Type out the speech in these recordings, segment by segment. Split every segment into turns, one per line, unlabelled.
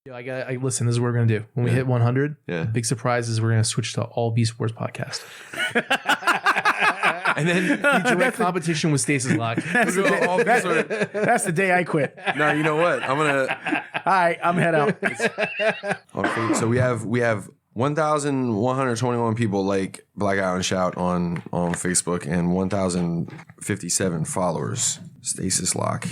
Listen, this is what we're going to do. When we hit 100, big surprise is we're going to switch to all Beast Wars podcast. And then direct competition with Stasis Lock.
That's the day I quit.
No, you know what?
Hi, I'm head out.
Okay, so we have 1,121 people like Beastout and Shout on Facebook and 1,057 followers. Stasis Lock.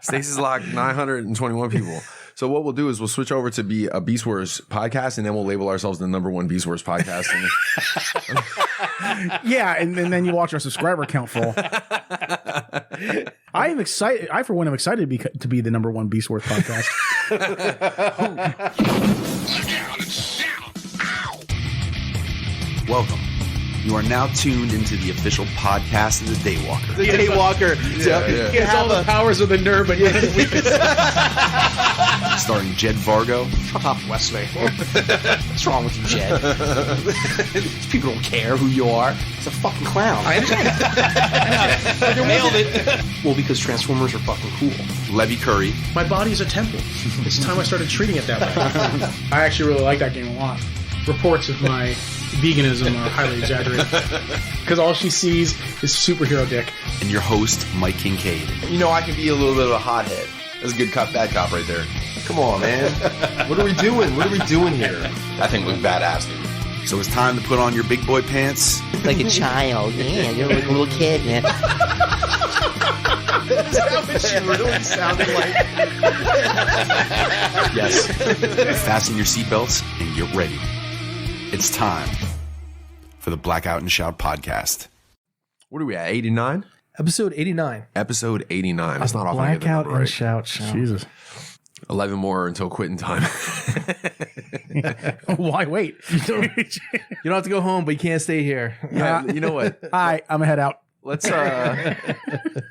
Stasis Lock, 921 people. So what we'll do is we'll switch over to be a Beast Wars podcast, and then we'll label ourselves the #1 Beast Wars podcast.
Yeah, and then you watch our subscriber count fall. I am excited. I, for one, am excited to be the #1 Beast Wars podcast.
Welcome. You are now tuned into the official podcast of the Daywalker.
The Daywalker.
It's all the powers of the nerd, but yet it's weakest.
Starring Jed Vargo.
Shut up, Wesley. What's wrong with you, Jed? These people don't care who you are. It's a fucking clown. I understand. You nailed it. Well, because Transformers are fucking cool.
Levy Curry.
My body's a temple. It's time I started treating it that way. I actually really like that game a lot. Reports of my veganism are highly exaggerated. Because all she sees is superhero dick.
And your host, Mike Kincaid.
You know, I can be a little bit of a hothead. That's a good cop, bad cop right there. Come on, man. What are we doing? What are we doing here? That thing looks badass, dude.
So it's time to put on your big boy pants.
Like a child. Yeah, you're like a little kid, man.
Is that what she really sounded like?
Yes. Fasten your seatbelts and get ready. It's time for the Blackout and Shout podcast.
What are we at, 89?
Episode 89.
Episode 89. That's not off.
Blackout and
right.
Shout.
Jesus.
11 more until quitting time.
Why wait?
You don't have to go home, but you can't stay here.
You know what?
Hi, I'm head out.
Let's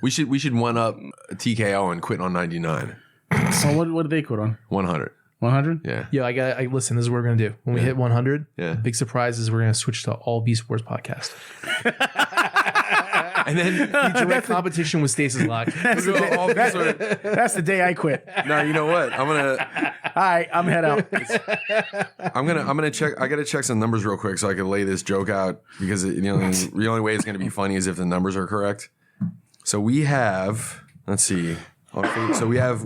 we should one up TKO and quit on 99.
So what did they quit on?
100.
100?
Yeah.
Listen, this is what we're going to do. When we hit 100, big surprise is we're going to switch to all Beast Wars podcast. And then direct competition with Stasis Lock.
That's the day I quit.
No, you know what?
Hi, I'm head out.
I'm gonna check. I gotta check some numbers real quick so I can lay this joke out because the only way it's gonna be funny is if the numbers are correct. So we have. Let's see. Okay, so we have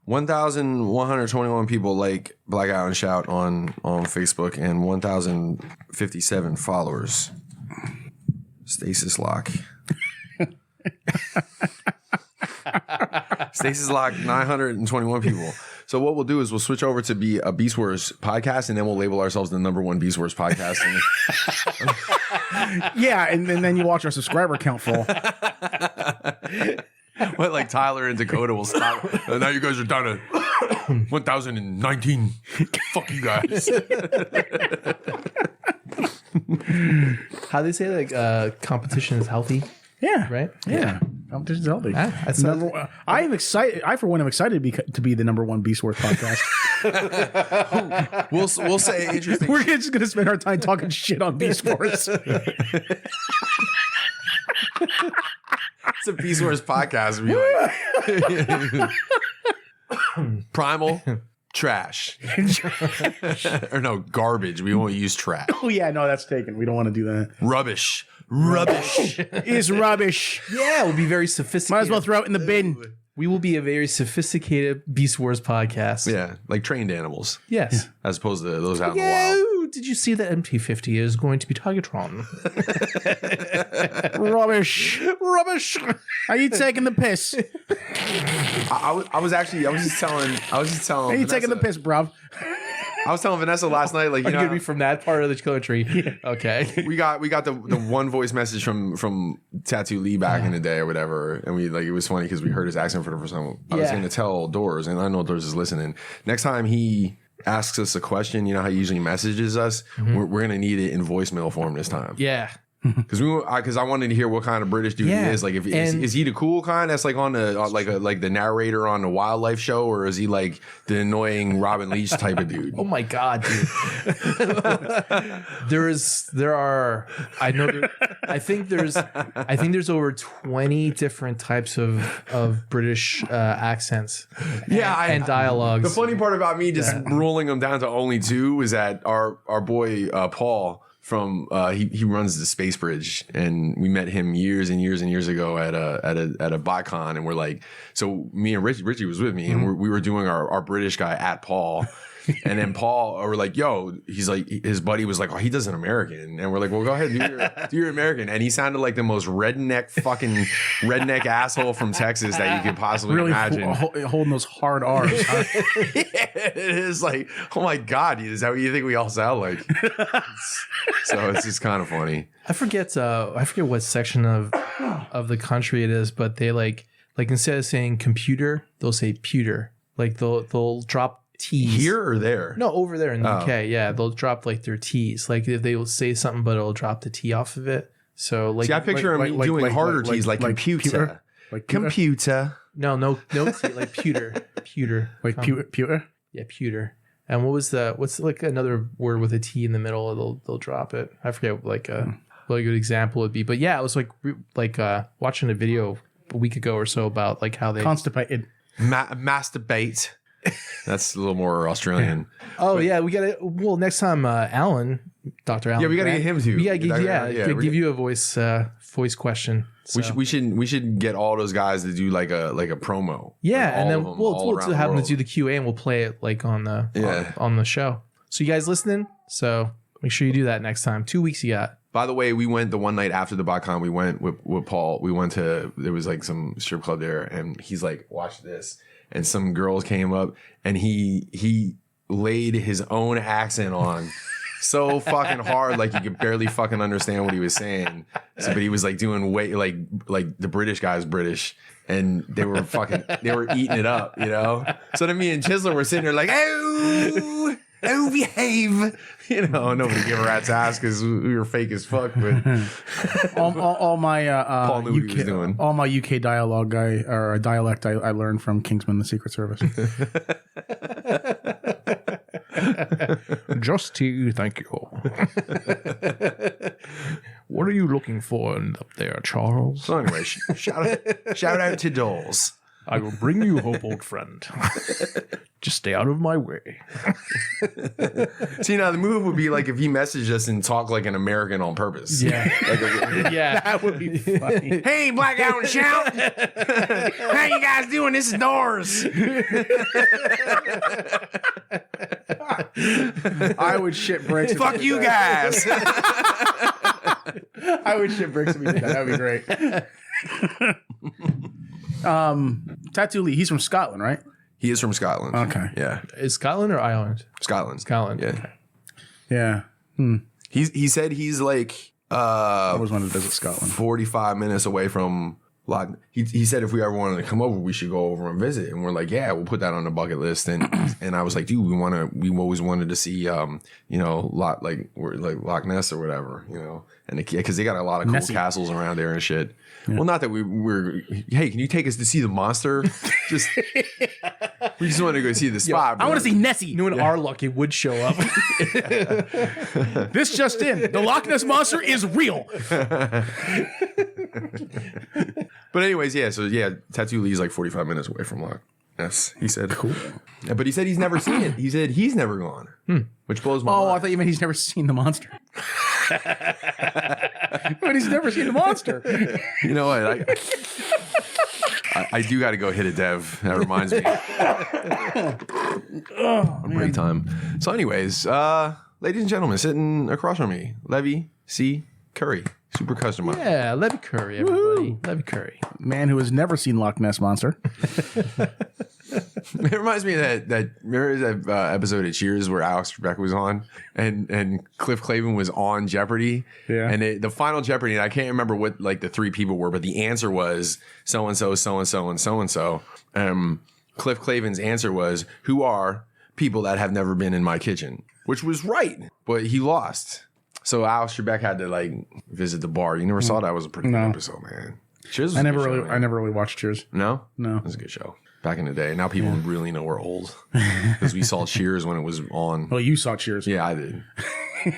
1,121 people like Beastout and Shout on Facebook and 1,057 followers. Stasis Lock. Stasis Lock, 921 people. So what we'll do is we'll switch over to be a Beast Wars podcast, and then we'll label ourselves the #1 Beast Wars podcast.
Yeah, and then you watch our subscriber count fall.
What, like Tyler and Dakota will stop. Now you guys are down to 1,019. Fuck you guys.
How they say competition is healthy?
Yeah.
Right?
Yeah. Competition's healthy.
That's
I am excited. I, for one, am excited to be the #1 Beast Wars podcast.
We'll say interesting.
We're just going to spend our time talking shit on Beast Wars.
It's a Beast Wars podcast. Primal. Trash. Or no, garbage. We won't use trash.
Oh, yeah. No, that's taken. We don't want to do that.
Rubbish
Is rubbish.
Yeah, we'll be very sophisticated.
Might as well throw it in the bin.
We will be a very sophisticated Beast Wars podcast.
Yeah, like trained animals.
Yes.
As opposed to those out in the wild.
Did you see that MT-50 is going to be Targetron?
Rubbish. Are you taking the piss?
I was just telling
Are you taking the piss, bruv?
I was telling Vanessa last night, like,
Are you gonna be from that part of the country? Yeah. Okay.
we got the one voice message from Tattoo Lee back in the day or whatever, and it was funny because we heard his accent for the first time. I was going to tell Doors, and I know Doors is listening. Next time he asks us a question, you know how he usually messages us, we're going to need it in voicemail form this time.
Yeah.
Because I wanted to hear what kind of British dude he is. Like, is he the cool kind that's like on the like the narrator on the wildlife show, or is he like the annoying Robin Leach type of dude?
Oh my god, dude! I think there's over 20 different types of British accents. And dialogues.
The funny part about me just ruling them down to only 2 is that our boy Paul from he runs the Space Bridge, and we met him years and years and years ago at a BotCon, and we're like, so me and Richie was with me, and we were doing our British guy at Paul. And then Paul, we're like, yo, he's like, his buddy was like, oh, he does an American. And we're like, well, go ahead, do your American. And he sounded like the most redneck asshole from Texas that you could possibly imagine.
Holding those hard R's. Huh?
It is like, oh my God, is that what you think we all sound like? So it's just kind of funny.
I forget what section of the country it is, but they like instead of saying computer, they'll say pewter. Like they'll drop T's.
Here or there?
No, over there in the UK. Yeah, they'll drop like their T's. Like if they will say something, but it'll drop the T off of it. So like,
see, I picture him doing harder T's, like computer.
Like
computer.
No T, like pewter.
Like pewter?
Yeah, pewter. And what's like another word with a T in the middle? They'll drop it. I forget what a good example would be. But yeah, it was like watching a video a week ago or so about like how they
constipated.
Masturbate. That's a little more Australian.
Yeah, we got to. Well, next time, Dr. Alan.
Yeah, we got to get him to.
We got to give you a voice question. So.
We should get all those guys to do like a promo.
Yeah, and then we'll have them do the QA, and we'll play it like on the show. So you guys listening? So make sure you do that next time. 2 weeks you got.
By the way, we went the one night after the BotCon. We went with Paul. We went to, there was like some strip club there, and he's like, watch this. And some girls came up, and he laid his own accent on so fucking hard, like you could barely fucking understand what he was saying. So, but he was like doing way like the British guy's British, and they were eating it up, you know. So then me and Chisler were sitting there like, oh, behave. You know, nobody gave a rat's ass because we were fake as fuck. But
all my
Paul knew what he was doing.
All my UK dialogue dialect I learned from Kingsman: The Secret Service.
Just tea, thank you. What are you looking for up there, Charles?
So anyway, shout out to Doles.
I will bring you hope, old friend. Just stay out of my way.
See, now the move would be like if he messaged us and talked like an American on purpose.
Yeah.
Yeah. That would be funny.
Hey, Blackout and Shout. How you guys doing? This is Doors.
I would shit bricks.
Fuck you guys.
I would shit bricks if we did that. That would be great. Tattoo Lee, he's from Scotland, right?
He is from Scotland.
Okay.
Yeah.
Is Scotland or Ireland?
Scotland.
Scotland.
Yeah.
Okay.
Yeah.
He said he's like
I always wanted to visit Scotland.
45 minutes away from Loch. He said if we ever wanted to come over, we should go over and visit. And we're like, yeah, we'll put that on the bucket list. And I was like, dude, we always wanted to see Loch Ness or whatever, you know, and because they got a lot of cool castles around there and shit. Yeah. Well, not that we're. Hey, can you take us to see the monster? We just want to go see the spot.
I want to see Nessie.
You know, in our luck, it would show up.
This just in: the Loch Ness monster is real.
But anyways, yeah. So yeah, Tattoo Lee's like 45 minutes away from Loch Ness. He said, "Cool." Yeah, but he said he's never seen it. He said he's never gone, which blows my mind.
I thought you meant he's never seen the monster. But he's never seen the monster.
You know what? I do got to go hit a dev. That reminds me. A break time. So anyways, ladies and gentlemen, sitting across from me, Levy C. Curry. Super customized.
Yeah, Levy Curry, everybody. Levy Curry.
Man who has never seen Loch Ness Monster.
It reminds me of that remember that episode of Cheers where Alex Trebek was on and Cliff Clavin was on Jeopardy.
Yeah.
And the final Jeopardy, and I can't remember what like the three people were, but the answer was so-and-so, so-and-so, and so-and-so. Cliff Clavin's answer was, who are people that have never been in my kitchen? Which was right, but he lost. So Al Trebek had to like visit the bar. You never saw that? It was a pretty good episode, man. Cheers.
I never really watched Cheers.
No,
No.
it was a good show back in the day. Now people really know we're old because we saw Cheers when it was on.
Well, you saw Cheers.
Yeah, I did.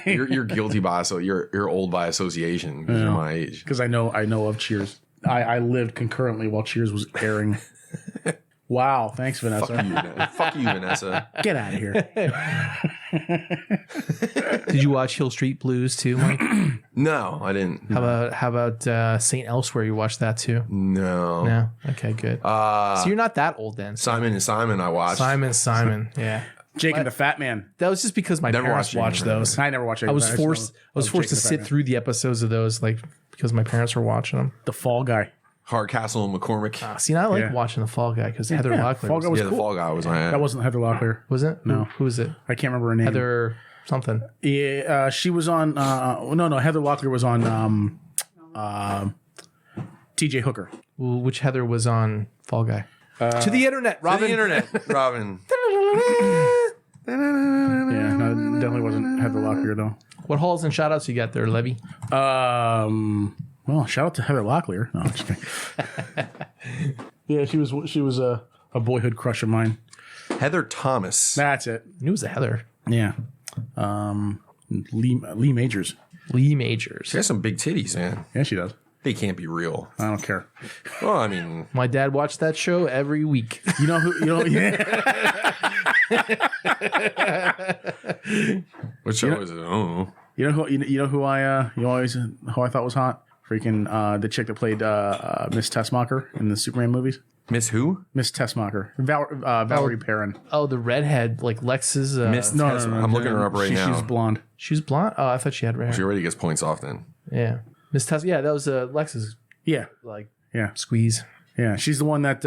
You're guilty by you're old by association because you're my age.
Because I know of Cheers. I lived concurrently while Cheers was airing. Wow, thanks, Vanessa.
Fuck you, Vanessa.
Get out of here.
Did you watch Hill Street Blues too, Mike?
No, I didn't.
How about Saint Elsewhere? You watched that too?
No.
No. Okay, good. So you're not that old then.
Simon and Simon, I watched.
Simon. Yeah.
Jake and the Fat Man.
That was just because my
Never
parents
watched
watched those.
I never watched it.
I was forced to sit through the episodes of those, like because my parents were watching them.
The Fall Guy.
Hardcastle and McCormick.
See, now I like watching the Fall Guy because Heather Locklear.
Fall Guy was
The
cool.
Fall Guy was on it.
That wasn't Heather Locklear.
Was it?
No.
Who was it?
I can't remember her name.
Heather something.
Yeah, she was on. No. Heather Locklear was on. T.J. Hooker.
Well, which Heather was on Fall Guy? To the internet, Robin.
To the internet, Robin.
Yeah, no, it definitely wasn't Heather Locklear though.
What hauls and shoutouts you got there, Levy?
Well, shout out to Heather Locklear. No, I'm just kidding. Yeah, she was a boyhood crush of mine.
Heather Thomas.
That's it.
I knew it was a Heather.
Yeah. Lee Majors.
Lee Majors.
She has some big titties, man.
Yeah, she does.
They can't be real.
I don't care.
Well, I mean,
My dad watched that show every week.
You know who? You know. Yeah.
what show is it? I don't know.
You know who I thought was hot? Freaking the chick that played Miss Tessmacher in the Superman movies.
Miss who?
Miss Tessmacher. Valerie Perrin.
Oh, the redhead, like Lex's.
Miss
No,
Tesla. I'm looking her up right now.
She's blonde.
She was blonde. Oh, I thought she had red
She
hair.
already gets points off then.
Yeah, Miss Tesla. Yeah, that was Lex's
Yeah.
like
Yeah.
squeeze.
Yeah. She's the one that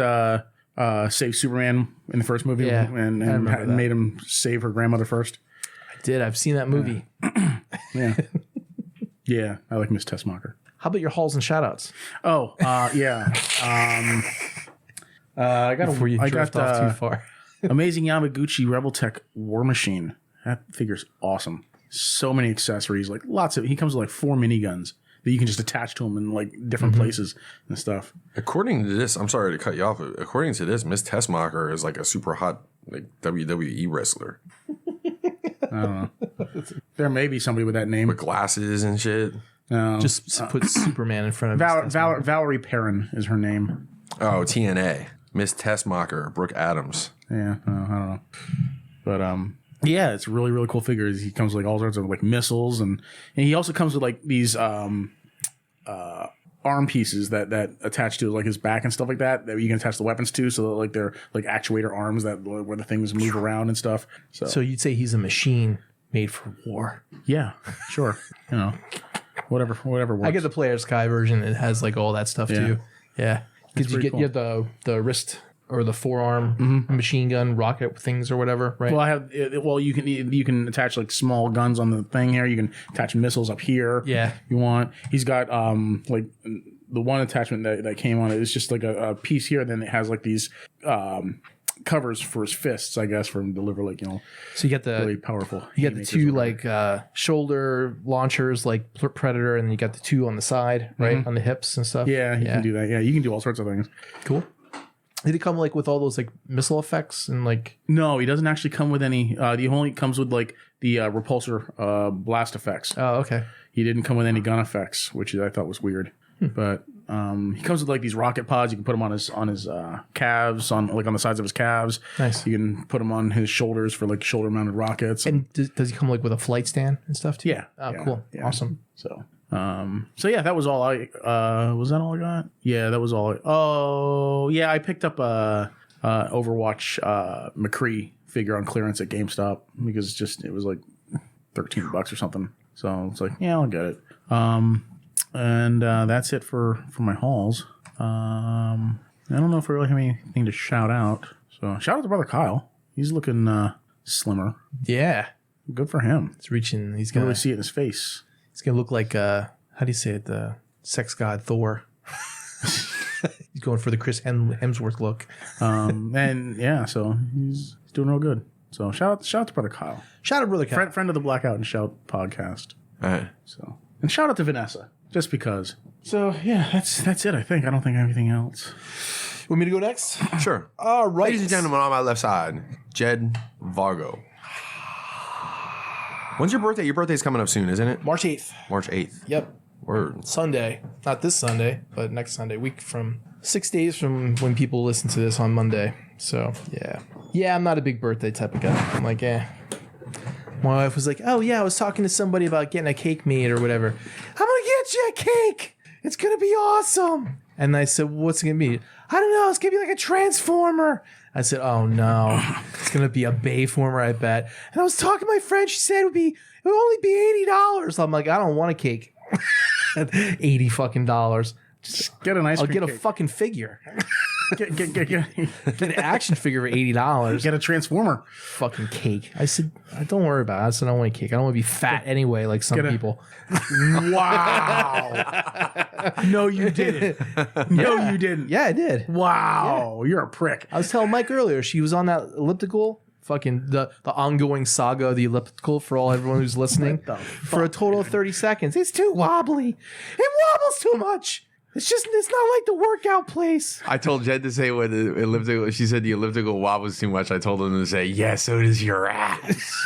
saved Superman in the first movie
Yeah,
and
I remember that.
made him save her grandmother first.
I did. I've seen that movie.
Yeah. Yeah. I like Miss Tessmacher.
How about your hauls and shoutouts?
Oh, yeah. I got
Before you drift off too far.
Amazing Yamaguchi Rebel Tech War Machine. That figure's awesome. So many accessories, like lots of. He comes with like 4 miniguns that you can just attach to him in like different places and stuff.
According to this, I'm sorry to cut you off. But according to this, Miss Tessmacher is like a super hot like WWE wrestler
I don't know. There may be somebody with that name.
with glasses and shit.
Just put Superman in front of
Valerie Perrin is her name.
Oh, TNA. Miss Tessmacher, Brooke Adams.
Yeah, I don't know. But yeah, it's really, really cool figures. He comes with like all sorts of like missiles and he also comes with like these arm pieces that attach to like his back and stuff like that you can attach the weapons to, so that like they're like actuator arms that where the things move around and stuff. So
you'd say he's a machine made for war.
yeah, sure. You know, whatever works.
I get the Player's Sky version. It has like all that stuff too. Yeah, because you
pretty
get you have the wrist or the forearm machine gun rocket things or whatever, right?
Well, I have. Well, you can attach like small guns on the thing here. You can attach missiles up here.
Yeah.
if you want. He's got like the one attachment that came on it is just like a piece here. Then it has like these covers for his fists, I guess, for him to deliver like
So you get the
really powerful.
you got the two like shoulder launchers like Predator, and then you got the two on the side, right, on the hips and stuff.
Yeah, you can do that. Yeah, you can do all sorts of things.
Cool. Did it come like with all those like missile effects and like?
No, he doesn't actually come with any. He only comes with like the repulsor blast effects.
Oh, okay.
He didn't come with any gun effects, which I thought was weird. But he comes with like these rocket pods. You can put them on his calves, on the sides of his calves.
Nice.
You can put them on his shoulders for like shoulder mounted rockets.
And does he come like with a flight stand and stuff too?
Yeah.
Oh,
Yeah,
cool.
yeah.
Awesome.
So yeah, that was all I. Was that all I got? Yeah, that was all. Oh yeah, I picked up a Overwatch McCree figure on clearance at GameStop because it was like $13 or something. So it's like, yeah, I'll get it. And that's it for my hauls. I don't know if I really have anything to shout out. So shout out to brother Kyle. He's looking slimmer.
Yeah.
Good for him.
It's reaching. He's
You can
gonna
really see it in his face.
It's gonna look like how do you say it? The sex god Thor. He's going for the Chris Hemsworth look.
And yeah, so he's doing real good. So shout out to brother Kyle.
Shout out, brother Kyle.
Friend of the Blackout and Shout podcast.
All right.
So, and shout out to Vanessa, just because. So yeah, that's it. I think I don't think anything else.
Want me to go next?
Sure.
All right.
Ladies and gentlemen, on my left side, Jed Vargo. When's your birthday? Your birthday's coming up soon, isn't it?
March 8th.
March 8th.
Yep.
Word.
Sunday. Not this Sunday, but next Sunday. Week from 6 days from when people listen to this on Monday. So, yeah. Yeah, I'm not a big birthday type of guy. I'm like, My wife was like, oh, yeah, I was talking to somebody about getting a cake made or whatever. I'm going to get you a cake. It's going to be awesome. And I said, what's it going to be? I don't know. It's going to be like a transformer. I said, oh, no. It's going to be a Bayformer, I bet. And I was talking to my friend. She said it would only be $80. I'm like, I don't want a cake. $80 fucking dollars.
Just get an ice cream
I'll get a
cake.
fucking figure.
Get
An action figure for $80.
Get a transformer.
Fucking cake. I said, don't worry about it. I said, I don't want a cake. I don't want to be fat anyway, like some people.
Wow. No, you didn't. No, you didn't.
Yeah, I did.
Wow. You're a prick.
I was telling Mike earlier, she was on that elliptical. Fucking the ongoing saga of the elliptical for everyone who's listening for a total of 30 seconds. It's too wobbly. It wobbles too much. It's not like the workout place.
I told Jed to say when the elliptical, she said the elliptical wobbles too much. I told him to say, yeah, so does your ass.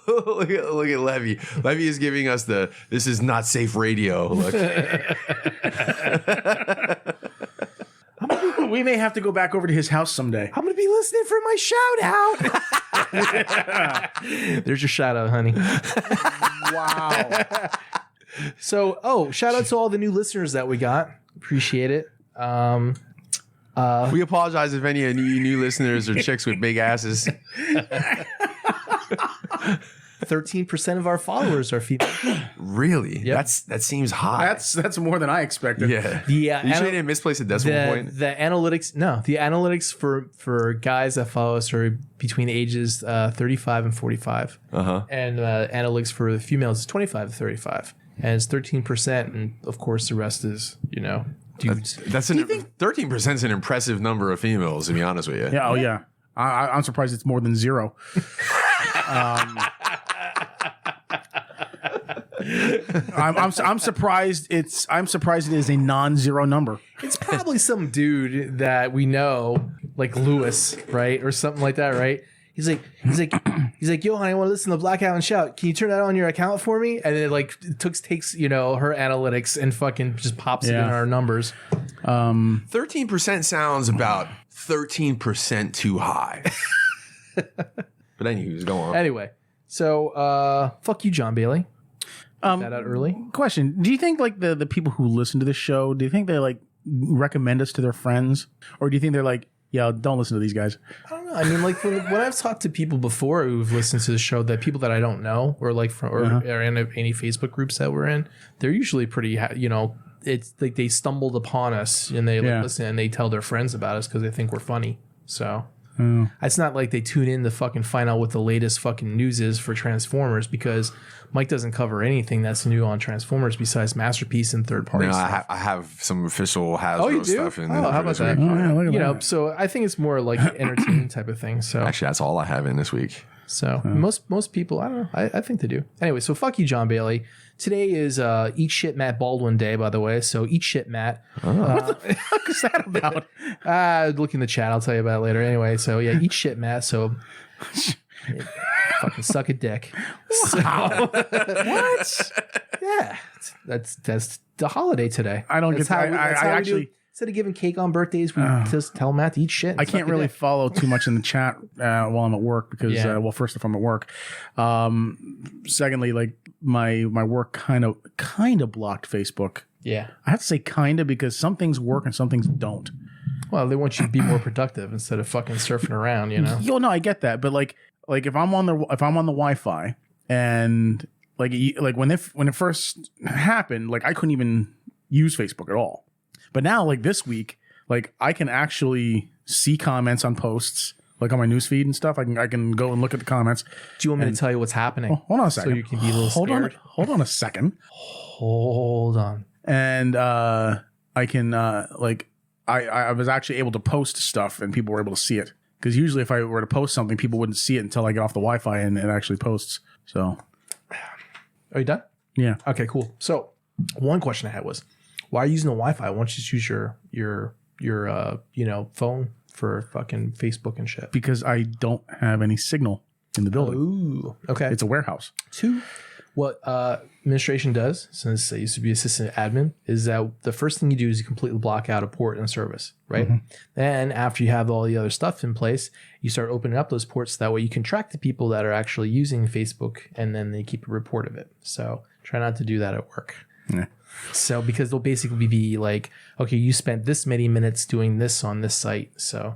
Look at Levy. Levy is giving us this is not safe radio look.
We may have to go back over to his house someday.
I'm going to be listening for my shout out. There's your shout out, honey.
Wow.
So, shout out to all the new listeners that we got. Appreciate it.
We apologize if any of you new listeners are chicks with big asses.
13% of our followers are female.
Really?
Yep.
That seems high.
That's more than I expected.
Yeah. You sure you didn't misplace a decimal point?
The analytics for guys that follow us are between ages 35 and 45. And analytics for the females is 25 to 35. And it's 13%. And of course, the rest is, dudes.
That's 13% is an impressive number of females, to be honest with you.
Yeah. Oh, yeah. I'm surprised it's more than 0. I'm surprised it is a non-zero number.
It's probably some dude that we know, like Lewis, right, or something like that, right? He's like, yo, honey, I want to listen to Blackout and Shout. Can you turn that on your account for me? And it takes her analytics and fucking just pops it in our numbers.
13% sounds about 13% too high. But anyways, go on.
Anyway, so fuck you, John Bailey. That out early.
Question: do you think the people who listen to this show, do you think they recommend us to their friends, or do you think they're like, yeah, don't listen to these guys?
I don't know. I mean, when I've talked to people before who've listened to the show, that people that I don't know, or or in any Facebook groups that we're in, they're usually pretty, it's like they stumbled upon us and they listen and they tell their friends about us because they think we're funny. So. It's not like they tune in to fucking find out what the latest fucking news is for Transformers, because Mike doesn't cover anything that's new on Transformers besides Masterpiece and third party stuff.
I have some official Hasbro stuff in there.
How about that?
Look at that.
So I think it's more like entertaining type of thing. So
actually, that's all I have in this week.
So most people, I don't know. I think they do. Anyway, so fuck you, John Bailey. Today is Eat Shit Matt Baldwin Day, by the way. So eat shit, Matt.
What the fuck is that about?
Look in the chat. I'll tell you about it later. Anyway, so yeah, eat shit, Matt. So fucking suck a dick.
Wow.
What? Yeah, that's the holiday today.
I don't get that. I actually.
Instead of giving cake on birthdays, we just tell Matt to eat shit.
I can't really follow too much in the chat while I'm at work because, first, if I'm at work. Secondly, my work kind of blocked Facebook.
Yeah.
I have to say kind of because some things work and some things don't.
Well, they want you to be more productive instead of fucking surfing around,
Yo, no, I get that, but if I'm on the Wi-Fi and when it first happened, I couldn't even use Facebook at all. But now, this week, I can actually see comments on posts, on my newsfeed and stuff. I can go and look at the comments.
Do you want me to tell you what's happening?
Oh, hold on a second.
So you can be a little scared.
Hold on a second.
Hold on.
And I can I was actually able to post stuff and people were able to see it Because usually if I were to post something, people wouldn't see it until I get off the Wi-Fi and it actually posts. So,
Are you done?
yeah.
Okay, cool. So one question I had was, why are you using the Wi-Fi? Why don't you just use your phone for fucking Facebook and shit?
Because I don't have any signal in the building.
Ooh, okay.
It's a warehouse.
What administration does, since I used to be assistant admin, is that the first thing you do is you completely block out a port in a service, right? Then after you have all the other stuff in place, you start opening up those ports. That way you can track the people that are actually using Facebook, and then they keep a report of it. So try not to do that at work.
Yeah.
So because they'll basically be like, okay, you spent this many minutes doing this on this site. So,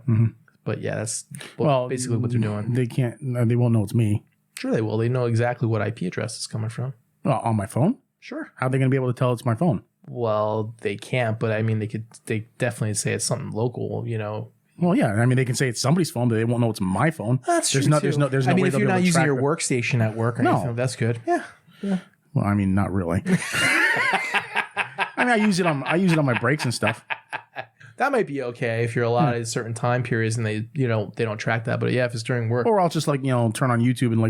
but yeah, that's basically what they're doing.
They can't. They won't know it's me.
Sure, they will. They know exactly what IP address it's coming from.
Well, on my phone.
Sure.
How are they going to be able to tell it's my phone?
Well, they can't, but I mean, they definitely say it's something local,
Well, yeah. I mean, they can say it's somebody's phone, but they won't know it's my phone.
That's
there's
true.
no,
too.
There's no
I mean,
way
if
they'll
you're
be able
not
to
using
track
your
it.
workstation at work or anything, that's good. Yeah.
Well, I mean, not really. I mean, I use it on my breaks and stuff.
That might be okay if you're allotted certain time periods and they don't track that. But yeah, if it's during work.
Or I'll just turn on YouTube and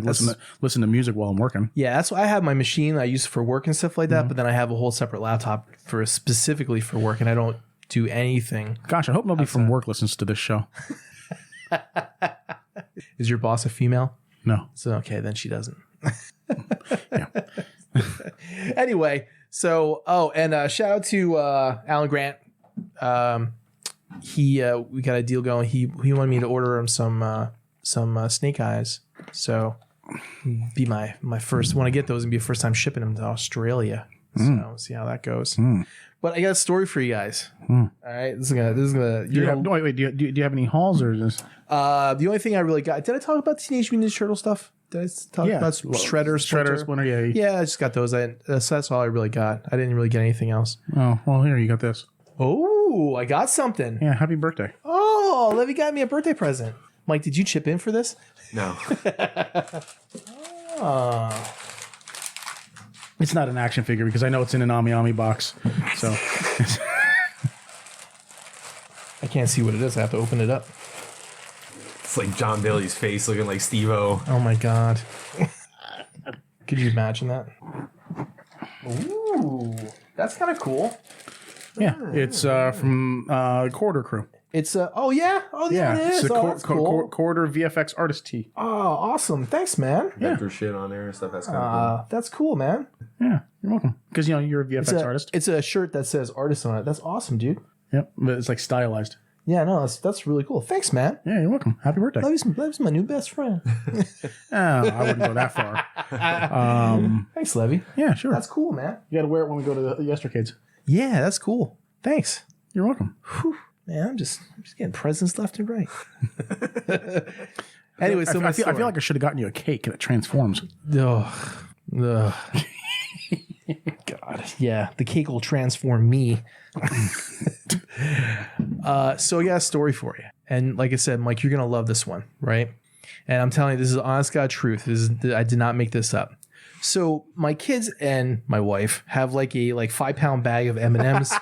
listen to music while I'm working.
Yeah, that's why I have my machine I use for work and stuff like that. But then I have a whole separate laptop specifically for work, and I don't do anything.
Gosh, I hope nobody from work listens to this show.
Is your boss a female?
No.
So okay, then she doesn't.
Yeah.
Anyway, so shout out to Alan Grant. We got a deal going. He wanted me to order him some snake eyes. So be my first. Want to get those and be a first time shipping them to Australia. So see how that goes. But I got a story for you guys. All right, this is gonna.
Do you have any hauls or is this?
The only thing I really got. Did I talk about Teenage Mutant Ninja Turtle stuff? Did I talk about Shredder,
Splinter? Yeah.
Yeah, I just got those. So that's all I really got. I didn't really get anything else.
Oh well, here you got this.
Oh, I got something.
Yeah, happy birthday.
Oh, Levy got me a birthday present. Mike, did you chip in for this?
No.
It's not an action figure because I know it's in an Ami box. So
I can't see what it is. I have to open it up.
It's like John Bailey's face looking like Steve-O.
Oh my God. Could you imagine that? Ooh, that's kind of cool.
yeah, it's from Corridor Crew.
It's it is.
It's a
That's cool.
Corridor VFX artist tee.
Oh, awesome. Thanks, man.
Vector shit on there and stuff. That's kind of cool.
That's cool, man.
Yeah, you're welcome. Because you're a VFX artist.
It's a shirt that says artist on it. That's awesome, dude.
Yep, but it's like stylized.
Yeah, no, that's really cool. Thanks, man.
Yeah, you're welcome. Happy birthday.
Levy's my new best friend.
I wouldn't go that far.
Thanks, Levy.
Yeah, sure.
That's cool, man.
You got to wear it when we go to the Yestercades.
Yeah, that's cool. Thanks.
You're welcome.
Whew. Man, I'm just getting presents left and right. Anyway, so
I feel like I should have gotten you a cake that transforms.
Ugh. God, yeah, the cake will transform me. So I got a story for you, and like I said, Mike, you're gonna love this one, right? And I'm telling you, this is honest God truth. I did not make this up. So my kids and my wife have like a 5-pound bag of M&Ms.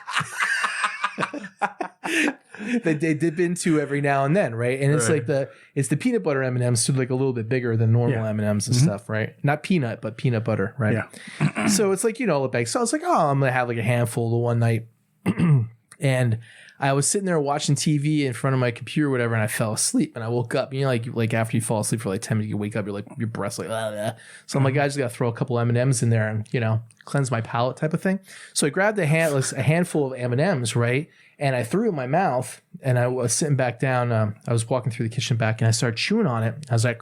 that they dip into every now and then, right? And it's like it's the peanut butter M&Ms, so like a little bit bigger than normal M&Ms and stuff, right? Not peanut, but peanut butter, right?
Yeah.
So it's like, the bag. So I was like, oh, I'm gonna have like a handful the one night, and I was sitting there watching TV in front of my computer or whatever, and I fell asleep. And I woke up, like after you fall asleep for like 10 minutes, you wake up, you're like, your breath's like, ah. So I'm like, I just got to throw a couple M&Ms in there and, cleanse my palate type of thing. So I grabbed a handful of M&Ms, right? And I threw it in my mouth, and I was sitting back down. I was walking through the kitchen back, and I started chewing on it. I was like,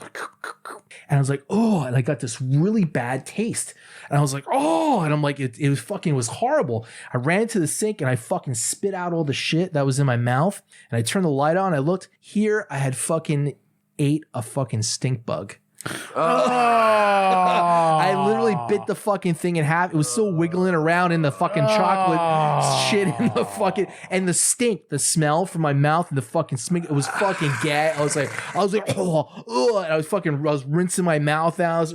oh, and I got this really bad taste. And I was like, oh, and I'm like, it was horrible. I ran to the sink, and I fucking spit out all the shit that was in my mouth. And I turned the light on. I looked here. I had fucking ate a fucking stink bug. I literally bit the fucking thing in half. It was still wiggling around in the fucking chocolate shit in the fucking, and the stink, the smell from my mouth and the fucking smink. It was fucking gag. I was like, oh, and I was rinsing my mouth out.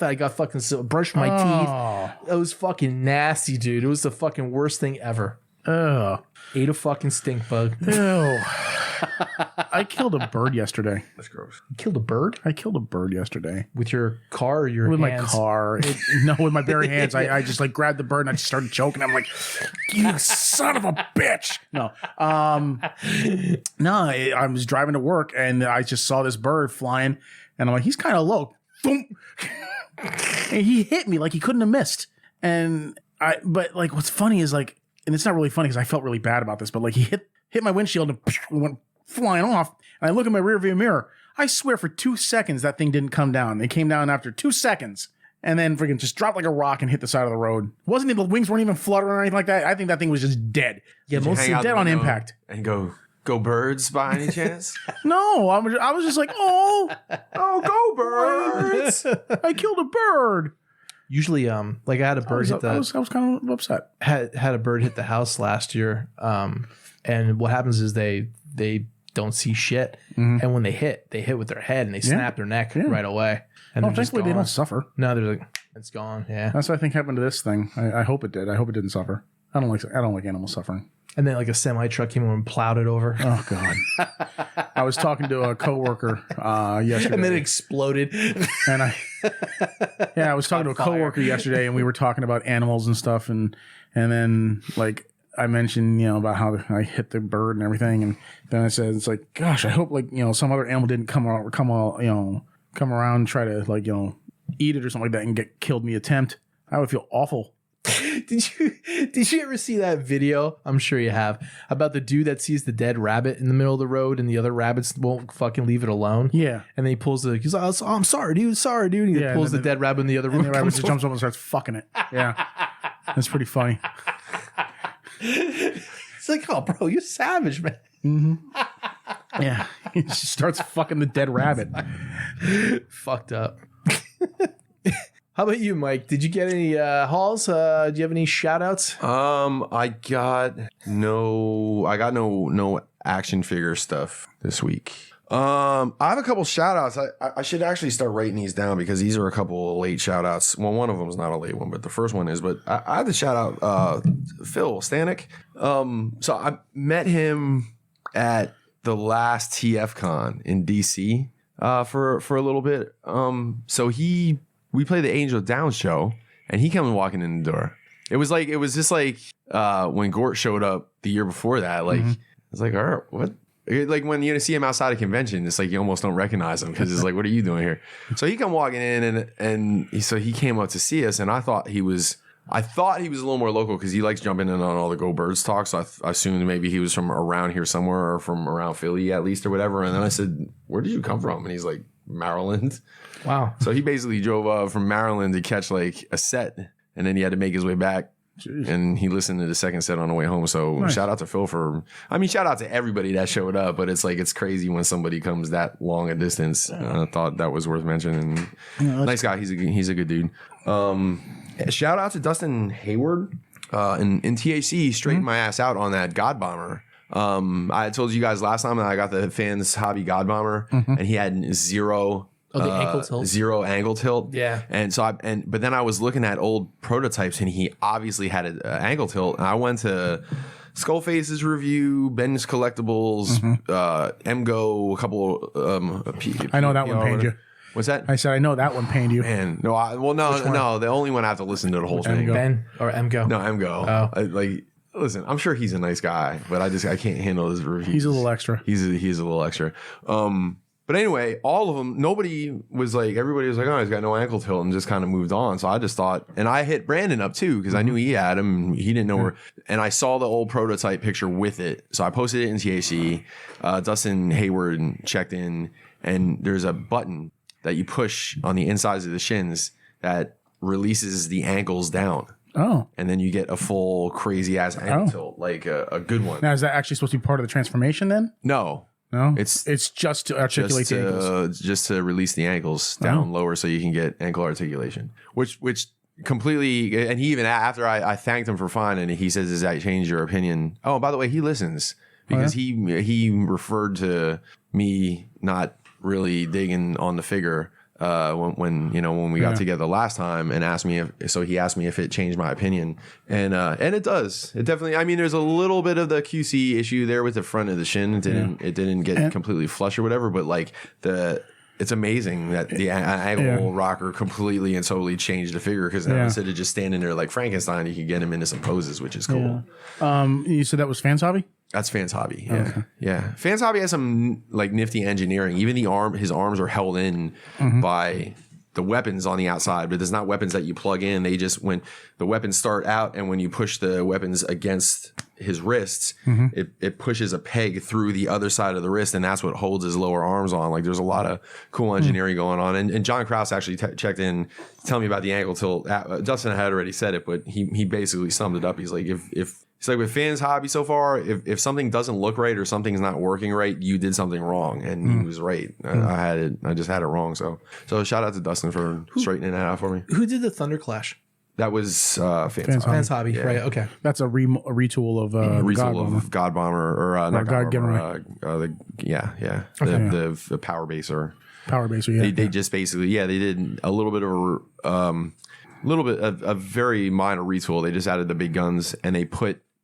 I got fucking brushed my teeth. It was fucking nasty, dude. It was the fucking worst thing ever. Ate a fucking stink bug.
Ew. I killed a bird yesterday.
That's gross.
You killed a bird
I killed a bird yesterday.
with your car or your
With
hands?
my car. No, with my bare hands. I just like grabbed the bird and I just started choking. I'm like, you son of a bitch. No. I was driving to work and I just saw this bird flying and I'm like, he's kind of low. Boom. And he hit me like he couldn't have missed. But like what's funny is like, and it's not really funny because I felt really bad about this, but like he hit my windshield and went flying off. And I look in my rearview mirror. I swear for 2 seconds that thing didn't come down. It came down after 2 seconds and then freaking just dropped like a rock and hit the side of the road. Wasn't even, the wings weren't even fluttering or anything like that. I think that thing was just dead. Yeah, mostly dead on impact.
And go birds by any chance?
No, I was just like, oh,
go birds!
I killed a bird.
Usually, like I had a bird hit the.
I was kind of upset.
Had a bird hit the house last year. And what happens is they don't see shit, and when they hit with their head and they snap their neck right away. And
thankfully they don't suffer.
No, they're like, it's gone. Yeah,
that's what I think happened to this thing. I hope it did. I hope it didn't suffer. I don't like animals suffering.
And then like a semi truck came and plowed it over.
Oh God! I was talking to a coworker yesterday,
and then it exploded.
And I was talking to a coworker yesterday, and we were talking about animals and stuff, and then like I mentioned about how I hit the bird and everything, and then I said it's like, gosh, I hope like some other animal didn't come around and try to like eat it or something like that and get killed in the attempt. I would feel awful.
Did you ever see that video? I'm sure you have, about the dude that sees the dead rabbit in the middle of the road and the other rabbits won't fucking leave it alone.
Yeah.
And then he pulls he's like, oh, I'm sorry, dude. And he pulls the dead rabbit in the other room.
And the rabbit just jumps up and starts fucking it. Yeah. That's pretty funny.
It's like, oh, bro, you're savage, man.
Mm-hmm. Yeah. He just starts fucking the dead rabbit.
Fucked up. How about you, Mike? Did you get any hauls? Do you have any shout outs?
I got no action figure stuff this week. I have a couple shout outs. I should actually start writing these down because these are a couple of late shout outs. Well, one of them is not a late one, but the first one is. But I have to shout out Phil Stanek. So I met him at the last TFCon in DC for a little bit. So we played the Angel Down show, and he comes walking in the door. It was just like when Gort showed up the year before that. Like it's like, all right, what? Like when you see him outside a convention, it's like you almost don't recognize him because it's like, what are you doing here? So he come walking in, and he came up to see us, and I thought he was a little more local because he likes jumping in on all the Go Birds talk. So I assumed maybe he was from around here somewhere or from around Philly at least or whatever. And then I said, where did you come from? And he's like, Maryland.
Wow.
So he basically drove from Maryland to catch like a set, and then he had to make his way back. Jeez. And he listened to the second set on the way home. So nice. Shout out to Phil shout out to everybody that showed up, but it's like, it's crazy when somebody comes that long a distance. I thought that was worth mentioning. Nice guy. He's a good dude. Shout out to Dustin Hayward in THC. He straightened my ass out on that God Bomber. I told you guys last time that I got the Fans Hobby God Bomber, and he had zero
ankle tilt.
Zero angle tilt.
Yeah.
And so but then I was looking at old prototypes, and he obviously had an angle tilt. And I went to Skullface's review, Ben's Collectibles, MGO, a couple.
I know that one pained you.
What's that?
I said I know that one pained you.
Man, no. The only one I have to listen to the whole thing.
Ben or MGO?
No, MGO.
Oh.
Listen, I'm sure he's a nice guy, but I can't handle his reviews.
He's a little extra.
He's a little extra. But anyway, all of them, everybody was like, oh, he's got no ankle tilt, and just kind of moved on. So I just thought, and I hit Brandon up too, because I knew he had him. He didn't know where, and I saw the old prototype picture with it. So I posted it in THC. Dustin Hayward checked in, and there's a button that you push on the insides of the shins that releases the ankles down.
Oh.
And then you get a full crazy ass ankle tilt, like a good one.
Now, is that actually supposed to be part of the transformation then?
No.
It's just to articulate the ankles.
Just to release the ankles down lower so you can get ankle articulation. Which completely, and he even, after I thanked him for finding it, he says, does that change your opinion? Oh, by the way, he listens. Because he referred to me not really digging on the figure when we got together last time and asked me he asked me if it changed my opinion, and it does. It definitely. I mean, there's a little bit of the QC issue there with the front of the shin. It didn't get completely flush or whatever, but like it's amazing that the angle rocker completely and solely changed the figure, because now instead of just standing there like Frankenstein, you can get him into some poses, which is cool.
You said that was Fans Hobby?
That's Fans Hobby. Yeah. Okay. Yeah. Fans Hobby has some like nifty engineering. Even his arms are held in by the weapons on the outside, but there's not weapons that you plug in. They just, when the weapons start out and when you push the weapons against his wrists, it pushes a peg through the other side of the wrist, and that's what holds his lower arms on. Like, there's a lot of cool engineering going on. And John Krause actually checked in to tell me about the angle till Dustin had already said it, but he basically summed it up. He's like, if it's like with Fans Hobby so far, if something doesn't look right or something's not working right, you did something wrong, and he was right. I just had it wrong. So shout out to Dustin for straightening that out for me.
Who did the Thunderclash?
That was Fans
Hobby, right? Okay,
that's a retool of
God Bomber or not God Bomber. The Power Baser.
Power Baser. Yeah,
they just basically they did a little bit of a very minor retool. They just added the big guns, and they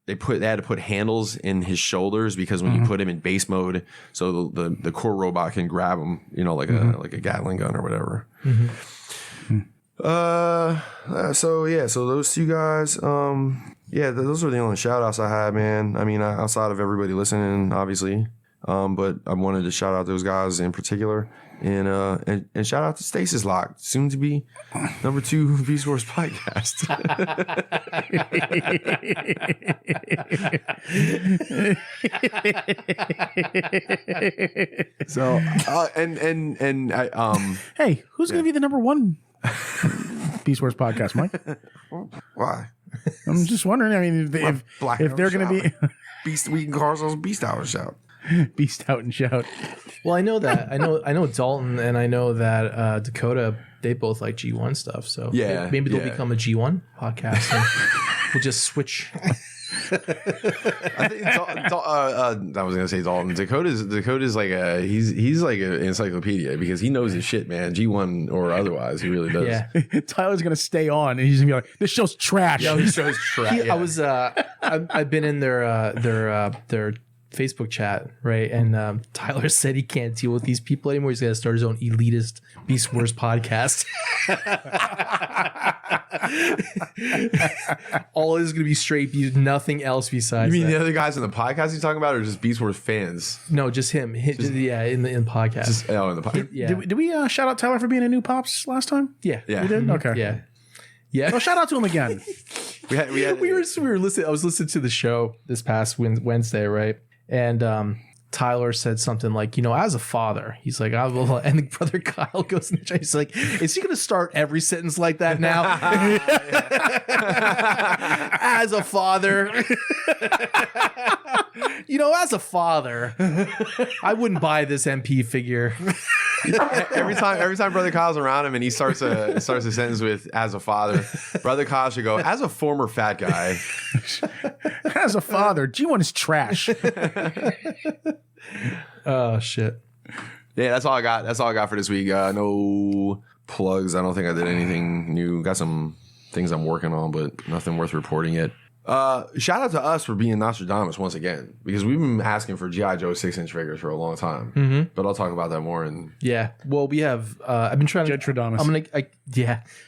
had to put handles in his shoulders, because when you put him in base mode, so the core robot can grab him, like a Gatling gun or whatever. So those two guys, those were the only shout outs I had, man. I mean, outside of everybody listening, obviously, but I wanted to shout out those guys in particular. And shout out to Stasis Lock, soon to be number 2 Beast Wars podcast. So
hey, who's gonna be the number 1 Beast Wars podcast, Mike?
Why?
I'm just wondering. I mean, if they're gonna be
Beast, we can call ourselves Beastout and Shout.
Beastout and Shout.
Well, I know that. I know Dalton, and I know that Dakota, they both like G1 stuff. So maybe they'll become a G1 podcast, and we'll just switch.
I think I was gonna say Dalton. Dakota's like he's like an encyclopedia, because he knows his shit, man. G1 or otherwise, he really does.
Yeah. Tyler's gonna stay on, and he's gonna be like, "This show's trash."
Yeah, this show's trash.
I was I've been in their Facebook chat, right? And Tyler said he can't deal with these people anymore. He's got to start his own elitist Beast Wars podcast. All is going to be straight Beast, nothing else besides.
You mean the other guys in the podcast you're talking about, or just Beast Wars fans?
No, just him. In the podcast.
In the podcast.
Did we shout out Tyler for being a new Pops last time?
Yeah.
We did? Okay.
Yeah.
Well, shout out to him again.
we were listening. I was listening to the show this past Wednesday, right? And Tyler said something like, as a father, he's like, and the brother Kyle goes in the chat. He's like, is he going to start every sentence like that now? As a father, as a father, I wouldn't buy this MP figure.
every time Brother Kyle's around him and he starts a sentence with "as a father," Brother Kyle should go, "as a former fat guy."
As a father, G1 is trash.
Oh shit.
Yeah, that's all I got. That's all I got for this week. No plugs. I don't think I did anything new. Got some things I'm working on, but nothing worth reporting yet. Shout out to us for being Nostradamus once again, because we've been asking for G.I. Joe 6-inch figures for a long time. But I'll talk about that more.
Well, we have. I've been trying to.
Jetradamus.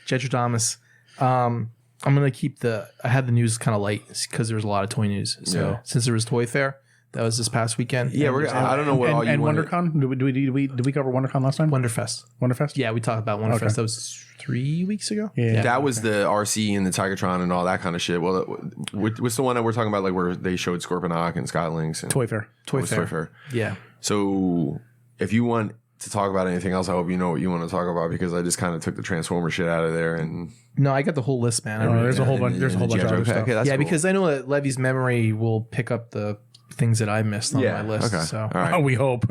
Jetradamus. I'm gonna keep I had the news kind of light because there was a lot of toy news. So since there was Toy Fair, that was this past weekend.
Yeah, I don't know what all you
and WonderCon. Did we cover WonderCon last time?
Wonderfest. Yeah, we talked about Wonderfest. Okay. That was 3 weeks ago.
Yeah,
that was the RC and the Tigertron and all that kind of shit. Well, what's the one that we're talking about? Like where they showed Scorponok and Skylinks and
Toy Fair.
Toy Fair. Yeah.
So if you want to talk about anything else, I hope you know what you want to talk about, because I just kind of took the Transformer shit out of there. And
no, I got the whole list, man.
There's a whole bunch. There's a whole bunch of other stuff.
Okay, that's cool.
Because I know that Levy's memory will pick up the things that I missed on my list.
Okay.
So
all right.
We hope.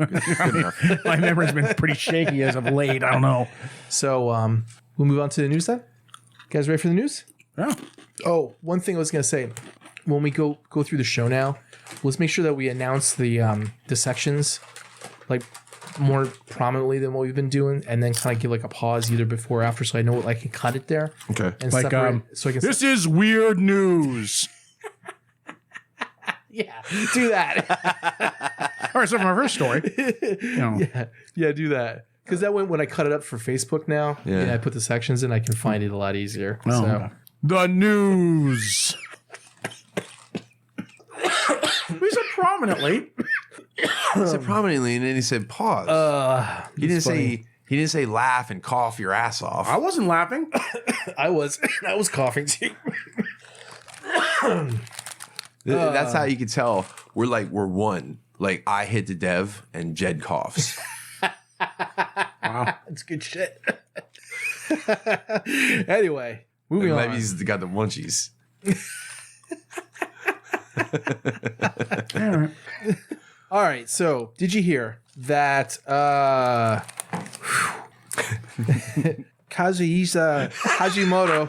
My memory's been pretty shaky as of late. I don't know.
So we'll move on to the news then. You guys ready for the news?
Yeah.
Oh, one thing I was gonna say, when we go through the show now, let's make sure that we announce the sections. Like more prominently than what we've been doing, and then kind of give like a pause either before or after, so I know I can cut it there.
Okay.
And
Like,
separate, so I can.
This is weird news.
Yeah, do that.
All right, so from our first story,
Yeah, do that. Because that when I cut it up for Facebook now,
Yeah.
I put the sections in, I can find it a lot easier.
Oh,
so
okay. The news. We said prominently.
He said prominently, and then he said pause. He didn't say laugh and cough your ass off.
I wasn't laughing.
I was coughing too.
That's how you can tell we're one. Like I hit the dev and Jed coughs.
Wow, that's good shit. Anyway, moving on.
Levy's got the munchies.
All right, so did you hear that Kazuhisa Hashimoto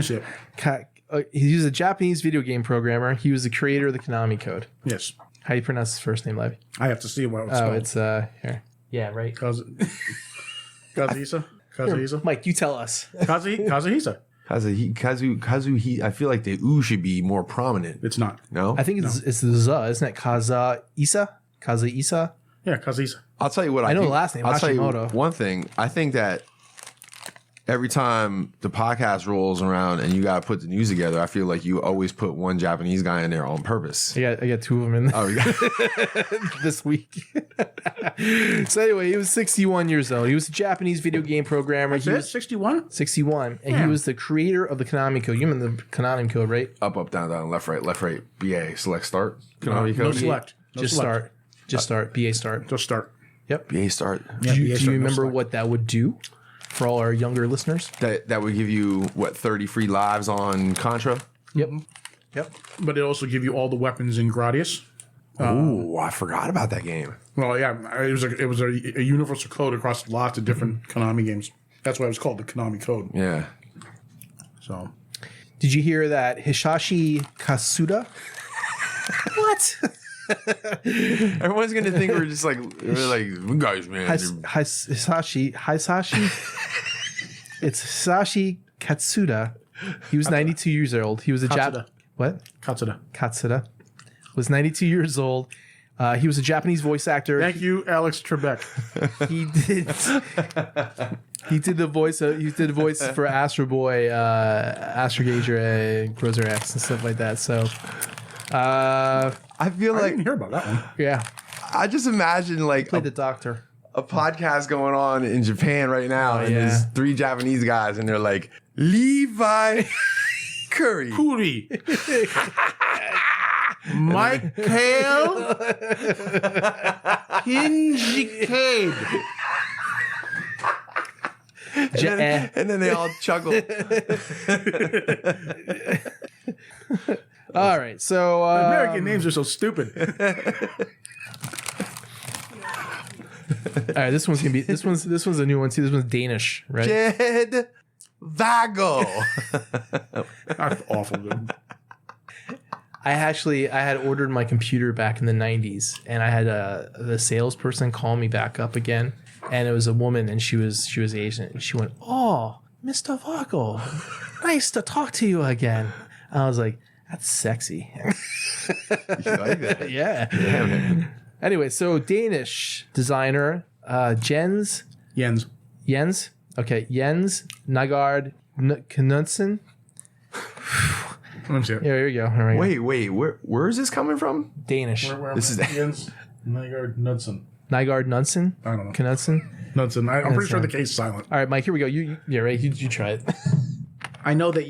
Shit.
he was a Japanese video game programmer. He was the creator of the Konami Code.
Yes.
How do you pronounce his first name, Levy?
I have to see what it was
Oh,
spelled.
it's here. Yeah, right.
Kazuhisa? Kazuhisa?
Mike, you tell us.
Kazuhisa.
Kazu. I feel like the ooh should be more prominent.
It's not.
No,
I think it's the Z, isn't it? Kazuhisa? Kazuhisa?
Yeah, Kazuhisa.
I'll tell you what.
I know
think-
the last name,
I'll tell you
Hashimoto.
one thing. I think that every time the podcast rolls around and you got to put the news together, I feel like you always put one Japanese guy in there on purpose.
I got two of them in
Oh, yeah.
this week. So anyway, he was 61 years old. He was a Japanese video game programmer. He was
61?
61, and he was the creator of the Konami Code. You remember the Konami Code, right?
Up, down, left, right, BA, select, start.
No select. No
Just
select.
start. Just start. BA start.
Just start.
Yep.
BA, start.
Yeah,
do
BA
you
start, no
remember
select.
what that would do for all our younger listeners?
That would give you, 30 free lives on Contra?
Yep. Yep.
But it also give you all the weapons in Gradius.
Oh, I forgot about that game.
Well, yeah, it was a universal code across lots of different Konami games. That's why it was called the Konami Code.
Yeah.
So,
Did you hear that Hisashi Katsuta? What?
Everyone's going to think we're just like, guys, man.
Hisashi. It's Hisashi Katsuta. He was 92 years old. He was a
Katsuta.
What?
Katsuta.
Was 92 years old. He was a Japanese voice actor.
Thank you, Alex Trebek.
He did the voice for Astro Boy, Astroganger, and Groizer X and stuff like that. So,
I feel
I
like
didn't hear about that one.
yeah,
I just imagine like
played the doctor.
a podcast going on in Japan right now, and there's 3 Japanese guys, and they're like Levi Curry,
Puri. Michael Hinjicade.
and then they all chuckle.
All right, so
American names are so stupid.
all right, this one's a new one too. This one's Danish, right?
Jed Vago.
That's awful, dude.
I had ordered my computer back in the 90s, and I had the salesperson call me back up again, and it was a woman, and she was Asian, and she went, "Oh, Mr. Vogel, nice to talk to you again." And I was like, "That's sexy."
You like that?
Yeah.
Yeah, man.
Anyway, so Danish designer Jens. Okay, Jens Nygaard Knudsen.
Let me see it.
Yeah, here we go. All right.
Wait, where is this coming from?
Danish.
This is
Jens Nygaard Knudsen.
Nygaard Knudsen.
I don't know.
Knudsen.
Knudsen. I'm pretty sure the case is silent.
All right, Mike. Here we go. Yeah, right. You try it.
I know that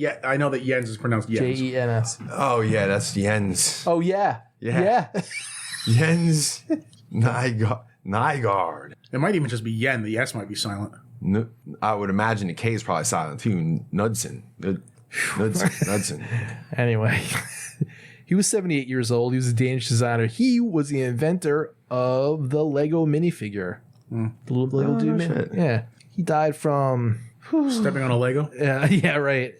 Jens is pronounced Jens.
Jens.
Oh yeah, that's Jens.
Oh yeah.
Yeah. Jens Nygaard.
It might even just be Yen. The S might be silent.
No, I would imagine the K is probably silent too. Knudsen. Knudsen.
Anyway, he was 78 years old. He was a Danish designer. He was the inventor of the Lego minifigure. The little Lego dude.
shit.
Yeah. He died from.
Stepping on a Lego.
Yeah, right.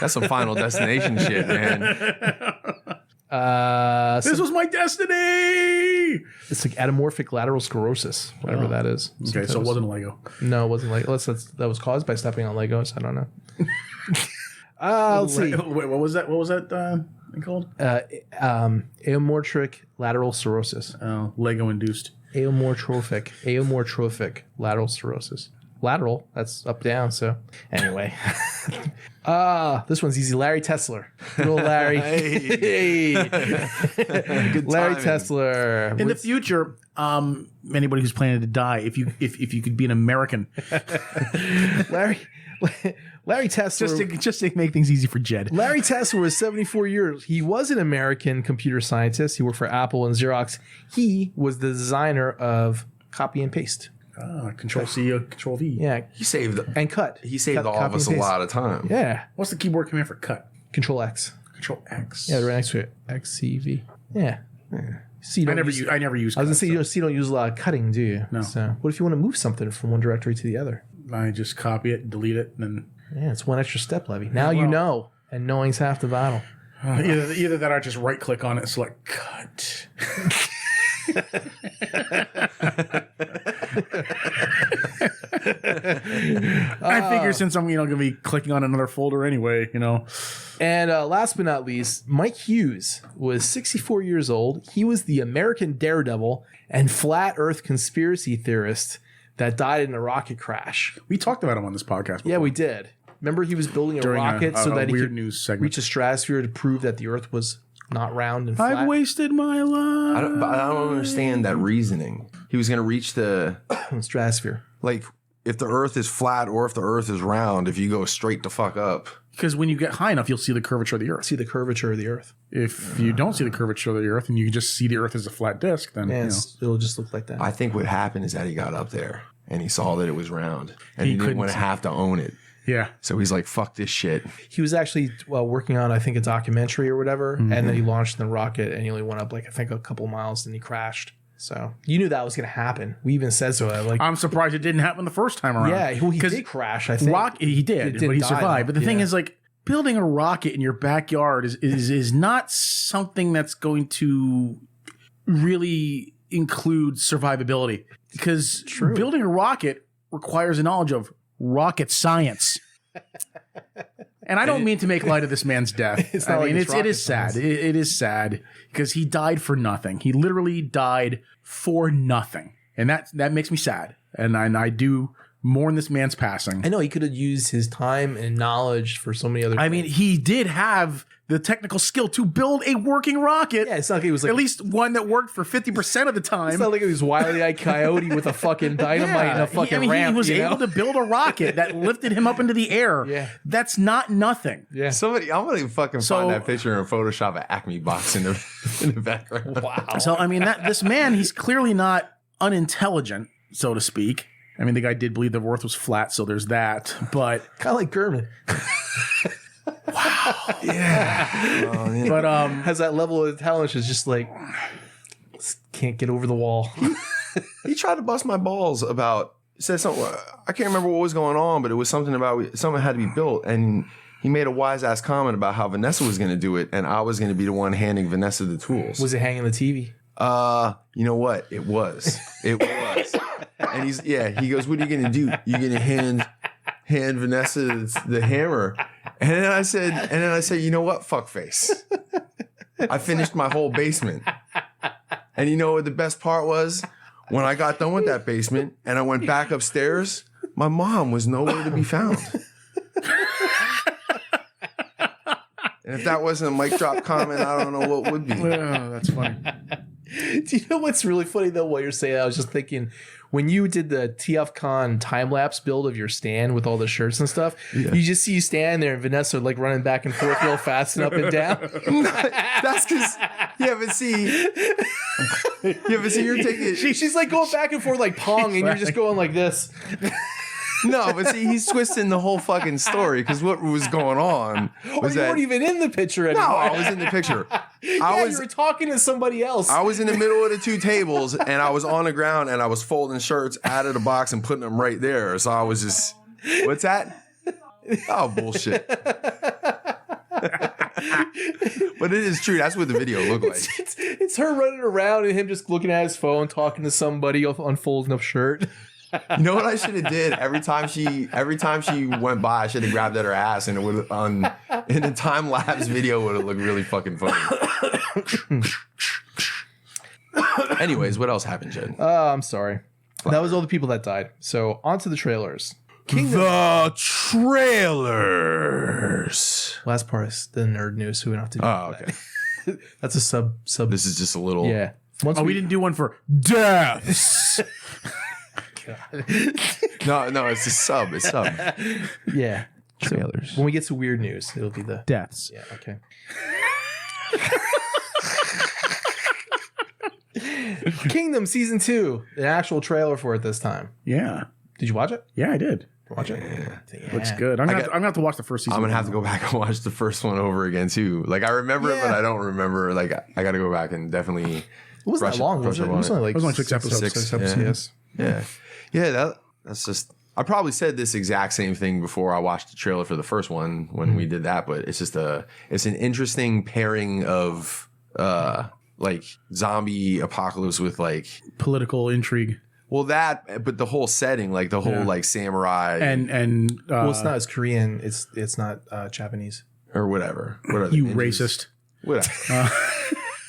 That's some Final Destination shit, man.
This was my destiny.
It's like anamorphic lateral sclerosis, whatever that is.
Okay, so it wasn't a Lego.
No, it wasn't Lego. That was caused by stepping on Legos. I don't know. Let's see.
Wait, what was that? What was that thing called?
Amyotrophic lateral cirrhosis.
Oh, Lego induced.
Amyotrophic lateral cirrhosis. Lateral, that's up down. So anyway, this one's easy. Larry Tesler, good old Larry. Hey.
Good
Larry
timing.
Tesler.
In the future, anybody who's planning to die, if you could be an American,
Larry Tesler.
just to make things easy for Jed.
Larry Tesler was 74 years. He was an American computer scientist. He worked for Apple and Xerox. He was the designer of copy and paste.
Control C, Control V.
Yeah,
He saved
and cut.
He saved
Cut,
all of
copy,
us a
and paste.
lot of time.
Yeah,
What's the keyboard command for cut?
Control X.
Control X.
Yeah, right next to it. XCV. Yeah. So you
I
don't
never
use-
use. I never use.
I was gonna
cut,
say you don't use a lot of cutting, do you?
No.
So what if you want to move something from one directory to the other?
I just copy it, delete it, and then
Yeah, it's one extra step, Levy. Now you know, and knowing's half the battle.
either that or I just right click on it and select cut. I figure since I'm going to be clicking on another folder anyway,
And last but not least, Mike Hughes was 64 years old. He was the American daredevil and flat Earth conspiracy theorist that died in a rocket crash.
We talked about him on this podcast before.
Yeah, we did. Remember, he was building a
During
rocket so that he
weird
could
news segment.
reach the stratosphere to prove that the Earth was not round and flat.
I've wasted my life.
I don't understand that reasoning. He was going to reach the
stratosphere.
like if the Earth is flat or if the Earth is round. If you go straight the fuck up,
Because when you get high enough, you'll see the curvature of the Earth.
See the curvature of the Earth.
If you don't see the curvature of the Earth and you just see the Earth as a flat disk, then
And it'll just look like that.
I think what happened is that he got up there and he saw that it was round and he didn't
couldn't
want to
see.
have to own it.
yeah.
So he's like, "Fuck this shit."
He was actually working on, I think, a documentary or whatever, and then he launched the rocket, and he only went up like I think a couple miles, and he crashed. So you knew that was going to happen. We even said so. Like,
I'm surprised it didn't happen the first time around.
yeah, he did crash. I think
He did,
didn't
but he
die,
survived.
though.
But the thing
Yeah.
is, like, building a rocket in your backyard is not something that's going to really include survivability, because building a rocket requires a knowledge of rocket science. And I don't mean to make light of this man's death.
It's not
I
like
mean,
it's
it
rocket
is sad.
science.
It is sad because he died for nothing. He literally died for nothing, and that makes me sad. And I do mourn this man's passing.
I know he could have used his time and knowledge for so many other.
I mean, he did have the technical skill to build a working rocket.
yeah, it's not like he was like
At least one that worked for 50% of the time.
It's not like it was Wile E. Coyote with a fucking dynamite and a fucking
he
ramp.
was able to build a rocket that lifted him up into the air.
Yeah.
That's not nothing.
Yeah.
Somebody, I'm gonna fucking
So-
find that picture and Photoshop an Acme box in the background.
Wow.
So, I mean, this man, he's clearly not unintelligent, so to speak. I mean, the guy did believe the Earth was flat, so there's that. But,
Kind of like Gurman.
but
Has that level of intelligence, just like can't get over the wall.
He tried to bust my balls about said something. I can't remember what was going on, but it was something about something had to be built, and he made a wise ass comment about how Vanessa was going to do it, and I was going to be the one handing Vanessa the tools.
Was it hanging the TV?
You know what? It was. And he goes, "What are you going to do? You're going to hand Vanessa the hammer?" And then I said, "You know what? Fuckface." I finished my whole basement. And you know what the best part was? When I got done with that basement and I went back upstairs, my mom was nowhere to be found. And if that wasn't a mic drop comment, I don't know what would be.
oh, that's funny.
Do you know what's really funny though? While you're saying that, I was just thinking when you did the TFCon time lapse build of your stand with all the shirts and stuff, you just see you stand there and Vanessa like running back and forth real fast and up and down.
That's because you're taking
She's like going back and forth like Pong, and you're just going like this.
No, but see, he's twisting the whole fucking story because what was going on
Or
was
you
that
weren't even in the picture
no,
anymore.
I was in the picture.
You were talking to somebody else.
I was in the middle of the two tables and I was on the ground and I was folding shirts out of the box and putting them right there. So I was just, what's that? Oh, bullshit. But it is true. That's what the video looked like.
It's her running around and him just looking at his phone, talking to somebody, unfolding a shirt.
You know what I should have did? Every time she went by, I should have grabbed at her ass, and it would in a time lapse video would have looked really fucking funny. Anyways, what else happened, Jed?
I'm sorry. That was all the people that died. So on to the trailers.
The trailers.
Last part is the nerd news, so we don't have to do
okay.
that. That's a sub.
This is just a little.
Yeah.
Once we didn't do one for deaths.
No, it's a sub. It's sub.
Yeah.
Trailers.
So when we get to weird news, it'll be the
Deaths.
Yeah. Okay. Kingdom Season 2. The actual trailer for it this time.
Yeah.
Did you watch it?
Yeah, I did.
Watch it.
Yeah.
Looks good. I'm gonna have to watch the first season.
I'm gonna have to go back and watch the first one over again too. Like I remember it, but I don't remember. Like I got to go back and definitely.
It wasn't that long. Was it? It was only like
6 episodes.
Six episodes.
Yeah. That's just. I probably said this exact same thing before I watched the trailer for the first one when we did that, but it's just it's an interesting pairing of like zombie apocalypse with like
political intrigue.
Well, but the whole setting, like the whole like samurai
and
well, it's not as Korean. It's not Japanese
or whatever. What are
you
the ninjas?
racist?
Whatever.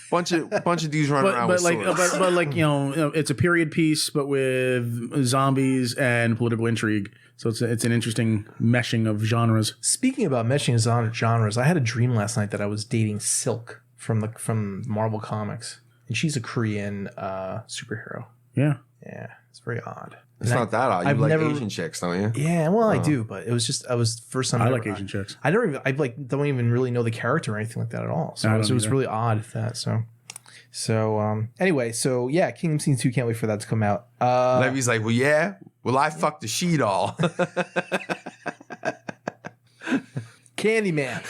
bunch of dudes running around with swords.
But like you know, it's a period piece, but with zombies and political intrigue. So it's an interesting meshing of genres.
Speaking about meshing of genres, I had a dream last night that I was dating Silk from Marvel Comics, and she's a Korean superhero.
Yeah.
Yeah, it's very odd.
It's not that odd. You like Asian chicks, don't you?
Yeah, well, I do, but it was first time.
I like Asian chicks.
I don't even really know the character or anything like that at all. So it was really odd that. So anyway, so yeah, Kingdom Season 2, can't wait for that to come out.
Levy's like, well, I fucked the she doll.
Candyman.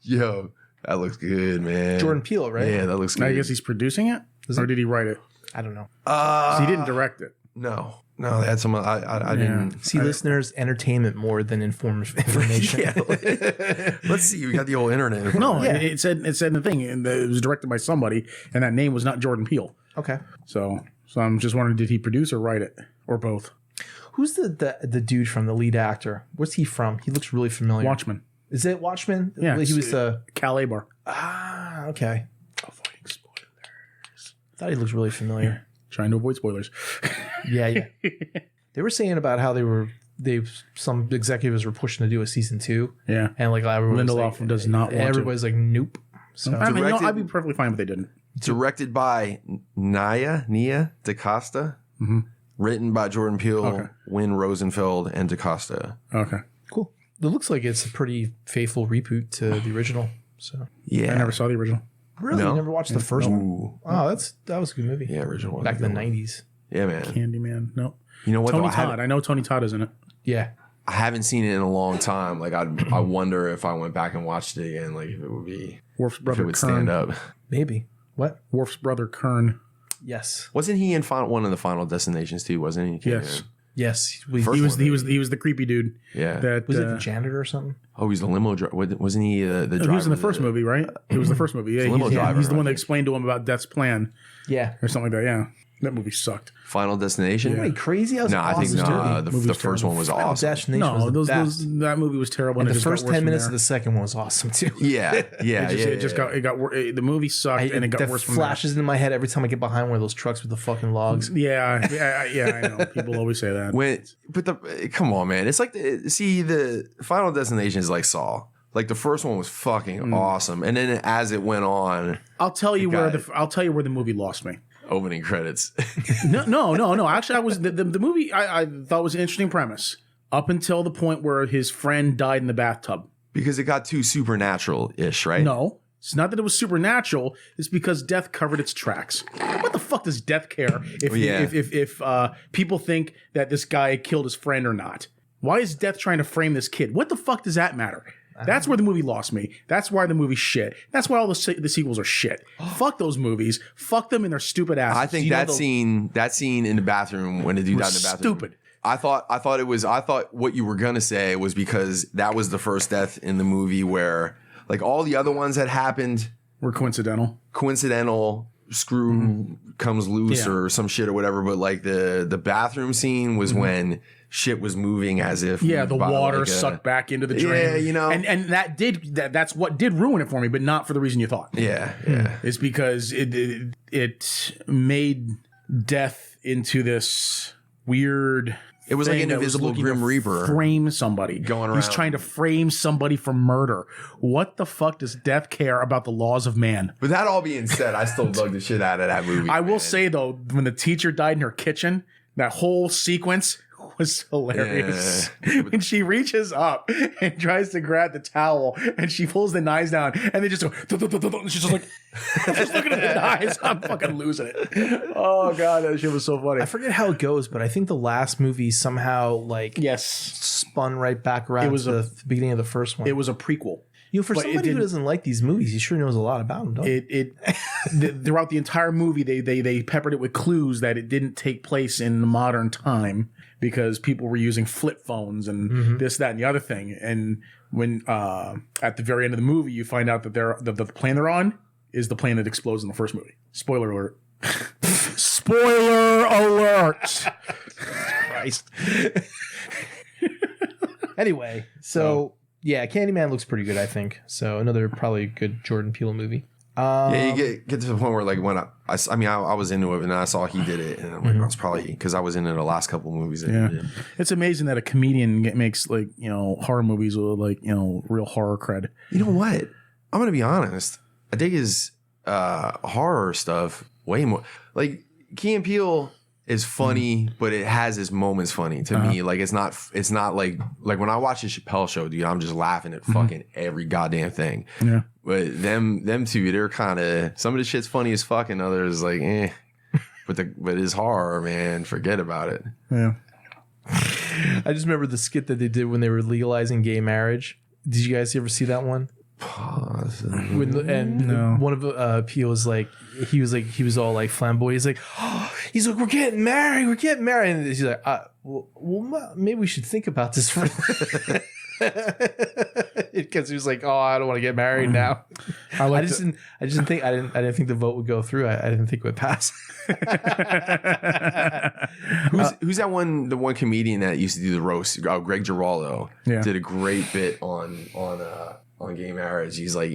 Yo, that looks good, man.
Jordan Peele, right?
Yeah, that looks good.
I guess he's producing it, or did he write it?
I don't know.
He didn't direct it.
No, they had some. I didn't
see. Listeners, entertainment more than information.
Let's see. We got the old internet.
No, it said in the thing, and it was directed by somebody, and that name was not Jordan Peele.
Okay.
So I'm just wondering, did he produce or write it, or both?
Who's the dude from the lead actor? What's he from? He looks really familiar.
Watchmen.
Is it Watchmen?
Yeah,
he was the
Cal Abar.
Ah, okay. Avoiding spoilers. Thought he looked really familiar.
Trying to avoid spoilers.
Yeah. They were saying about how some executives were pushing to do a season 2.
Yeah.
And like
Lindelof does not want
everybody's like, nope. So
I mean, I'd be perfectly fine if they didn't.
Directed by Nia DaCosta.
Mm-hmm.
Written by Jordan Peele, Wynn Rosenfeld, and DaCosta.
Okay.
Cool. It looks like it's a pretty faithful reboot to the original. So
yeah.
I never saw the original.
Really?
No?
You never watched the first one? Oh, that was a good movie.
Yeah, original one.
Back in the 90s.
Yeah, man.
Candyman. No.
You know what?
Tony Todd. I know Tony Todd is in it.
Yeah.
I haven't seen it in a long time. Like I wonder if I went back and watched it again, like if it would be
Worf's brother
if it would
Kern.
stand up.
Maybe. What?
Worf's brother Kern.
Yes.
Wasn't he in one of the Final Destinations too? Wasn't he?
Yes.
Yes.
He was the creepy dude.
Yeah.
That
was it the janitor or something?
Oh, he's the limo driver. Wasn't he the driver?
He was in the first movie, right? It was the first movie. Yeah,
limo driver,
he's the one that explained to him about Death's plan.
Yeah.
Or something like that. Yeah. That movie sucked.
Final Destination?
Are you crazy?
No, I think the first one was awesome.
No,
that movie was terrible.
And the first 10 minutes of the second one was awesome too.
Yeah.
The movie sucked and it got worse from there.
Flashes into my head every time I get behind one of those trucks with the fucking logs.
Yeah, I know. People always say that.
Come on, man. It's like the Final Destination is like Saw. Like the first one was fucking awesome, and then as it went on,
I'll tell you where the movie lost me.
Opening credits.
No. Actually, I was the movie. I thought was an interesting premise up until the point where his friend died in the bathtub.
Because it got too supernatural-ish, right?
No, it's not that it was supernatural. It's because death covered its tracks. What the fuck does death care if people think that this guy killed his friend or not? Why is death trying to frame this kid? What the fuck does that matter? That's where the movie lost me. That's why the movie's shit. That's why all the sequels are shit. Fuck those movies. Fuck them and their stupid asses.
I think that scene in the bathroom when the dude died in the bathroom.
Stupid.
I thought what you were gonna say was because that was the first death in the movie where Like all the other ones that happened
were coincidental. Screw comes loose or some shit or whatever. But like the bathroom scene was when shit was moving as if the water sucked back into the drain.
Yeah, you know,
and that's what did ruin it for me, but not for the reason you thought.
Yeah.
It's because it made death into this weird.
It was like an invisible Grim Reaper.
Frame somebody.
Going around.
He's trying to frame somebody for murder. What the fuck does death care about the laws of man?
But that all being said, I still dug the shit out of that movie.
I will say, though, when the teacher died in her kitchen, that whole sequence was hilarious. Yeah. When she reaches up and tries to grab the towel and she pulls the knives down and they just go, and she's just like, just looking at the knives. I'm fucking losing it. Oh, God, that shit was so funny.
I forget how it goes, but I think the last movie somehow spun right back around to the beginning of the first one.
It was a prequel.
For somebody who doesn't like these movies, he sure knows a lot about them, don't
he? Throughout the entire movie, they peppered it with clues that it didn't take place in modern time because people were using flip phones and this, that, and the other thing. And when at the very end of the movie, you find out that the plane they're on is the plane that explodes in the first movie. Spoiler alert. Spoiler alert.
Christ. Anyway, so... Yeah, Candyman looks pretty good, I think. So another probably good Jordan Peele movie.
You get to the point where like when I was into it and I saw he did it and I'm like, that's probably because I was into the last couple of movies that he did.
It's amazing that a comedian makes like horror movies with like real horror cred.
You know what? I'm gonna be honest. I dig his horror stuff way more. Like Key and Peele is funny, but it has its moments funny to me. Like it's not like when I watch the Chappelle Show, dude, I'm just laughing at fucking every goddamn thing. Yeah. But them two, they're kind of, some of the shit's funny as fuck and others like but it's horror, man. Forget about it.
Yeah.
I just remember the skit that they did when they were legalizing gay marriage. Did you guys ever see that one?
Pause.
One of Peele was like, he was all like flamboyant. He's like, we're getting married, and he's like, well, maybe we should think about this for because he was like, oh, I don't want to get married now. I didn't think the vote would go through. I didn't think it would pass.
Who's that one? The one comedian that used to do the roast? Greg Giraldo did a great bit on gay marriage. He's like,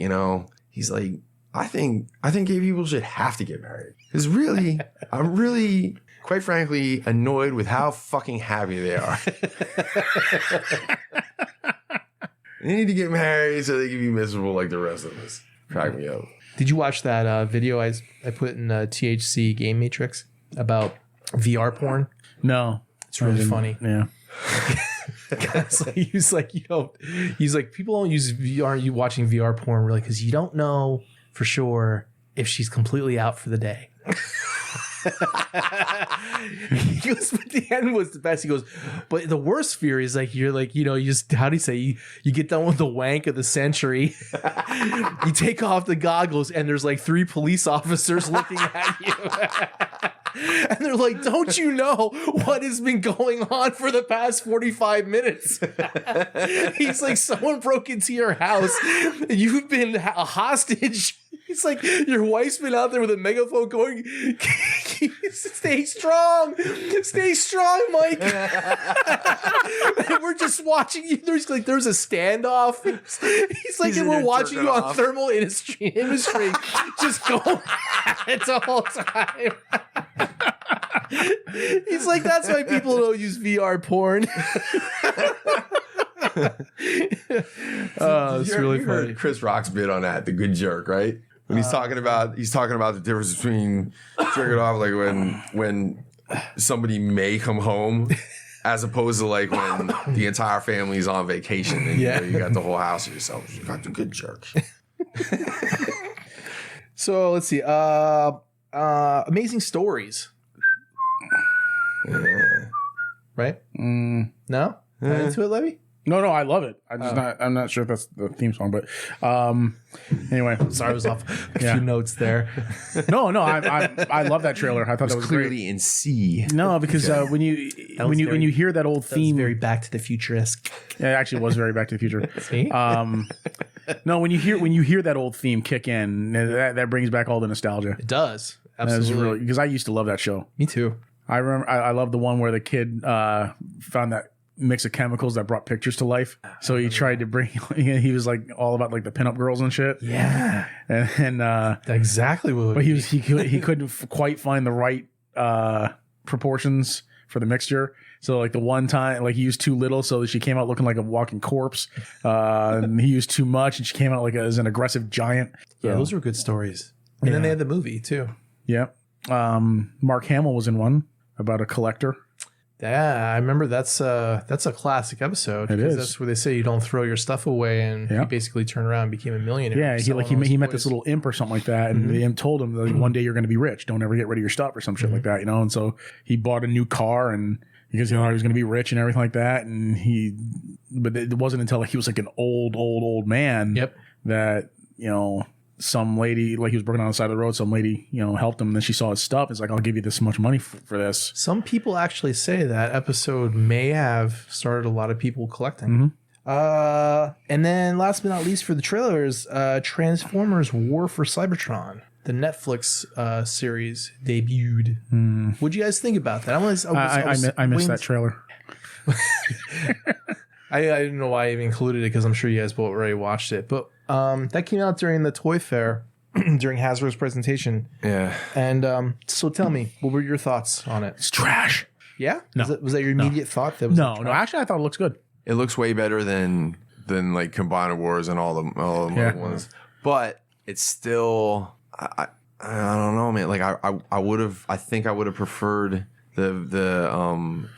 I think gay people should have to get married. Because really, I'm really, quite frankly, annoyed with how fucking happy they are. They need to get married so they can be miserable like the rest of us. Crack me up.
Did you watch that video I put in THC Game Matrix about VR porn?
No.
It's really funny.
Yeah.
He's like, people don't use VR. You watching VR porn really because you don't know for sure if she's completely out for the day. He goes, but the end was the best. He goes, but the worst fear is like you're like, you just, how do you say, you get done with the wank of the century, you take off the goggles and there's like 3 police officers looking at you. And they're like, don't you know what has been going on for the past 45 minutes? He's like, someone broke into your house. You've been a hostage. He's like, your wife's been out there with a megaphone going, stay strong, Mike. And we're just watching you. There's a standoff. He's like, and we're watching you on thermal industry just go at it the whole time. He's like, that's why people don't use VR porn. Oh, it's really funny.
Chris Rock's bit on that, the good jerk, right? When he's talking about the difference between jerking off, like when somebody may come home, as opposed to like when the entire family's on vacation and you got the whole house to yourself. You got the good jerk.
So let's see. Amazing stories. Right? No? Not into it, Levy?
No, I love it. I'm not sure if that's the theme song, but anyway.
Sorry, I was off a few notes there.
No, I love that trailer. I thought that was
clearly
great.
in C.
No, because when you hear that old theme,
very Back to the Future-esque.
Yeah, it actually was very Back to the Future.
See?
No, when you hear that old theme kick in, that brings back all the nostalgia.
It does. Absolutely.
Because I used to love that show.
Me too.
I remember I love the one where the kid found that mix of chemicals that brought pictures to life. So he tried to bring. He was like all about like the pinup girls and shit.
Yeah,
and
that's exactly what.
But he couldn't quite find the right proportions for the mixture. So like the one time, like he used too little, so she came out looking like a walking corpse. And he used too much, and she came out like as an aggressive giant. So,
yeah, those were good stories. And then they had the movie too.
Yeah. Mark Hamill was in one about a collector.
Yeah, I remember that's a classic episode.
It is.
That's where they say you don't throw your stuff away, and he basically turned around and became a millionaire.
Yeah, he met this little imp or something like that, and the imp told him that one day you're going to be rich. Don't ever get rid of your stuff or some shit like that, And so he bought a new car, and because he thought he was going to be rich and everything like that, but it wasn't until he was like an old man that some lady, like he was working on the side of the road, some lady, helped him, and then she saw his stuff. It's like, I'll give you this much money for this.
Some people actually say that episode may have started a lot of people collecting. And then last but not least for the trailers, Transformers War for Cybertron, the Netflix series debuted. What'd you guys think about that?
I missed that trailer.
I didn't know why I even included it because I'm sure you guys both already watched it. But that came out during the Toy Fair, during Hasbro's presentation.
Yeah.
And so tell me, what were your thoughts on it?
It's trash.
Yeah?
No.
Was that your immediate thought? That was
No. Actually, I thought it looks good.
It looks way better than like Combiner Wars and all the other ones. But it's still, I don't know, man. Like I think I would have preferred the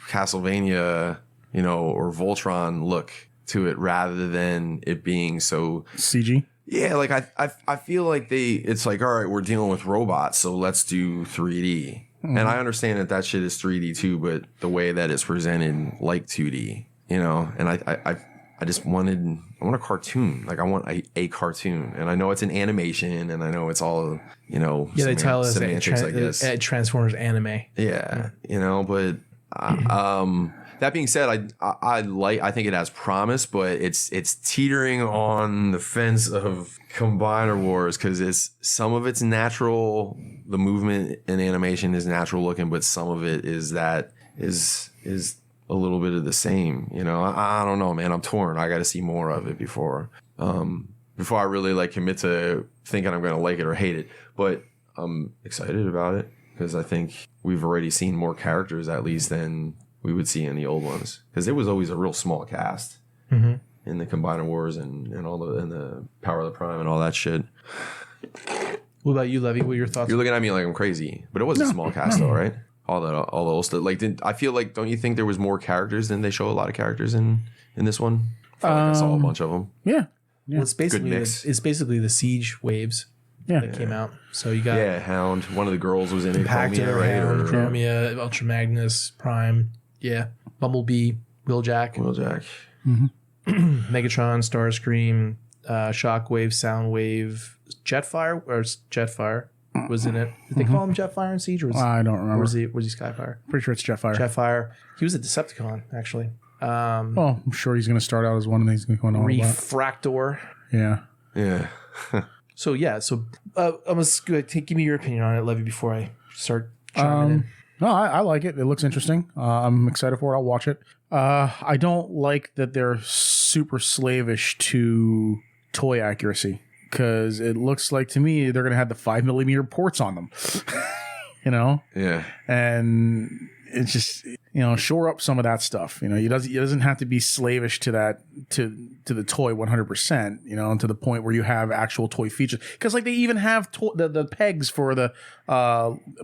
Castlevania, or Voltron look to it rather than it being so
CG.
Yeah, like I feel like it's like, all right, we're dealing with robots, so let's do 3D. And I understand that shit is 3D too, but the way that it's presented like 2D, and I just I want a cartoon. Like I want a cartoon, and I know it's an animation, and I know it's all
they tell us it Transformers anime.
Yeah, but that being said, I think it has promise, but it's teetering on the fence of Combiner Wars because some of it's natural. The movement and animation is natural looking, but some of it is a little bit of the same. I don't know, man. I'm torn. I got to see more of it before I really like commit to thinking I'm going to like it or hate it. But I'm excited about it because I think we've already seen more characters at least than we would see in the old ones, because it was always a real small cast in the Combiner Wars and the Power of the Prime and all that shit.
What about you, Levy? What are your thoughts?
You're looking at me like I'm crazy, but it was a small cast though, right? All the old stuff. Like, I feel like, don't you think there was more characters than they show a lot of characters in this one? I felt like I saw a bunch of them.
Yeah.
Well, it's basically the Siege waves that came out. So you got
Hound. One of the girls was in it.
Chromia, right? Hound, Chromia, Ultra Magnus, Prime. Yeah, Bumblebee, Wheeljack, Megatron, Starscream, Shockwave, Soundwave, Jetfire was in it. Did they call him Jetfire in Siege? Or
I don't remember.
Was he Skyfire?
Pretty sure it's Jetfire.
Jetfire. He was a Decepticon, actually.
Well, I'm sure he's going to start out as one of these going on.
Refractor.
Yeah.
Yeah.
So I'm just going to give me your opinion on it, Levy, before I start chiming in.
No, I like it. It looks interesting. I'm excited for it. I'll watch it. I don't like that they're super slavish to toy accuracy, because it looks like to me they're going to have the 5mm ports on them.
Yeah.
And it's just, shore up some of that stuff. It doesn't have to be slavish to that, to the toy 100%, to the point where you have actual toy features. Because like they even have the pegs for the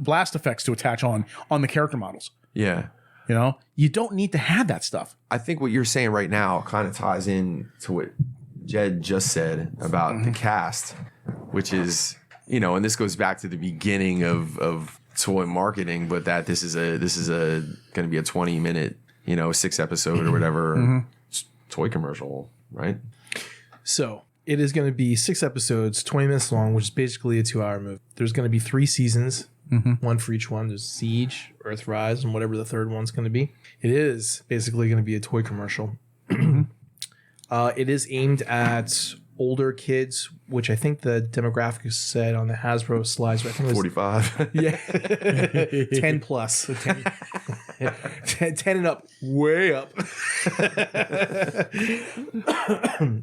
blast effects to attach on the character models.
Yeah.
You don't need to have that stuff.
I think what you're saying right now kind of ties in to what Jed just said about the cast, which is, and this goes back to the beginning of toy marketing, but that this is going to be a 20-minute, 6-episode or whatever toy commercial, right?
So it is going to be 6 episodes, 20 minutes long, which is basically a 2-hour movie. There's going to be 3 seasons, one for each one. There's Siege, Earthrise, and whatever the third one's going to be. It is basically going to be a toy commercial. It is aimed at older kids, which I think the demographic said on the Hasbro slides, but I think it was
45.
yeah, 10 plus, 10 and up, way up.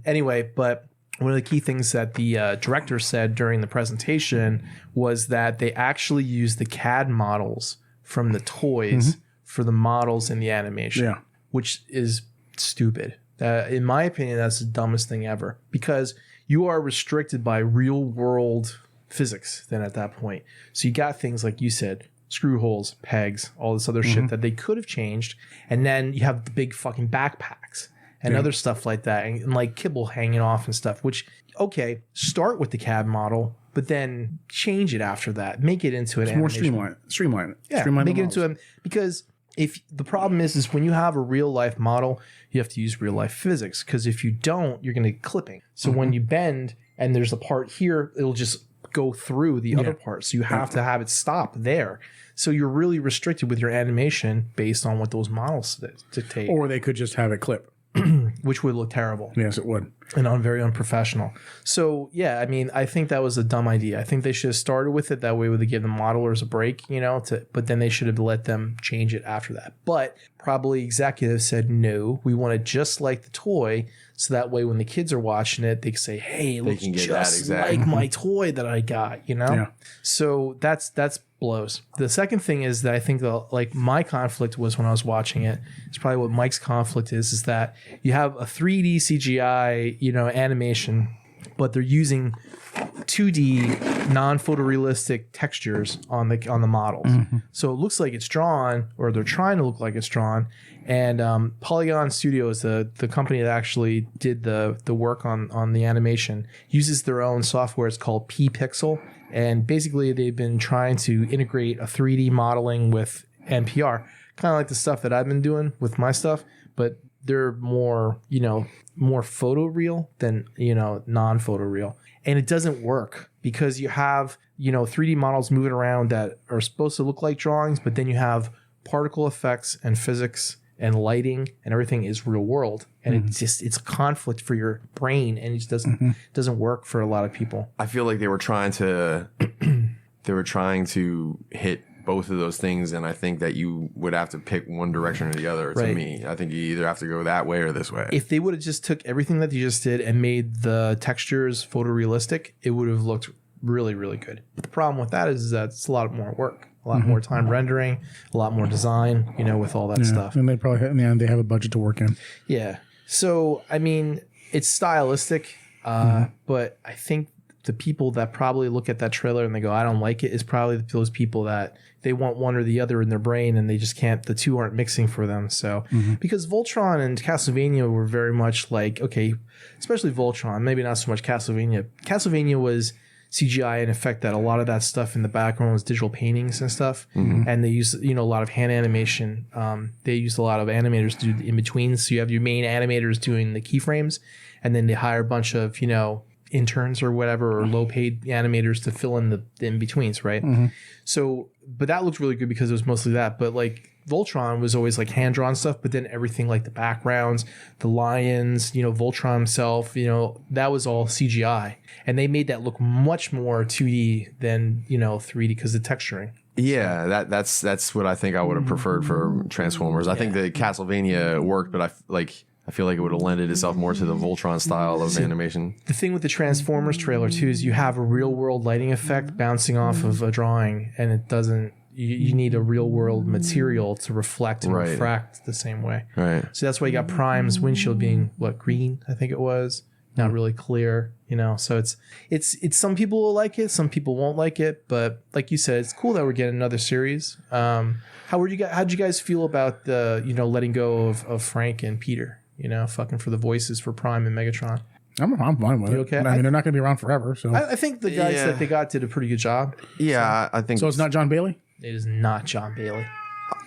Anyway, but one of the key things that the director said during the presentation was that they actually used the CAD models from the toys for the models in the animation, which is stupid. In my opinion, that's the dumbest thing ever, because you are restricted by real world physics then at that point. So you got things like you said, screw holes, pegs, all this other shit that they could have changed. And then you have the big fucking backpacks and other stuff like that, and like kibble hanging off and stuff, which, okay, start with the CAD model, but then change it after that. Make it into an animation.
More streamline.
Yeah,
streamline
make it into a, because if the problem is when you have a real life model, you have to use real life physics, because if you don't, you're going to get clipping. So when you bend and there's a part here, it'll just go through the other part. So you have to have it stop there. So you're really restricted with your animation based on what those models dictate.
Or they could just have it clip.
Which would look terrible.
Yes, it would.
And very unprofessional. So, yeah, I mean, I think that was a dumb idea. I think they should have started with it. That way would they give the modelers a break, but then they should have let them change it after that. But probably executives said, no, we want it just like the toy. So that way when the kids are watching it, they can say, hey, it looks just like my toy that I got, Yeah. So that's blows. The second thing is that I think my conflict was when I was watching it. It's probably what Mike's conflict is that you have a 3D CGI, animation, but they're using 2D non-photorealistic textures on the models. So it looks like it's drawn, or they're trying to look like it's drawn. And Polygon Studios, the company that actually did the work on the animation, uses their own software. It's called P-Pixel. And basically, they've been trying to integrate a 3D modeling with NPR, kind of like the stuff that I've been doing with my stuff, but they're more, more photoreal than, non-photoreal. And it doesn't work because you have, 3D models moving around that are supposed to look like drawings, but then you have particle effects and physics and lighting and everything is real world. And it's a conflict for your brain, and it just doesn't work for a lot of people.
I feel like they were trying to hit both of those things, and I think that you would have to pick one direction or the other. To me, I think you either have to go that way or this way.
If they would have just took everything that you just did and made the textures photorealistic, it would have looked really, really good. The problem with that is that it's a lot more work. A lot more time rendering, a lot more design, with all that stuff.
And they probably they have a budget to work in.
Yeah. So, I mean, it's stylistic, but I think the people that probably look at that trailer and they go, I don't like it, is probably those people that they want one or the other in their brain and they just can't, the two aren't mixing for them. So, because Voltron and Castlevania were very much like, okay, especially Voltron, maybe not so much Castlevania. Castlevania was CGI, in effect, that a lot of that stuff in the background was digital paintings and stuff, and they use a lot of hand animation. They used a lot of animators to do the in-betweens. So you have your main animators doing the keyframes, and then they hire a bunch of interns or whatever, or low-paid animators to fill in the in-betweens, right? So, but that looked really good because it was mostly that. But like Voltron was always like hand-drawn stuff, but then everything like the backgrounds, the lions, Voltron himself, that was all CGI. And they made that look much more 2D than, 3D because of the texturing.
Yeah, that's what I think I would have preferred for Transformers. I think the Castlevania worked, but I feel like it would have lended itself more to the Voltron style of animation.
The thing with the Transformers trailer too is you have a real world lighting effect bouncing off of a drawing, and it doesn't. You need a real world material to reflect and refract the same way.
Right.
So that's why you got Prime's windshield being green, I think it was, not really clear. So it's some people will like it, some people won't like it, but like you said, it's cool that we're getting another series. How'd you guys feel about the letting go of Frank and Peter? Fucking for the voices for Prime and Megatron.
I'm fine with it.
Okay?
I mean, they're not going to be around forever. So
I think the guys that they got did a pretty good job.
Yeah, I think
so. It's not John Bailey?
It is not John Bailey.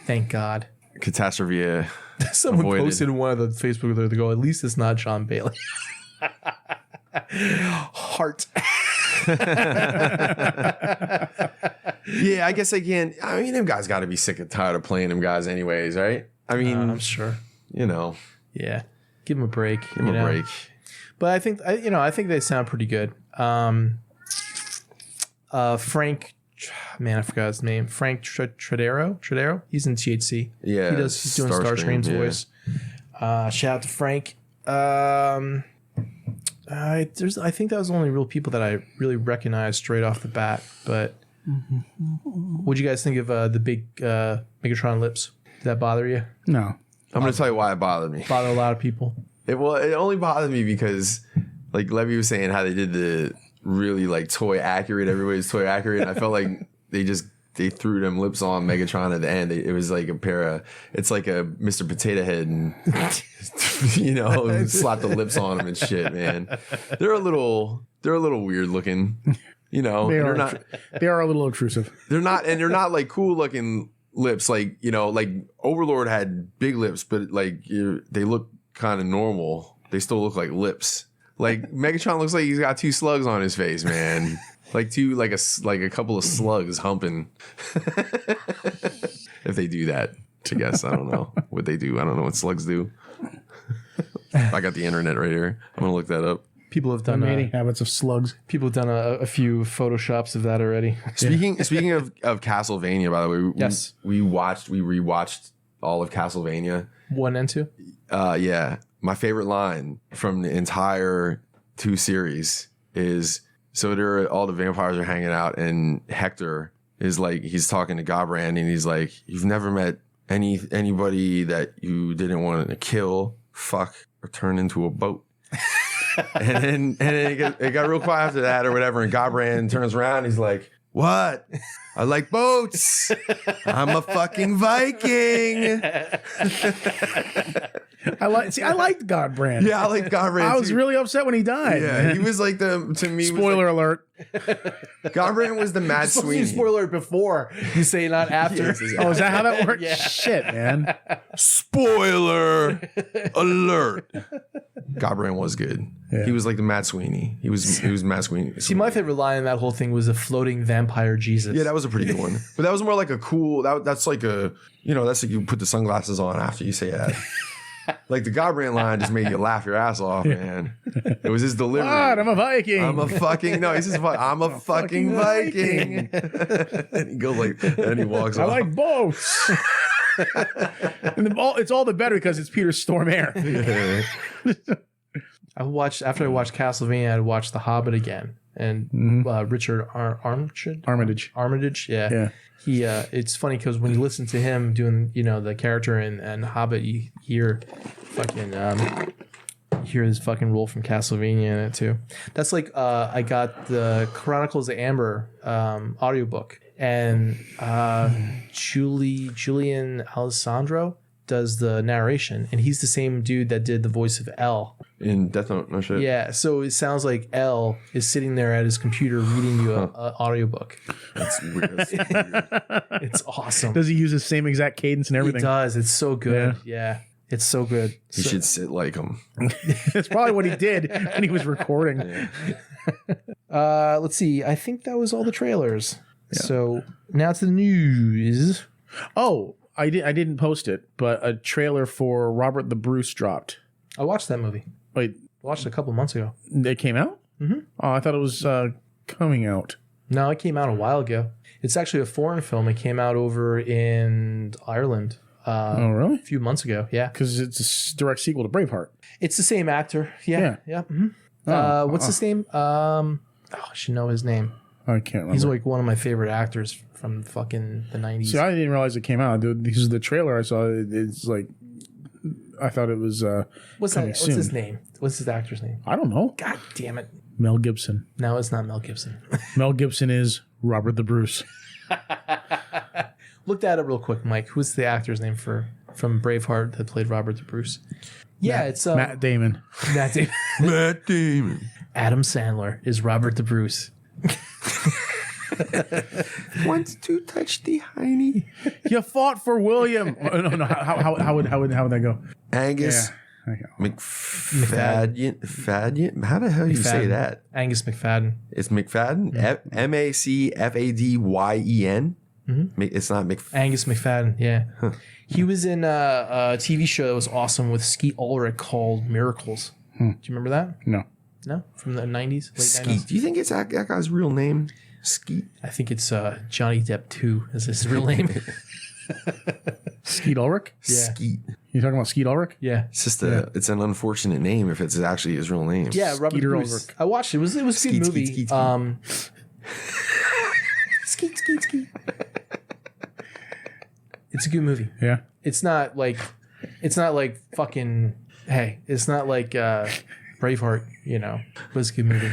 Thank God.
Catastrophe.
Someone posted in one of the Facebook there to go, at least it's not John Bailey. Heart.
Yeah, I guess I can't. I mean, them guys got to be sick and tired of playing them guys anyways, right? I mean,
I'm sure.
Yeah.
Give him a break.
Give him a break.
But I think they sound pretty good. Frank, man, I forgot his name. Frank Tredero. He's in THC.
Yeah,
he's doing Starscream's voice. Shout out to Frank. I think that was the only real people that I really recognized straight off the bat. But what'd you guys think of the big Megatron lips? Did that bother you?
No.
I'm going to tell you why it bothered me.
Bothered a lot of people.
It only bothered me because, like Levy was saying, how they did the really like toy accurate. Everybody's toy accurate. And I felt like they threw them lips on Megatron at the end. It was like it's like a Mr. Potato Head, and slap the lips on them and shit. Man, they're a little weird looking. They
are a little intrusive.
They're not like cool looking lips. Like like Overlord had big lips, but like they look kind of normal. They still look like lips. Like Megatron looks like he's got 2 slugs on his face, man. Like a couple of slugs humping. If they do that, I guess I don't know what they do. I don't know what slugs do. I got the internet right here. I'm gonna look that up.
People have done
habits of slugs.
People have done a few photoshops of that already.
Speaking of Castlevania, by the way,
yes,
we rewatched all of Castlevania
1 and 2.
Yeah, my favorite line from the entire 2 series is, so all the vampires are hanging out, and Hector is like, he's talking to Gobran, and he's like, you've never met anybody that you didn't want to kill, fuck, or turn into a boat. and then it got real quiet after that or whatever, and Gobran turns around, he's like, what? I like boats. I'm a fucking Viking.
I liked Godbrand.
Yeah, I like Godbrand.
I was really upset when he died.
Yeah, he was like to me.
Spoiler alert.
Godbrand was the Mad Sweeney.
Spoiler before you say not after.
Yes, oh, is that how that works? Yeah. Shit, man.
Spoiler alert. Godbrand was good. Yeah. He was like the Mad Sweeney. He was Mad Sweeney.
See, my favorite line in that whole thing was a floating vampire Jesus.
Yeah, that was a pretty good one. But that was more like a cool. That's like a that's like you put the sunglasses on after you say that. Like the Godbrand line just made you laugh your ass off, man. It was his delivery.
God, I'm a Viking.
I'm a fucking no. He's just I'm a fucking Viking. And he goes like, and he walks off.
I like boats. And it's all the better because it's Peter Stormare.
Yeah.
After I watched Castlevania, I watched The Hobbit again, and Richard Armitage. Yeah. It's funny because when you listen to him doing, the character in Hobbit, you hear his fucking role from Castlevania in it too. That's like I got the Chronicles of Amber audiobook, and Julian Alessandro does the narration, and he's the same dude that did the voice of L
in Death Note. No shit.
Yeah, so it sounds like L is sitting there at his computer reading you an audiobook.
That's weird.
It's awesome.
Does he use the same exact cadence and everything?
He does. It's so good. Yeah. It's so good.
He should sit like him.
That's probably what he did when he was recording.
Yeah.
Let's see. I think that was all the trailers. Yeah. So now to the news.
Oh, I didn't post it, but a trailer for Robert the Bruce dropped.
I watched that movie.
Wait,
I watched it a couple months ago.
It came out?
Mm-hmm.
Oh, I thought it was coming out.
No, it came out a while ago. It's actually a foreign film. It came out over in Ireland.
Oh, really?
A few months ago, yeah.
Because it's a direct sequel to Braveheart.
It's the same actor. Yeah. Mm-hmm. What's his name? I should know his name.
I can't remember.
He's like one of my favorite acters from fucking the 90s.
See, I didn't realize it came out. This is the trailer I saw. It's like, I thought it was
What's his name? What's his actor's name?
I don't know.
God damn it.
Mel Gibson.
No, it's not Mel Gibson.
Mel Gibson is Robert the Bruce.
Look that up real quick, Mike. Who's the actor's name from Braveheart that played Robert the Bruce? Yeah, it's
Matt Damon.
Matt Damon. Adam Sandler is Robert the Bruce.
Wants to touch the hiney.
You fought for William. No. How would that go?
Angus McFadden. How the hell do you say that?
Angus McFadden.
It's McFadden. MacFadyen. Mm-hmm. It's not
Angus McFadden. Yeah, he was in a TV show that was awesome with Skeet Ulrich called Miracles. Do you remember that?
No.
No, from the 90s, late
Skeet.
90s.
Do you think it's that guy's real name? Skeet.
I think it's Johnny Depp 2 is his real name.
Skeet Ulrich?
Yeah.
Skeet.
You talking about Skeet Ulrich?
Yeah.
It's just it's an unfortunate name if it's actually his real name.
Yeah, Robert
Skeeter
Bruce.
Ulrich.
I watched it. It was a good
Skeet,
movie.
skeet, skeet,
Skeet, skeet, skeet. It's a good movie.
Yeah.
It's not like fucking, hey, it's not like Braveheart, you know, but it's a good movie.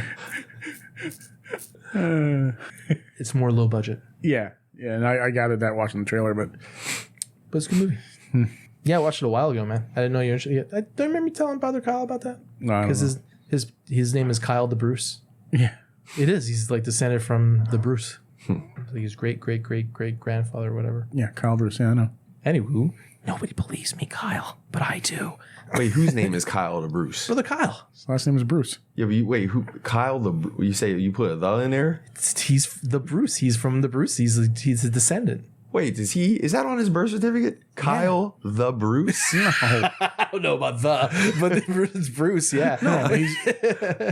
It's more low budget,
Yeah. Yeah, and I gathered that watching the trailer, but
but it's a good movie. Yeah, I watched it a while ago, man. I didn't know you were. I don't remember you telling Brother Kyle about that.
no, I don't
Because
know.
his name is Kyle the Bruce.
Yeah.
It is. He's like descended from the Bruce. Like his great grandfather or whatever.
Yeah, Kyle Bruce. Yeah, I know.
Anywho, nobody believes me, Kyle, but I do.
Wait, whose name is Kyle the Bruce?
Brother Kyle.
His last name is Bruce.
Yeah, but who? Kyle the? You say you put a the in there?
He's the Bruce. He's from the Bruce. He's a descendant.
Wait, is that on his birth certificate? Kyle the Bruce?
I don't know about but it's Bruce. Yeah.
No,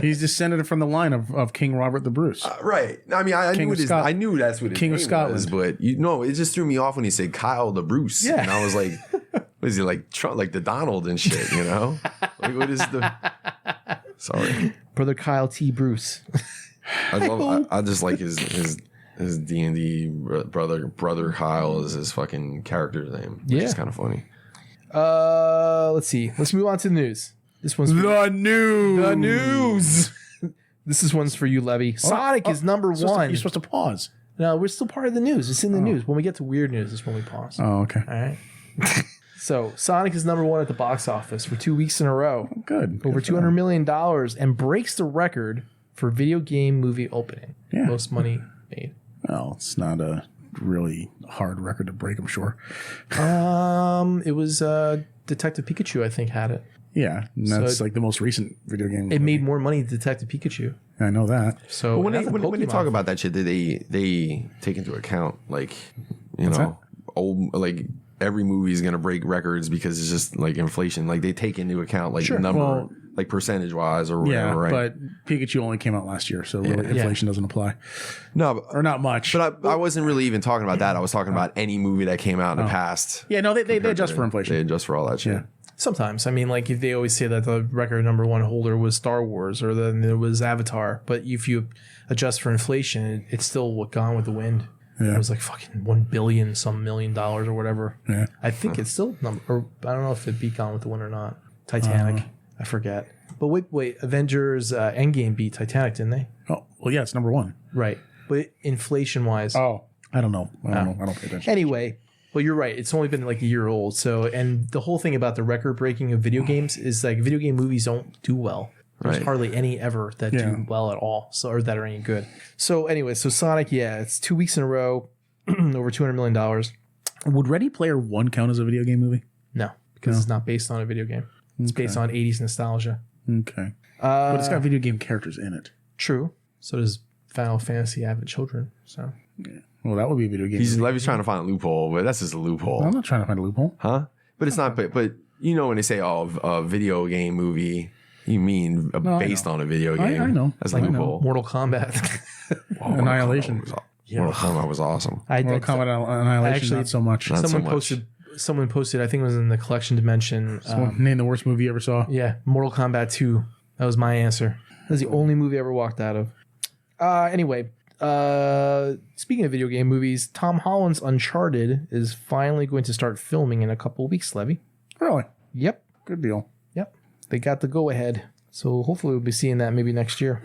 he's descended from the line of King Robert the Bruce.
Right. I mean, I knew I knew that's what his
King of
name
Scotland.
was, but it just threw me off when he said Kyle the Bruce.
Yeah.
And I was like, what is he like Trump, like the Donald and shit, you know? Like what is the Sorry.
Brother Kyle T. Bruce.
I just like his D&D brother Kyle is his fucking character's name, which is kind of funny.
Let's see. Let's move on to the news. This one's
The news.
This one's for you, Levy. Sonic is number one.
You're supposed to pause.
No, we're still part of the news. It's in the news. When we get to weird news, is when we pause.
Oh, okay.
All right. So Sonic is number one at the box office for 2 weeks in a row.
Good.
Over
Good for
$200
them.
million and breaks the record for video game movie opening.
Yeah.
Most money made.
Well, it's not a really hard record to break, I'm sure.
It was Detective Pikachu, I think, had it.
Yeah, and that's
So
like the most recent video game.
It made more money than Detective Pikachu.
I know that.
So
But when
that's a
they
Pokemon.
talk about that shit, they take into account like
What's that?
old like every movie is gonna break records because it's just like inflation. Like they take into account like
Sure.
number
Well,
like percentage wise or whatever,
Yeah,
right?
but Pikachu only came out last year, so really inflation doesn't apply.
No,
Or not much.
but I wasn't really even talking about that. I was talking about any movie that came out in the past.
yeah, no, they
compared
adjust
to-
for inflation.
They adjust for all that shit.
Yeah.
Sometimes, I mean, like if they always say that the record number one holder was Star Wars, or then there was Avatar, but if you adjust for inflation, it's still Gone with the Wind.
Yeah.
It was like fucking $1 billion some million or whatever.
Yeah.
I think it's still or I don't know if it beat Gone with the Wind or not. Titanic, I forget. But wait, Avengers Endgame beat Titanic, didn't they?
Oh, well, yeah, it's number one.
Right, but inflation wise,
Oh, I don't know. I don't pay attention.
anyway. Well, you're right. It's only been like a year old. So, and the whole thing about the record breaking of video games is like video game movies don't do well. There's
Right.
hardly any ever that
Yeah.
do well at all. So, or that are any good. So anyway, so Sonic, yeah, it's 2 weeks in a row, over $200 million.
Would Ready Player One count as a video game movie?
No, because it's not based on a video game. It's based on 80s nostalgia.
Okay. But it's got video game characters in it.
True. So does Final Fantasy Avid Children. So
Well, that would be a video game movie.
Levy's trying to find a loophole, but that's just a loophole,
I'm not trying to find a loophole.
huh? But it's not. But you know when they say a video game movie, you mean based on a video game.
I know.
That's a
I know.
loophole.
Mortal Kombat.
Annihilation.
Mortal Kombat was awesome.
Mortal Kombat Annihilation,
actually-
not so much.
Not so
someone
much.
posted, I think it was in the collection dimension.
Name the worst movie you ever saw.
Yeah, Mortal Kombat 2. That was my answer. That was the only movie I ever walked out of. Anyway, speaking of video game movies, Tom Holland's Uncharted is finally going to start filming in a couple of weeks, Levy.
Really?
Yep.
Good deal.
Yep. They got the go-ahead. So hopefully we'll be seeing that maybe next year.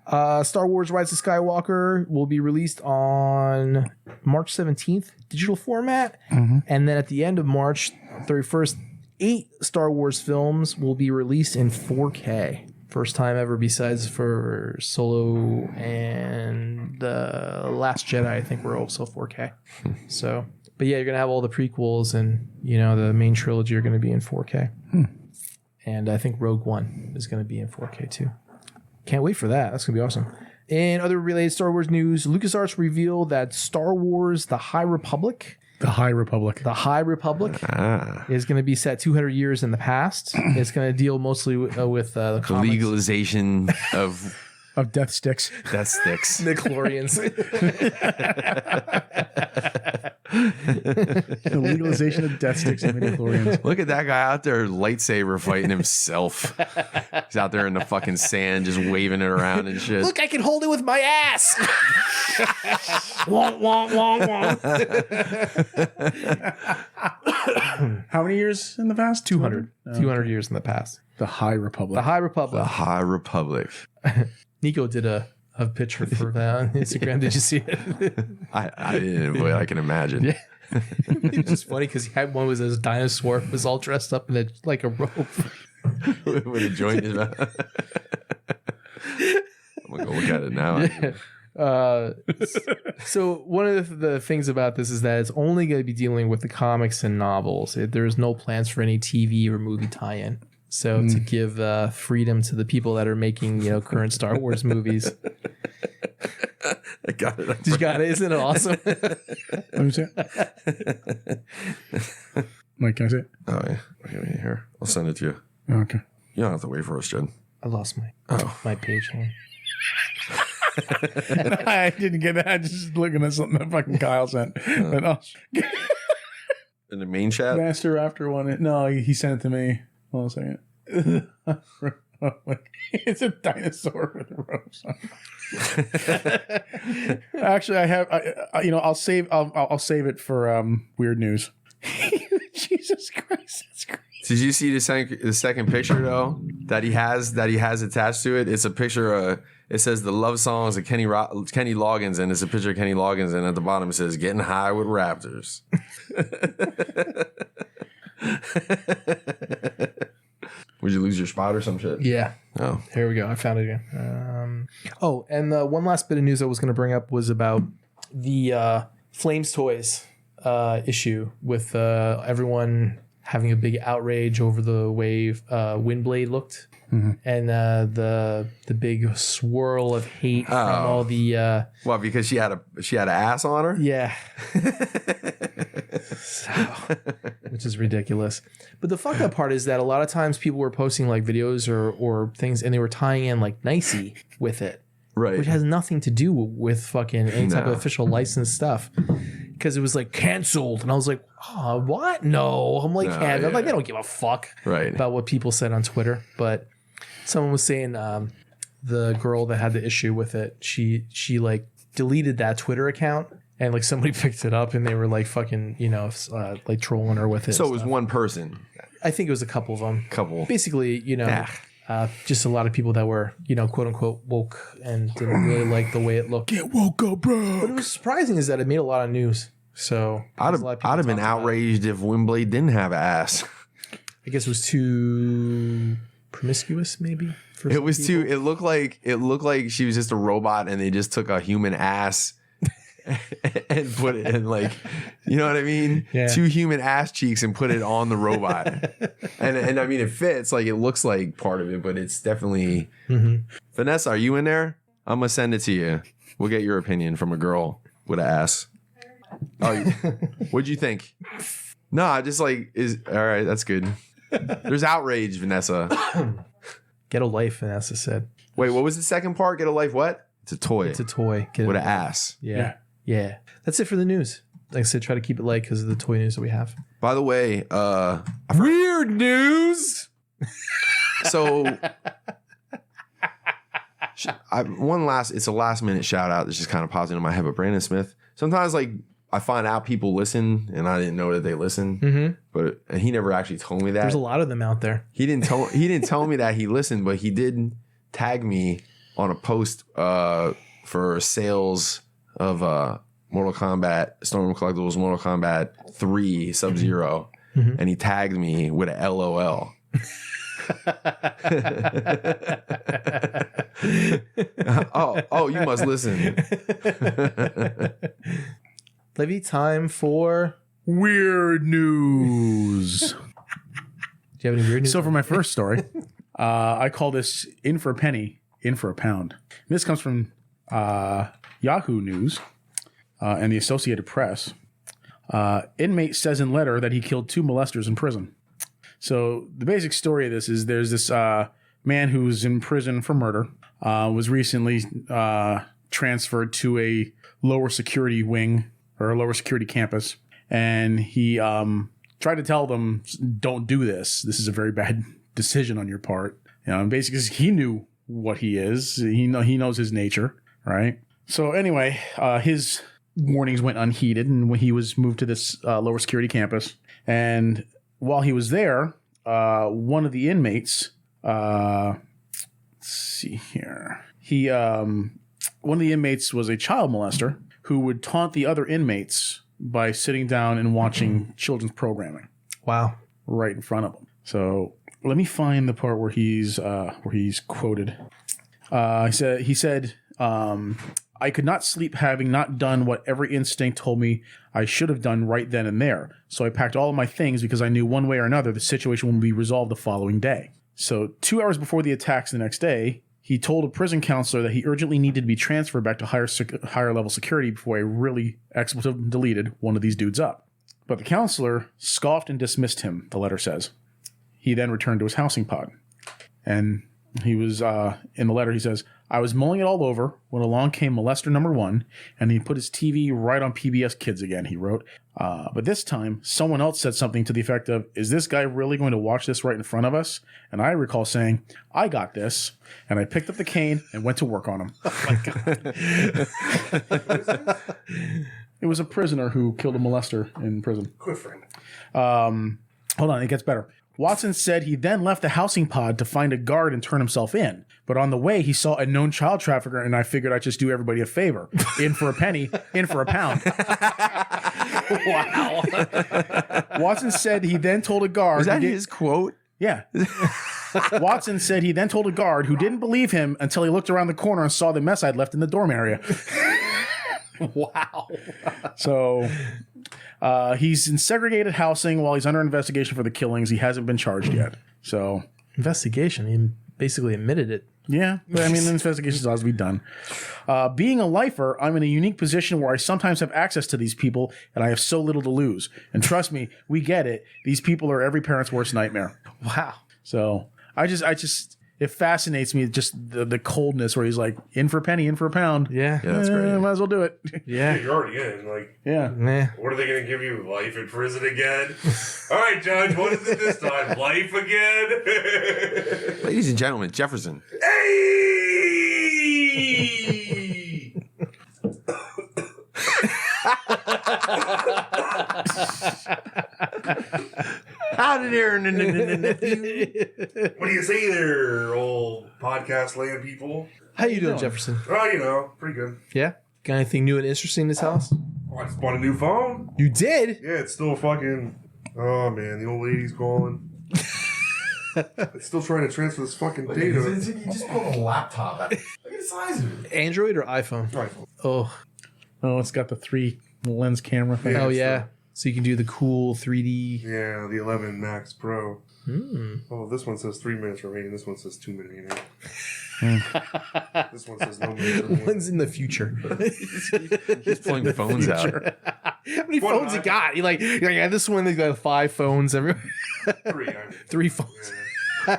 Star Wars Rise of Skywalker will be released on March 17th, digital format. And then at the end of March 31st, 8 Star Wars films will be released in 4K. First time ever besides for Solo and The Last Jedi, I think were also 4K. So, but yeah, you're going to have all the prequels and, you know, the main trilogy are going to be in 4K. And I think Rogue One is going to be in 4K too. Can't wait for that. That's going to be awesome. In other related Star Wars news, LucasArts revealed that Star Wars The High Republic
The High Republic.
The High Republic is going to be set 200 years in the past. It's going to deal mostly with the comics.
Legalization of
Death Sticks.
Death Sticks.
Midichlorians.
The legalization of Death Sticks and midichlorians.
Look at that guy out there lightsaber fighting himself. He's out there in the fucking sand just waving it around and shit.
Look, I can hold it with my ass. Wonk, wonk, wonk, wonk.
How many years in the past?
200. 200 years in the past.
The High Republic.
The High Republic.
The High Republic.
Nico did a picture for that on Instagram. Did you see it?
I didn't, but I can imagine.
Yeah. It was just funny because he had one was his dinosaur was all dressed up in like a robe.
With a joint in his mouth. I'm going to go look at it now.
Yeah. So one of the things about this is that it's only going to be dealing with the comics and novels. There's no plans for any TV or movie tie-in. So to give freedom to the people that are making, current Star Wars movies.
I got it.
You got it. Isn't it awesome?
Let me see it. Mike, can I see it?
Oh, yeah. Okay, here. I'll send it to you.
Okay.
You don't have to wait for us, Jen.
I lost my page.
I didn't get that. I just looking at something that fucking Kyle sent. But
In the main chat?
Master Raptor one. No, he sent it to me. Hold on a second. It's a dinosaur with ropes on. Actually, I have. I'll save it for weird news. Jesus Christ, that's crazy.
Did you see the second picture though that he has attached to it? It's a picture. It says the love songs of Kenny Loggins, and it's a picture of Kenny Loggins, and at the bottom it says "Getting High with Raptors." Would you lose your spot or some shit?
Yeah.
Oh,
here we go. I found it again. And one last bit of news I was going to bring up was about the Flames Toys issue with everyone having a big outrage over the way Windblade looked, and the big swirl of hate from all the.
Well, because she had an ass on her.
Yeah. Which is ridiculous. But the fucked up part is that a lot of times people were posting like videos or things, and they were tying in like Nicey with it,
right?
Which has nothing to do with fucking any type of official licensed stuff. Because it was like canceled, and I was like, "Oh, what? No!" I'm like, I'm like, they don't give a fuck about what people said on Twitter. But someone was saying the girl that had the issue with it, she like deleted that Twitter account, and like somebody picked it up, and they were like fucking, like trolling her with it.
So it was one person.
I think it was a couple of them. Basically, just a lot of people that were, quote unquote woke and didn't really like the way it looked.
Get woke up, bro.
But it was surprising is that it made a lot of news. So
I'd have been outraged if Windblade didn't have an ass.
I guess it was too promiscuous, maybe.
It was too. It looked like she was just a robot, and they just took a human ass and put it in, like, you know what I mean?
Yeah.
2 human ass cheeks and put it on the robot. and I mean, it fits. Like, it looks like part of it, but it's definitely. Vanessa, are you in there? I'm gonna send it to you. We'll get your opinion from a girl with an ass. Oh, what'd you think? No, I just like all right. That's good. There's outrage, Vanessa.
Get a life, Vanessa said.
Wait, what was the second part? Get a life? What? It's a toy.
It's a toy.
With an ass.
Yeah. That's it for the news. Like I said, try to keep it light because of the toy news that we have.
By the way,
weird news.
So, it's a last minute shout out that's just kind of popped into my head. But Brandon Smith, sometimes like I find out people listen and I didn't know that they listen, but he never actually told me that.
There's a lot of them out there.
He didn't tell me that he listened, but he did tag me on a post for sales of Mortal Kombat, Storm Collectibles, Mortal Kombat 3 Sub-Zero, and he tagged me with a LOL. oh, you must listen.
Levy, time for
weird news.
Do you have any weird news?
So for my first story, I call this in for a penny, in for a pound. This comes from Yahoo News and the Associated Press. Inmate says in letter that he killed 2 molesters in prison. So the basic story of this is there's this man who's in prison for murder, was recently transferred to a lower security wing or a lower security campus. And he tried to tell them, don't do this. This is a very bad decision on your part. And basically he knew what he is. He knows his nature, right? So anyway, his warnings went unheeded, and when he was moved to this lower security campus. And while he was there, one of the inmates, let's see here, one of the inmates was a child molester who would taunt the other inmates by sitting down and watching children's programming.
Wow.
Right in front of him. So let me find the part where he's quoted. He said, I could not sleep having not done what every instinct told me I should have done right then and there. So I packed all of my things because I knew one way or another the situation would be resolved the following day. So 2 hours before the attacks the next day, he told a prison counselor that he urgently needed to be transferred back to higher level security before I really expletive deleted one of these dudes up. But the counselor scoffed and dismissed him, the letter says. He then returned to his housing pod. And he was, in the letter, he says, I was mulling it all over when along came molester number 1, and he put his TV right on PBS Kids again, he wrote. But this time, someone else said something to the effect of, is this guy really going to watch this right in front of us? And I recall saying, I got this. And I picked up the cane and went to work on him. Oh, my God. It was a prisoner who killed a molester in prison.
Good friend.
Hold on, it gets better. Watson said he then left the housing pod to find a guard and turn himself in. But on the way, he saw a known child trafficker, and I figured I'd just do everybody a favor. In for a penny, in for a pound. Wow. Watson said he then told a guard...
Is that his quote?
Yeah. Watson said he then told a guard who didn't believe him until he looked around the corner and saw the mess I'd left in the dorm area. Wow. So... he's in segregated housing while he's under investigation for the killings. He hasn't been charged yet. So
investigation. He basically admitted it.
Yeah, but I mean, the investigation has to be done. Being a lifer, I'm in a unique position where I sometimes have access to these people, and I have so little to lose. And trust me, we get it. These people are every parent's worst nightmare.
Wow.
So I just. It fascinates me, just the coldness where he's like, in for a penny, in for a pound.
Yeah,
that's great.
Might as well do it.
Yeah.
You're already in. Like,
yeah.
Nah.
What are they going to give you? Life in prison again? All right, Judge, what is it this time? Life again?
Ladies and gentlemen, Jefferson.
Hey!
Howdy there,
What do you say there, old podcast land people?
How you doing, Jefferson?
Oh, pretty good.
Yeah? Got anything new and interesting in this house?
Oh, I just bought a new phone.
You did?
Yeah, it's still fucking... Oh, man, the old lady's calling. It's still trying to transfer this fucking data.
You just pulled a laptop out. Look at the size of it.
Android or iPhone?
iPhone.
Oh.
Oh, it's got the 3 lens camera thing.
Oh, yeah. So you can do the cool 3D.
Yeah, the 11 Max Pro.
Hmm.
Oh, this one says 3 minutes remaining. This one says 2 minutes remaining. This one says no minutes remaining.
One's in the future.
He's pulling phones out.
How many phones you got? You're like, yeah, this one, they got 5 phones.
3.
3 phones.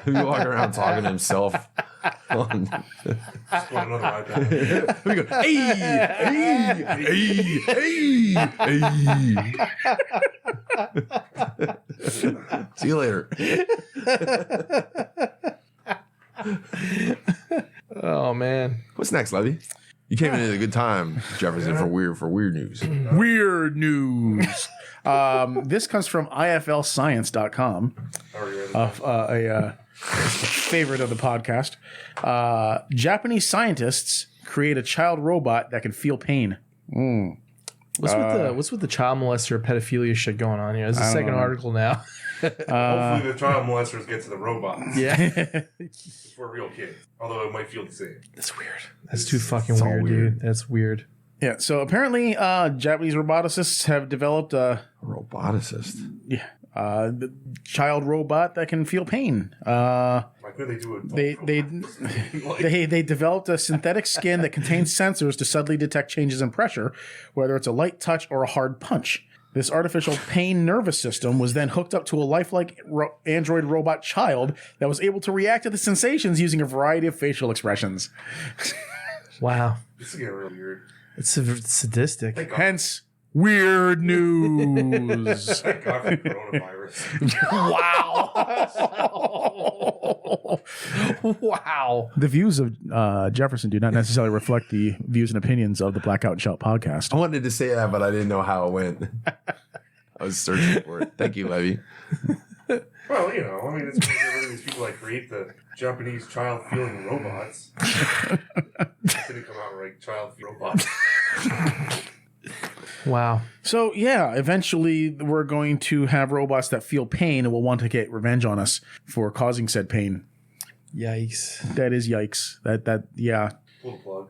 He walking around talking to himself.
Just want another iPad.
We go, hey, See you later.
Oh, man.
What's next, Levy? You came in at a good time, Jefferson, for weird news.
Weird news. This comes from iflscience.com. A favorite of the podcast. Japanese scientists create a child robot that can feel pain.
What's with the child molester pedophilia shit going on here? There's a second article now.
Hopefully the child molesters get to the robots.
Yeah.
For real kids. Although it might feel the same.
That's weird. That's too fucking weird, dude. That's weird.
Yeah, so apparently Japanese roboticists have developed a
roboticist.
Yeah. The child robot that can feel pain.
Why could they do it?
They developed a synthetic skin that contains sensors to subtly detect changes in pressure, whether it's a light touch or a hard punch. This artificial pain nervous system was then hooked up to a lifelike android robot child that was able to react to the sensations using a variety of facial expressions.
Wow.
This is getting real weird.
It's sadistic.
Hence, weird news.
Thank God for coronavirus.
Wow.
Wow.
The views of Jefferson do not necessarily reflect the views and opinions of the Blackout and Shout podcast.
I wanted to say that, but I didn't know how it went. I was searching for it. Thank you, Levy.
Well, you know, I mean, it's one of these people that create the Japanese child feeling robots. Didn't come out right, child robots.
Wow.
So, yeah, eventually we're going to have robots that feel pain and will want to get revenge on us for causing said pain.
Yikes.
That is yikes. Yeah.
Pull the plug.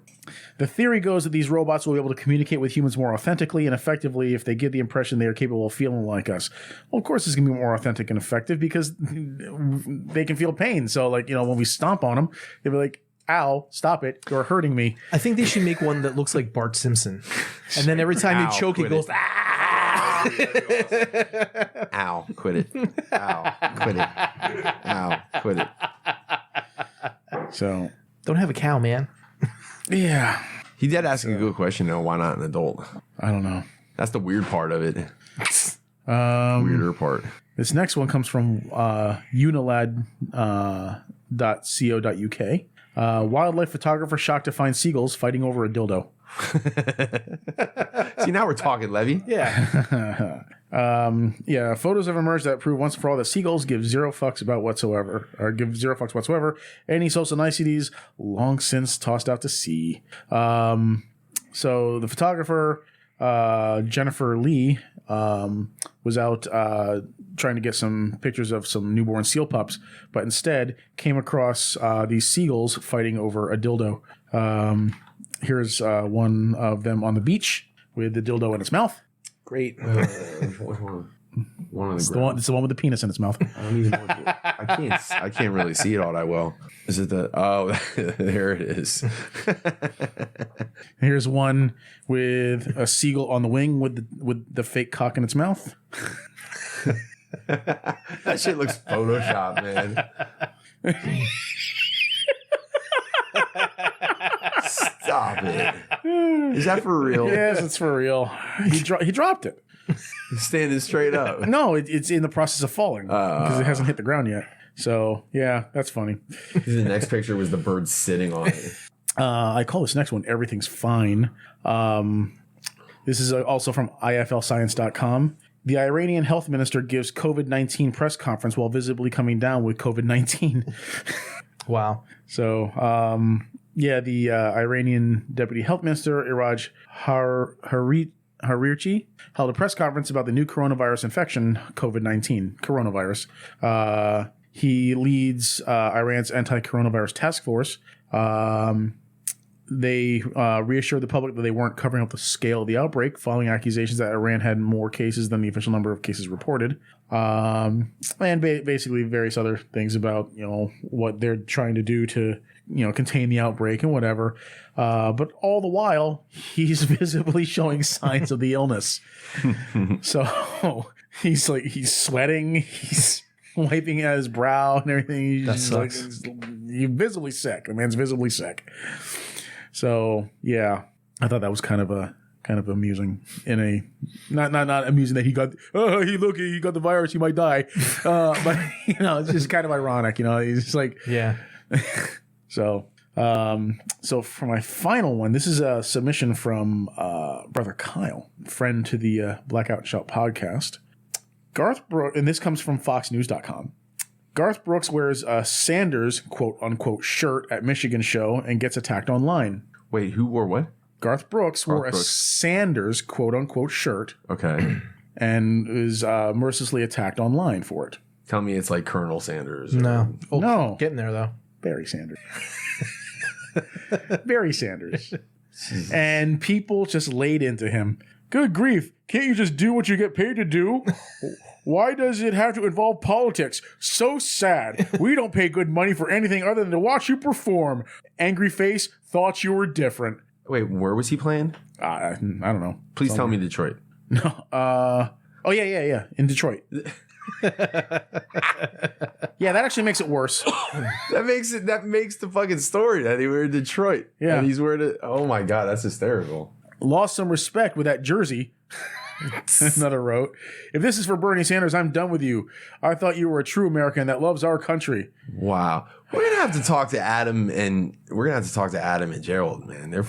The theory goes that these robots will be able to communicate with humans more authentically and effectively if they give the impression they are capable of feeling like us. Well, of course, it's going to be more authentic and effective because they can feel pain. So, like, you know, when we stomp on them, they'll be like, ow, stop it, you're hurting me.
I think they should make one that looks like Bart Simpson. And then every time you choke, it goes, ah!
Ow, quit it. Ow, quit it. Ow, quit it.
So,
don't have a cow, man.
Yeah.
He did ask a good question, though. Why not an adult?
I don't know.
That's the weird part of it. Weirder part.
This next one comes from unilad.co.uk. Wildlife photographer shocked to find seagulls fighting over a dildo.
See, now we're talking, Levy.
Yeah. Photos have emerged that prove once and for all that seagulls give zero fucks whatsoever. Any social niceties long since tossed out to sea. So the photographer, Jennifer Lee, was out trying to get some pictures of some newborn seal pups, but instead came across these seagulls fighting over a dildo. Here's one of them on the beach with the dildo in its mouth.
Great.
One of
It's the one with the penis in its mouth.
I don't even know I can't really see it all that well. Is it the... Oh, there it is.
Here's one with a seagull on the wing with the fake cock in its mouth.
That shit looks Photoshop, man. Stop it. Is that for real?
Yes, it's for real. He dropped it.
He's standing straight up.
No, it's in the process of falling because it hasn't hit the ground yet. So, yeah, that's funny.
The next picture was the bird sitting on it.
I call this next one Everything's Fine. This is also from iflscience.com. The Iranian health minister gives COVID-19 press conference while visibly coming down with COVID-19.
Wow.
So, the Iranian deputy health minister, Iraj Harirchi, held a press conference about the new coronavirus infection, COVID-19 coronavirus. He leads Iran's anti-coronavirus task force. They reassured the public that they weren't covering up the scale of the outbreak, following accusations that Iran had more cases than the official number of cases reported, and basically various other things about what they're trying to do to contain the outbreak and whatever. But all the while, he's visibly showing signs of the illness. So he's sweating, he's wiping at his brow and everything.
That sucks.
He's visibly sick. The man's visibly sick. So yeah, I thought that was kind of amusing in a not amusing that he got he got the virus, he might die, but it's just kind of ironic. He's just like,
yeah.
So for my final one, this is a submission from brother Kyle, friend to the Blackout and Shout podcast. Garth Brooks, and this comes from FoxNews.com. Garth Brooks wears a Sanders quote-unquote shirt at Michigan show and gets attacked online.
Wait, who wore what?
Garth Brooks wore a Sanders quote-unquote shirt.
Okay.
And is mercilessly attacked online for it.
Tell me it's like Colonel Sanders.
No. Oh,
no.
Getting there, though.
Barry Sanders. Barry Sanders. And people just laid into him. Good grief. Can't you just do what you get paid to do? Why does it have to involve politics? So sad. We don't pay good money for anything other than to watch you perform. Angry face, thought you were different.
Wait, where was he playing?
I don't know.
Please tell me Detroit.
No. Oh yeah. In Detroit. Yeah, that actually makes it worse.
That makes the fucking story that they were in Detroit.
Yeah.
And he's wearing it. Oh my God, that's hysterical.
Lost some respect with that jersey. Another wrote, if this is for Bernie Sanders, I'm done with you. I thought you were a true American that loves our country.
Wow. We're gonna have to talk to Adam and Gerald, man. They're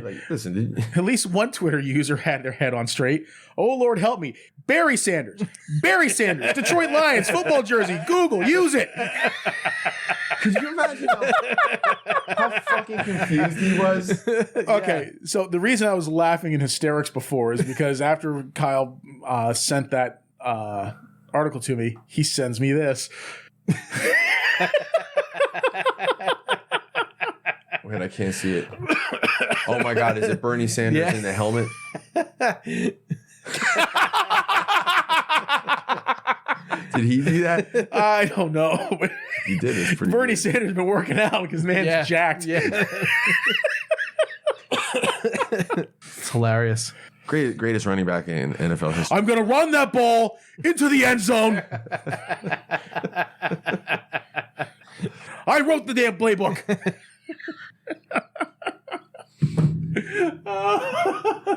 like, listen,
At least one Twitter user had their head on straight. Oh Lord help me. Barry Sanders, Detroit Lions football jersey. Google, use it.
could you imagine how fucking confused he was?
Okay, so the reason I was laughing in hysterics before is because after Kyle sent that article to me, he sends me this.
Wait, I can't see it. Oh my God, is it Bernie Sanders in the helmet? Did he do that?
I don't know.
He did. It's pretty
Bernie
good.
Sanders been working out because man's jacked.
Yeah. It's hilarious.
Greatest running back in NFL history.
I'm going to run that ball into the end zone. I wrote the damn playbook.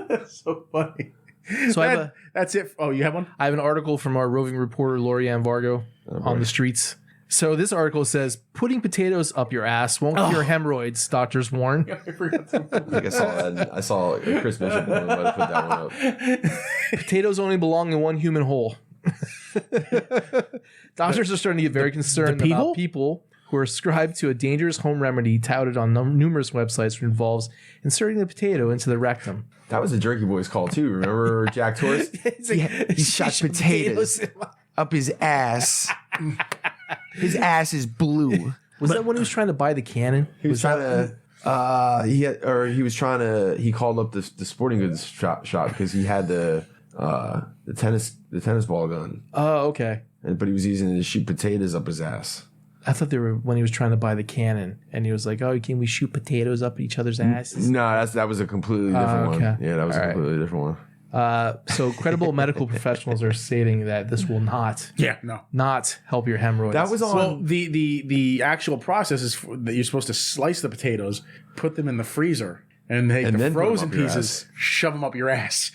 That's so funny.
So
that's it. Oh, you have one?
I have an article from our roving reporter Lorianne Vargo on the streets. So this article says, putting potatoes up your ass won't cure hemorrhoids, doctors warn.
I think I saw that. I saw Chris Bishop one, but I put that one up.
Potatoes only belong in one human hole. Doctors are starting to get very concerned about people who are ascribed to a dangerous home remedy touted on numerous websites that involves inserting the potato into the rectum.
That was a Jerky Boys call too. Remember Jack Torres?
He shot potatoes up his ass. His ass is blue.
Was that when he was trying to buy the cannon?
He was trying to. He called up the sporting goods shop because he had the tennis ball gun.
Oh, okay.
But he was using it to shoot potatoes up his ass.
I thought they were when he was trying to buy the cannon, and he was like, "Oh, can we shoot potatoes up each other's asses?"
No, that was a completely different one. Yeah, that was a completely different one.
So credible medical professionals are stating that this will not help your hemorrhoids.
That was on.
Well, the actual process is that you're supposed to slice the potatoes, put them in the freezer, and take the frozen pieces, shove them up your ass.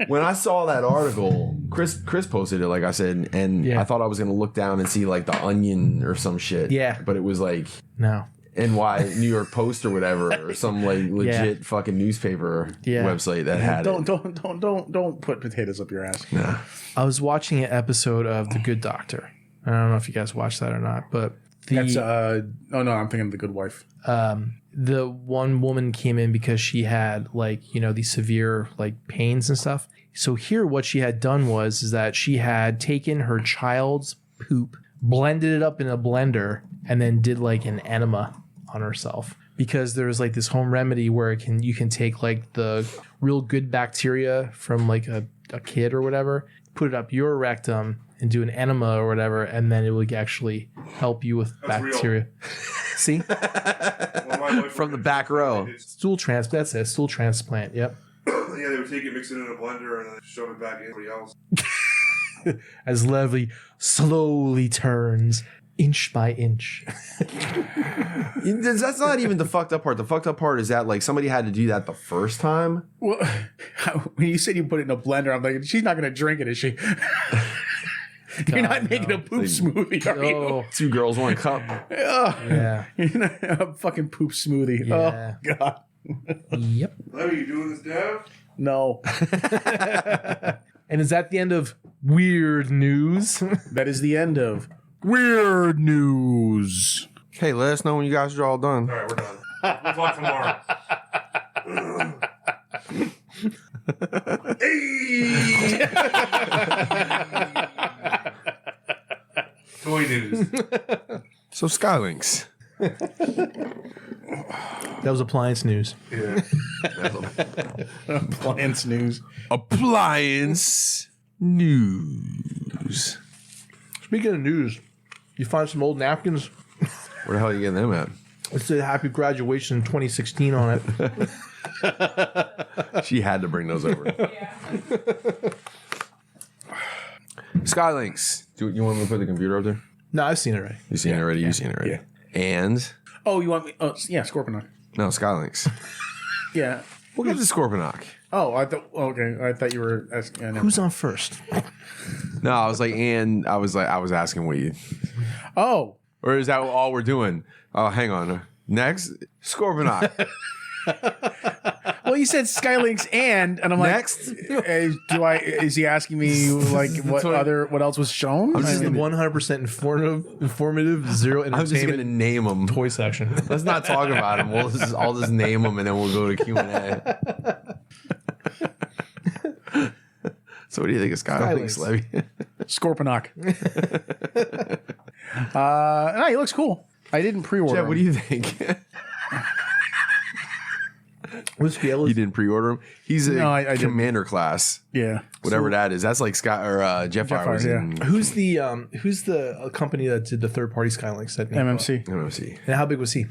When I saw that article, Chris posted it, like I said, and I thought I was going to look down and see like the Onion or some shit. Yeah. But it was like
NY
New York Post or whatever, or some like legit fucking newspaper website that had it.
Don't put potatoes up your ass.
Nah.
I was watching an episode of The Good Doctor. I don't know if you guys watched that or not, but
that's I'm thinking of The Good Wife.
The one woman came in because she had these severe pains and stuff. So here what she had done is that she had taken her child's poop, blended it up in a blender, and then did an enema on herself. Because there's this home remedy where you can take the real good bacteria from a kid or whatever, put it up your rectum and do an enema or whatever, and then it will actually help you with bacteria.
Real.
See?
From the back row.
Stool transplant. That's it. Stool transplant. Yep.
Yeah, they would take it, mix it in a blender, and then shove it back in somebody else.
As Lovely slowly turns inch by inch.
That's not even the fucked up part. The fucked up part is that somebody had to do that the first time.
Well, when you said you put it in a blender, I'm like, she's not going to drink it, is she? You're not making a poop smoothie, are you?
2 girls, 1 cup.
Yeah.
A fucking poop smoothie.
Yeah.
Oh, God.
Yep.
Are you doing this, Dev?
No.
And is that the end of weird news?
That is the end of weird news.
Hey, let us know when you guys are all done.
All right, we're done. We'll talk tomorrow. Toy news.
So Skylinks.
That was appliance news.
Yeah.
Appliance news.
Appliance news.
Speaking of news, you find some old napkins.
Where the hell are you getting them at?
It said happy graduation in 2016 on it.
She had to bring those over. Skylinks. Do you want me to put the computer up there?
No, I've seen it already.
You've seen it already? You've seen it already.
Yeah.
And?
Oh, you want me? Oh, yeah, Scorponok.
No, Skylinks.
Yeah.
We'll get to Scorponok.
Oh, I thought you were asking.
Who's on first?
No, I was like, and I was asking what you.
Oh.
Or is that all we're doing? Oh, hang on. Next, Scorponok.
Well, you said Skylinks and I'm like,
Next,
is he asking me like what else was shown?
This is the 100% informative, zero
I'm just gonna
entertainment
name them.
toy section.
Let's not talk about them. I'll just name them and then we'll go to Q&A. So what do you think of Skylinks, Levy?
Scorponok. No, he looks cool. I didn't pre-order.
Jeff, what do you think?
What scale is
You didn't pre-order him? He's a
I didn't.
commander class.
Yeah.
Whatever that is. That's like Jetfire was
yeah.
in
who's the company that did the third party Skylinks? That name?
MMC.
MMC.
And how big was he?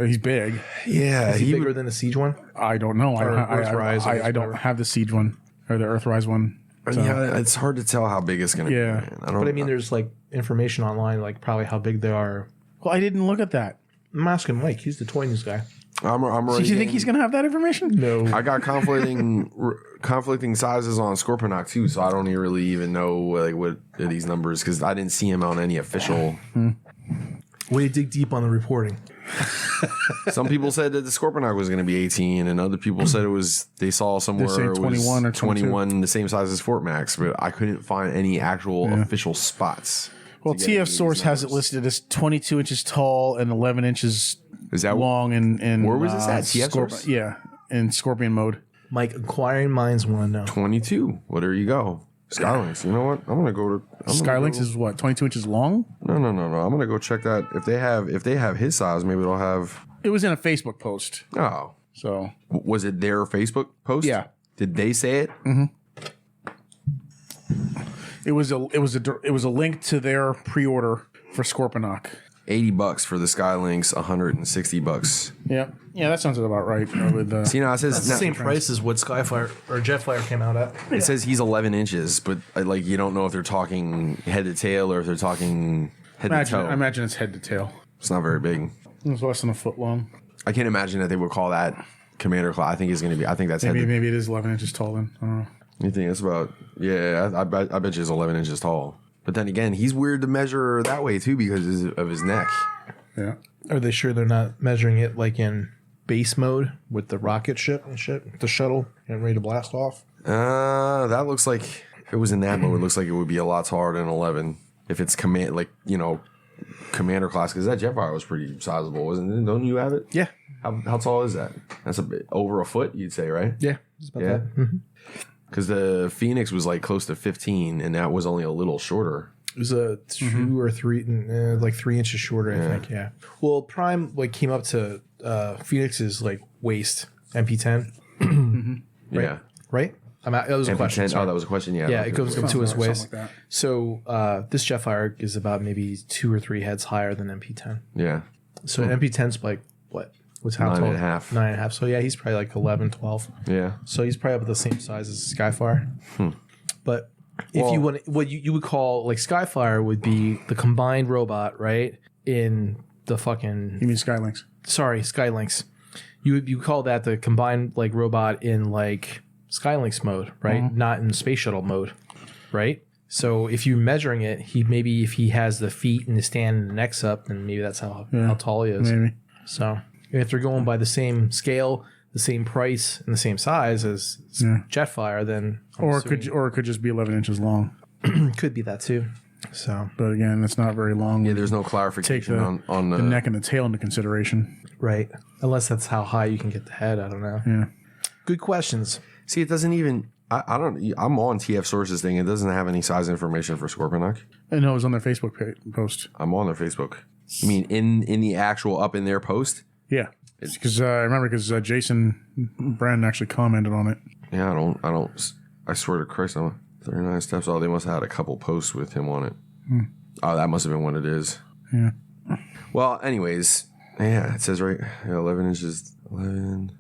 He's big.
Yeah.
Is he bigger than the Siege one?
I don't know.
Earthrise,
I don't have the Siege one or the Earthrise one. So.
Yeah, it's hard to tell how big it's going to
Yeah.
be.
But I mean, there's like information online, like probably how big they are.
Well, I didn't look at that.
I'm asking Mike. He's the toy news guy.
I'm
So you think he's going to have that information?
No.
I got conflicting sizes on Scorponok too, so I don't really even know like what are these numbers because I didn't see him on any official.
Way to dig deep on the reporting.
Some people said that the Scorponok was going to be 18, and other people said they saw somewhere
They're saying
it
21
was
or 22.
21, the same size as Fort Max, but I couldn't find any actual official spots.
Well, TF Source has it listed as 22 inches tall and 11 inches
Is that
long. And
where was this at? TF Source?
Yeah, in Scorpion mode.
Mike, inquiring minds want to know.
22? Well, there you go. Skylinks. You know what? I'm gonna go to
Skylinks is what, 22 inches long?
No. I'm gonna go check that. If they have his size, maybe they'll have.
It was in a Facebook post.
Oh,
So
was it their Facebook post?
Yeah.
Did they say it?
it was a link to their pre-order for Scorponok.
$80 for the Skylinks, $160.
Yeah, that sounds about right. With
See, now it says
That's the same price as what Skyfire or Jetfire came out at.
It says he's 11 inches, but like you don't know if they're talking head to tail or if they're talking head to toe.
I imagine it's head to tail.
It's not very big.
It's less than a foot long.
I can't imagine that they would call that commander class. I think it's going to be. I think that's
Maybe it is 11 inches tall then. I don't know.
You think it's about? Yeah, I bet you it's 11 inches tall. But then again, he's weird to measure that way too because of his neck.
Yeah.
Are they sure they're not measuring it like in base mode with the rocket ship and shit, the shuttle getting ready to blast off?
That looks like if it was in that mode, it looks like it would be a lot taller than 11. If it's commander class, because that Jetfire was pretty sizable, wasn't it? Don't you have it?
Yeah.
How tall is that? That's a bit over a foot, you'd say, right?
Yeah. It's about
Yeah.
that.
Because the Phoenix was like close to 15, and that was only a little shorter.
It was a 2 or 3, like 3 inches shorter, I think. Yeah. Well, Prime like came up to Phoenix's like waist, MP10. Right?
Yeah.
Right? That was a question.
Oh, that was a question. Yeah.
Yeah, it goes up to his waist.
Something like that.
So this Jetfire is about maybe 2 or 3 heads higher than MP10.
Yeah.
So MP10's like what? What's how
9.5.
tall? 9.5. So yeah, he's probably like 11, 12.
Yeah.
So he's probably about the same size as Skyfire. But if you want, what you would call like Skyfire would be the combined robot, right? In the fucking
You mean Skylinks?
sorry, Skylinks. You call that the combined like robot in like Skylinks mode, right? Not in space shuttle mode, right? So if you're measuring it, if he has the feet and the stand and the neck's up, then maybe that's how tall he is.
Maybe.
So if they're going by the same scale, the same price, and the same size as Jetfire, then
Or it could just be 11 inches long.
could be that too. So
But again, it's not very long.
Yeah, there's no
Take
clarification on
the neck and the tail into consideration.
right, unless that's how high you can get the head. I don't know.
Yeah.
Good questions.
See, it doesn't even. I don't. I'm on TF Sources thing. It doesn't have any size information for Scorponok.
I know it was on their Facebook post.
I'm on their Facebook. I mean, in the actual up in their post.
Yeah. Because I remember Jason Brandon actually commented on it.
Yeah, I swear to Christ, I'm 39 steps. Oh, they must have had a couple posts with him on it. Oh, that must have been what it is.
Yeah.
Well, anyways, yeah, it says right 11 inches. 11.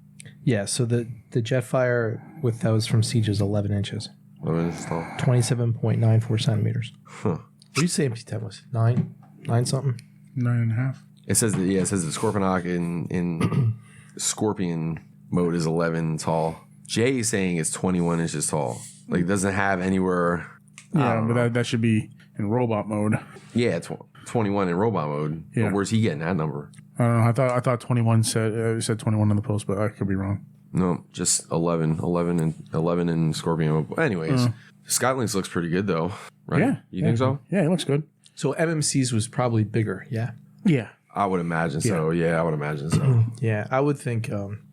Yeah. So the The Jetfire that was from Siege is 11 inches.
11 inches tall.
27.94 centimeters.
Huh.
What did you say MP10 was? 9 something?
9.5.
It says the Scorponok in Scorpion mode is 11 tall. Jay is saying it's 21 inches tall. Like, it doesn't have anywhere.
Yeah, but that should be in robot mode.
Yeah, 21 in robot mode.
Yeah.
But where's he getting that number?
I don't know. I thought 21 said 21 in the post, but I could be wrong.
No, just 11 in Scorpion mode. Anyways, Skylinks looks pretty good though, right?
Yeah.
You think so?
Yeah, it looks good.
So MMC's was probably bigger, yeah?
Yeah.
I would imagine so. Yeah, I would imagine so.
Yeah, I would think...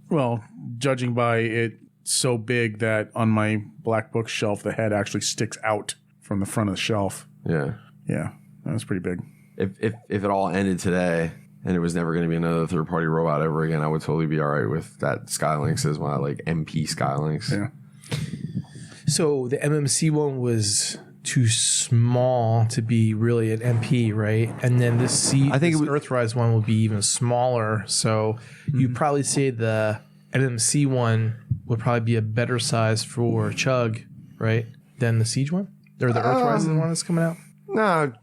Well, judging by it so big that on my black bookshelf, the head actually sticks out from the front of the shelf.
Yeah.
Yeah, that was pretty big.
If it all ended today and it was never going to be another third-party robot ever again, I would totally be all right with that Skylinks as my like MP Skylinks.
Yeah.
So the MMC one was too small to be really an MP, right? And then this Earthrise one will be even smaller. So you'd probably say the MMC one would probably be a better size for Chug, right? Than the Siege one? Or the Earthrise one that's coming out?
No,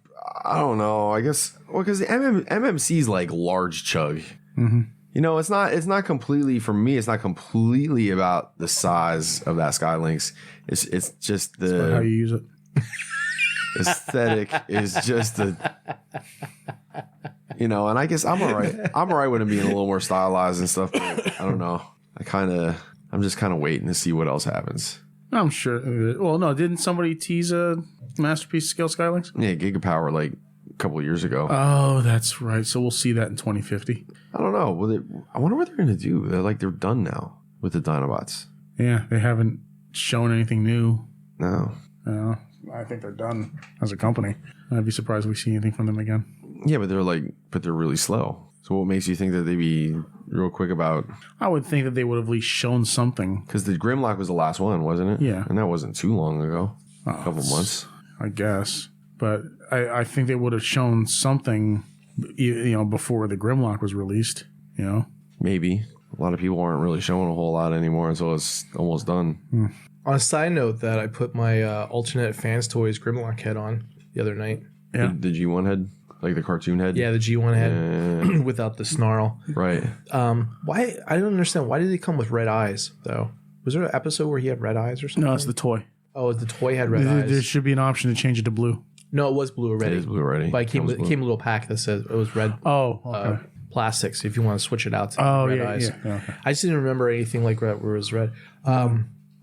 I don't know. I guess because the MMC is like large Chug.
Mm-hmm.
You know, it's not completely for me. It's not completely about the size of that Skylinks. It's just the
how you use it.
Aesthetic is just and I guess I'm all right with it being a little more stylized and stuff, but I don't know. I'm just kind of waiting to see what else happens.
I'm sure. Well, no, didn't somebody tease a Masterpiece scale Skylinks?
Yeah, Gigapower like a couple of years ago.
Oh, that's right. So we'll see that in 2050.
I don't know. I wonder what they're going to do. They're done now with the Dinobots.
Yeah, they haven't shown anything new.
No.
I think they're done as a company. I'd be surprised if we see anything from them again.
Yeah, but they're really slow. So what makes you think that they'd be real quick about?
I would think that they would have at least shown something.
Because the Grimlock was the last one, wasn't it?
Yeah.
And that wasn't too long ago. A couple months.
I guess. But I think they would have shown something, before the Grimlock was released,
Maybe. A lot of people aren't really showing a whole lot anymore until it's almost done.
On a side note, that I put my alternate Fans Toys Grimlock head on the other night.
Yeah.
The G1 head? Like the cartoon head?
Yeah, the G1 head without the snarl.
Right.
Why? I don't understand. Why did he come with red eyes, though? Was there an episode where he had red eyes or something?
No, it's the toy.
Oh, the toy had red eyes.
There should be an option to change it to blue.
No, it was blue already.
It is blue already.
But it came with a little pack that says it was red.
Oh, okay.
Plastic. So if you want to switch it out to red eyes.
Yeah, okay.
I just didn't remember anything like that where it was red.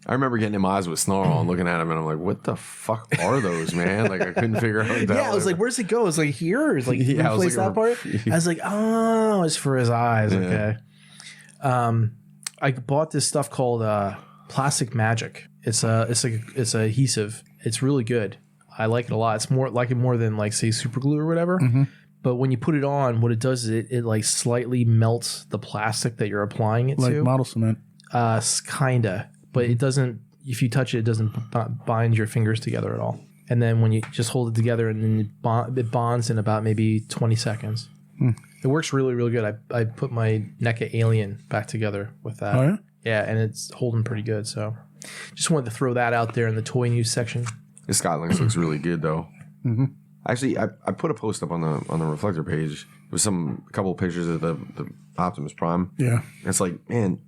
I remember getting him eyes with snarl and looking at him, and I'm like, "What the fuck are those, man?" Like I couldn't figure out.
Yeah, I was like, "Where's it go?" It's like here, or it's like
I was
place that part. I was like, "Oh, it's for his eyes."
Yeah.
Okay. I bought this stuff called Plastic Magic. It's a adhesive. It's really good. I like it a lot. It's more than like say super glue or whatever.
Mm-hmm.
But when you put it on, what it does is it like slightly melts the plastic that you're applying it
like
to.
Like model cement.
Kinda. But it doesn't, if you touch it, it doesn't bind your fingers together at all. And then when you just hold it together and then it bonds in about maybe 20 seconds. It works really, really good. I put my NECA Alien back together with that.
Oh, yeah?
Yeah, and it's holding pretty good. So just wanted to throw that out there in the toy news section.
The Skylinks looks really good, though.
Mm-hmm.
Actually, I put a post up on the Reflector page with a couple of pictures of the Optimus Prime.
Yeah.
And it's like, man,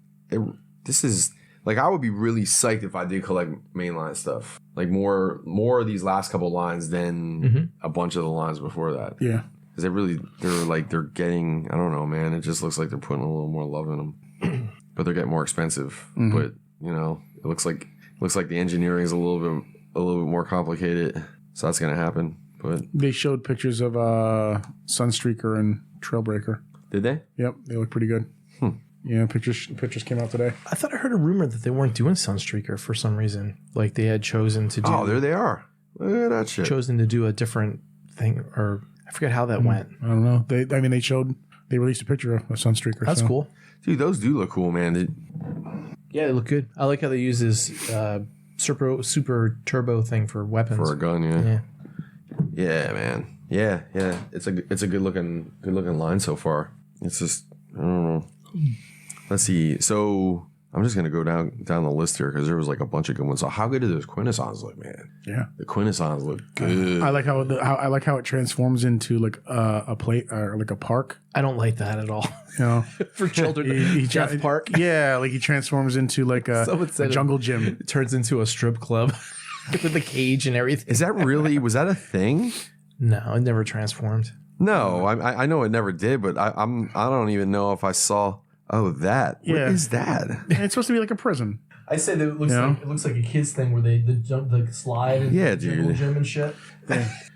this is... Like, I would be really psyched if I did collect mainline stuff. Like, more of these last couple lines than a bunch of the lines before that.
Yeah.
Because they're getting, I don't know, man. It just looks like they're putting a little more love in them. But they're getting more expensive. Mm-hmm. But, it looks like the engineering is a little bit more complicated. So that's going to happen. But
they showed pictures of Sunstreaker and Trailbreaker.
Did they?
Yep. They look pretty good. Yeah, pictures came out today.
I thought I heard a rumor that they weren't doing Sunstreaker for some reason. Like they had chosen to do...
Oh, there they are. Look at that shit.
Chosen to do a different thing, or I forget how that went.
I don't know. They released a picture of a Sunstreaker.
That's cool.
Dude, those do look cool, man.
Yeah, they look good. I like how they use this super turbo thing for weapons.
For a gun, yeah. Yeah, man. Yeah. It's a good looking line so far. It's just, I don't know. Let's see. So I'm just gonna go down the list here because there was like a bunch of good ones. So how good do those Quintessons look, man?
Yeah,
the Quintessons look good.
I like how it transforms into like a plate or like a park.
I don't like that at all.
You know,
For children, Jeff Park.
Yeah, like he transforms into like a jungle gym.
It turns into a strip club with a cage and everything.
Is that really? Was that a thing?
No, it never transformed.
No, I know it never did, but I don't even know if I saw. Oh, that. What is that?
It's supposed to be like a prison.
I said that it looks like a kids thing where they jump the slide and
the
gym and shit.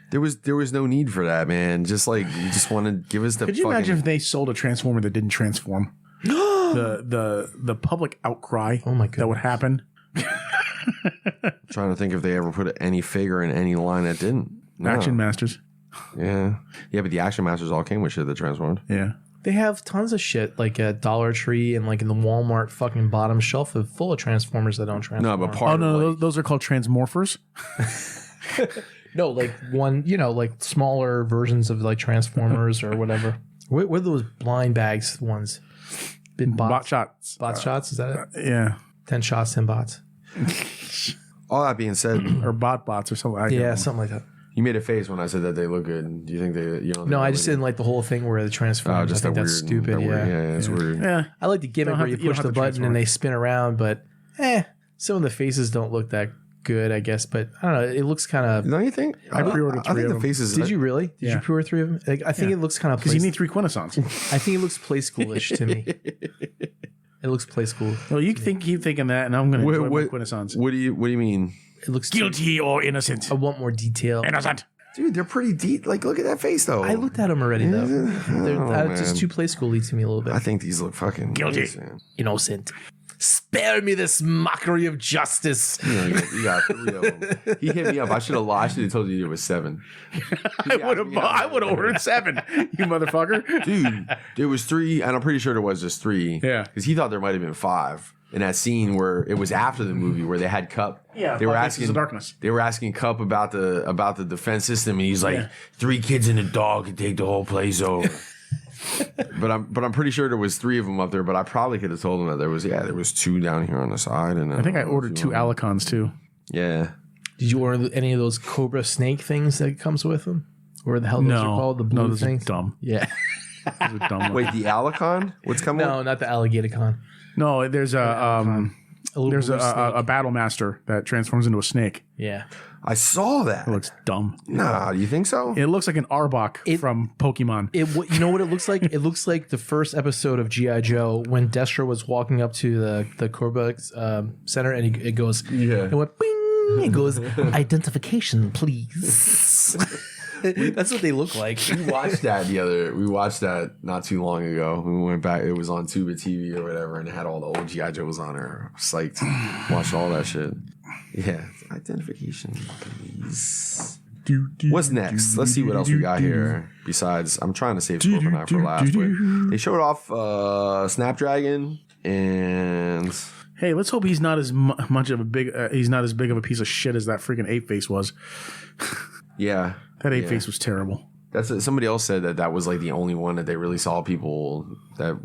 There was no need for that, man. Just like you just want to give us the.
Could you imagine if they sold a transformer that didn't transform? the public outcry.
Oh my god,
that would happen.
Trying to think if they ever put any figure in any line that didn't. No.
Action Masters.
Yeah, but the Action Masters all came with shit that transformed.
Yeah.
They have tons of shit like at Dollar Tree and like in the Walmart fucking bottom shelf full of Transformers that don't transform.
No, but
those are called Transmorphers.
No, like one, like smaller versions of like Transformers or whatever. What are those blind bags ones?
Bot shots.
Bot shots, is that it?
Yeah.
10 shots, 10 bots.
All that being said,
or bots or something.
Something like that.
You made a face when I said that they look good. Do you think they?
No, I just didn't like the whole thing where the Transformers.
Just
I think that's stupid.
Yeah, it's weird.
Yeah, I like the gimmick where you push the button and they spin around, but some of the faces don't look that good, I guess. But I don't know. It looks kind of.
Don't you think?
I pre-ordered 3 of them.
The faces.
Did you really? Did you pre-order 3 of them? Like, I think it looks kind of
because you need 3 Quintessons.
I think it looks play schoolish to me. It looks play school.
Well, you keep thinking that, and I'm going to enjoy my Quintessons.
What do you mean?
It looks
guilty or innocent.
I want more detail.
Innocent.
Dude, they're pretty deep. Like, look at that face, though.
I looked at them already, though. They're just too play schooly to me a little bit.
I think these look fucking
guilty,
innocent. Spare me this mockery of justice.
You got 3 of them. He hit me up. I should have lied. I should have told you it was 7.
I would have ordered 7. You motherfucker,
dude. There was 3, and I'm pretty sure there was just 3.
Yeah,
because he thought there might have been 5. In that scene where it was after the movie where they had Cup, they were asking
the darkness.
They were asking Cup about the defense system, and he's like, 3 kids and a dog could take the whole place over. but I'm pretty sure there was 3 of them up there. But I probably could have told him that there was 2 down here on the side, and
I think I ordered 2 Alicons too.
Yeah.
Did you order any of those Cobra snake things that comes with them? Or the hell those are called? The blue things?
Dumb.
Yeah.
Those are dumb.
Wait, the Alicon? What's coming?
No, not the Alligator Con.
No, there's a battle master that transforms into a snake.
Yeah.
I saw that.
It looks dumb.
Nah, do you think so?
It looks like an Arbok from Pokemon.
You know what it looks like? It looks like the first episode of G.I. Joe when Destro was walking up to the Cobra center and it goes, it went bing, it goes, identification, please. That's what they look like.
We watched that not too long ago. We went back. It was on Tuba TV or whatever, and it had all the old G.I. Joes on there. Psyched. Watched all that shit. Yeah. Identification, please. What's next? Let's see what else we got here. Besides, I'm trying to save Scorpion for last, but they showed off Snapdragon and.
Hey, let's hope he's not as much of a big. He's not as big of a piece of shit as that freaking Ape Face was.
Yeah.
That Ape Face was terrible.
That's somebody else said that was like the only one that they really saw people that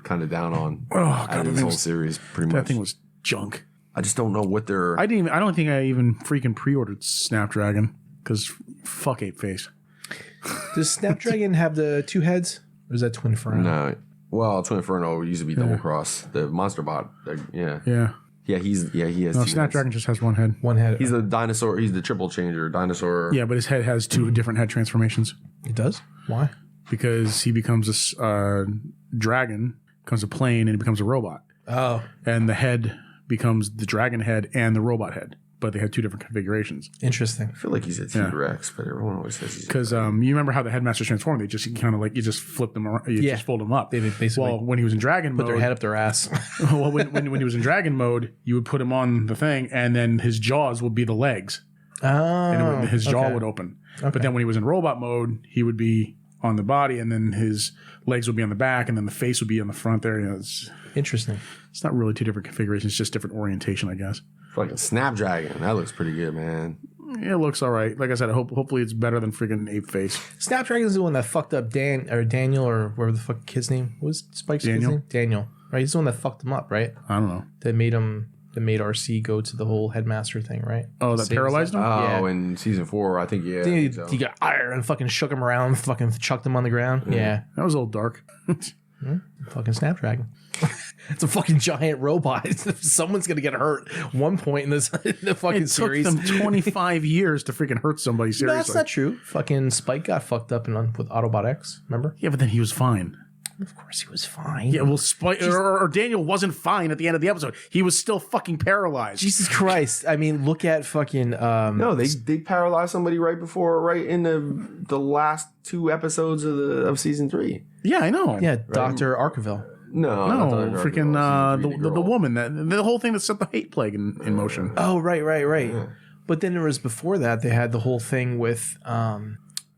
kind of down on.
Oh god,
this whole series pretty much.
That thing was junk.
I just don't know what they're.
I don't think I even freaking pre-ordered Snapdragon because fuck Ape Face.
Does Snapdragon have the 2 heads, or is that Twin Inferno?
No. Well, Twin Inferno used to be Double Cross, the Monster Bot. Yeah. He has.
No, Snapdragon just has 1 head.
1 head.
He's the dinosaur. He's the triple changer dinosaur.
Yeah, but his head has 2 different head transformations.
It does? Why?
Because he becomes a dragon, becomes a plane, and he becomes a robot.
Oh.
And the head becomes the dragon head and the robot head, but they had 2 different configurations.
Interesting.
I feel like he's a T-Rex, but everyone always says he's
because you remember how the headmasters transformed? They just kind of like you just flip them around, just fold them up.
They basically
when he was in dragon mode,
put their head up their ass.
Well, when he was in dragon mode, you would put him on the thing, and then his jaws would be the legs.
Oh,
and his jaw would open. Okay. But then when he was in robot mode, he would be on the body, and then his legs would be on the back, and then the face would be on the front there. It's
interesting.
It's not really 2 different configurations, it's just different orientation, I guess.
Fucking Snapdragon. That looks pretty good, man.
It looks all right. Like I said, hopefully it's better than freaking Ape Face.
Snapdragon's the one that fucked up Daniel or whatever the fuck kid's name was. Spike's kid's name? Daniel. right? He's the one that fucked him up, right?
I don't know.
That made RC go to the whole headmaster thing, right?
Oh, that paralyzed him?
Oh, in season 4, I think, yeah.
He got iron and fucking shook him around, fucking chucked him on the ground. Yeah.
That was a little dark.
Fucking Snapdragon. It's a fucking giant robot. Someone's gonna get hurt one point in the fucking series.
It took them 25 years to freaking hurt somebody, seriously.
No, that's not true. Fucking Spike got fucked up with Autobot X, remember?
Yeah, but then he was fine.
Of course he was fine.
Yeah, well, Spike or Daniel wasn't fine at the end of the episode. He was still fucking paralyzed.
Jesus Christ. I mean, look at fucking...
no, they paralyzed somebody right in the last 2 episodes of season 3.
Yeah, I know.
Yeah, Dr. Arkeville.
No,
freaking the woman, the whole thing that set the hate plague in motion.
Oh, right. Yeah. But then there was, before that, they had the whole thing with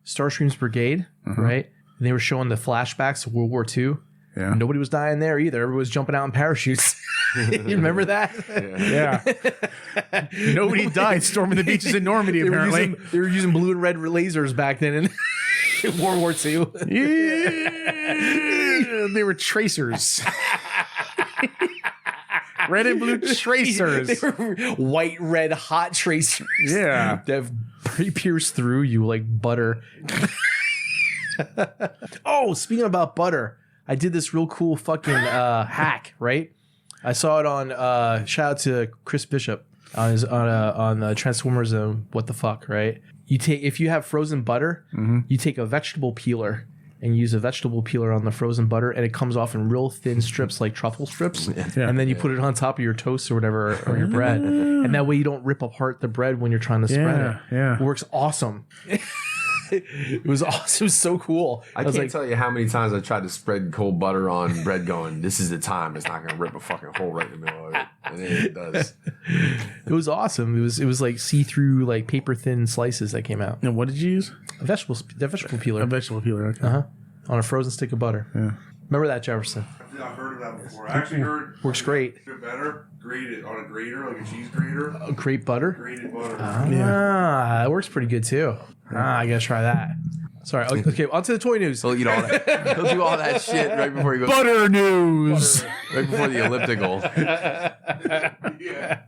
Starscream's Brigade, right? And they were showing the flashbacks of World War II.
Yeah.
Nobody was dying there either. Everybody was jumping out in parachutes. You remember that?
Yeah. Nobody died storming the beaches in Normandy, apparently.
They were using blue and red lasers back then in World War II.
Yeah. They were tracers. Red and blue tracers.
They were white, red, hot tracers.
Yeah.
That pierce through you like butter. Oh, speaking about butter, I did this real cool fucking hack, right? I saw it on shout out to Chris Bishop on Transformers What the Fuck, right? If you have frozen butter, you take a vegetable peeler and use a vegetable peeler on the frozen butter, and it comes off in real thin strips like truffle strips. And then you put it on top of your toast or whatever, or your bread. And that way you don't rip apart the bread when you're trying to spread it.
Yeah.
It works awesome. It was awesome. It was so cool.
I can't tell you how many times I tried to spread cold butter on bread going, this is the time. It's not going to rip a fucking hole right in the middle of it. And then it does.
It was awesome. It was like see-through, like paper-thin slices that came out.
And what did you use?
The vegetable peeler.
A vegetable peeler, okay.
On a frozen stick of butter.
Yeah.
Remember that, Jefferson?
I've heard of that before. I actually heard...
Works great.
If better, grate it on a grater, like a cheese grater.
Grate butter?
Grated butter.
That works pretty good, too. I gotta try that. Sorry. Okay, on to the toy news.
He'll eat all that. He'll do all that shit right before he goes.
Butter news.
Right before the elliptical.
Yeah.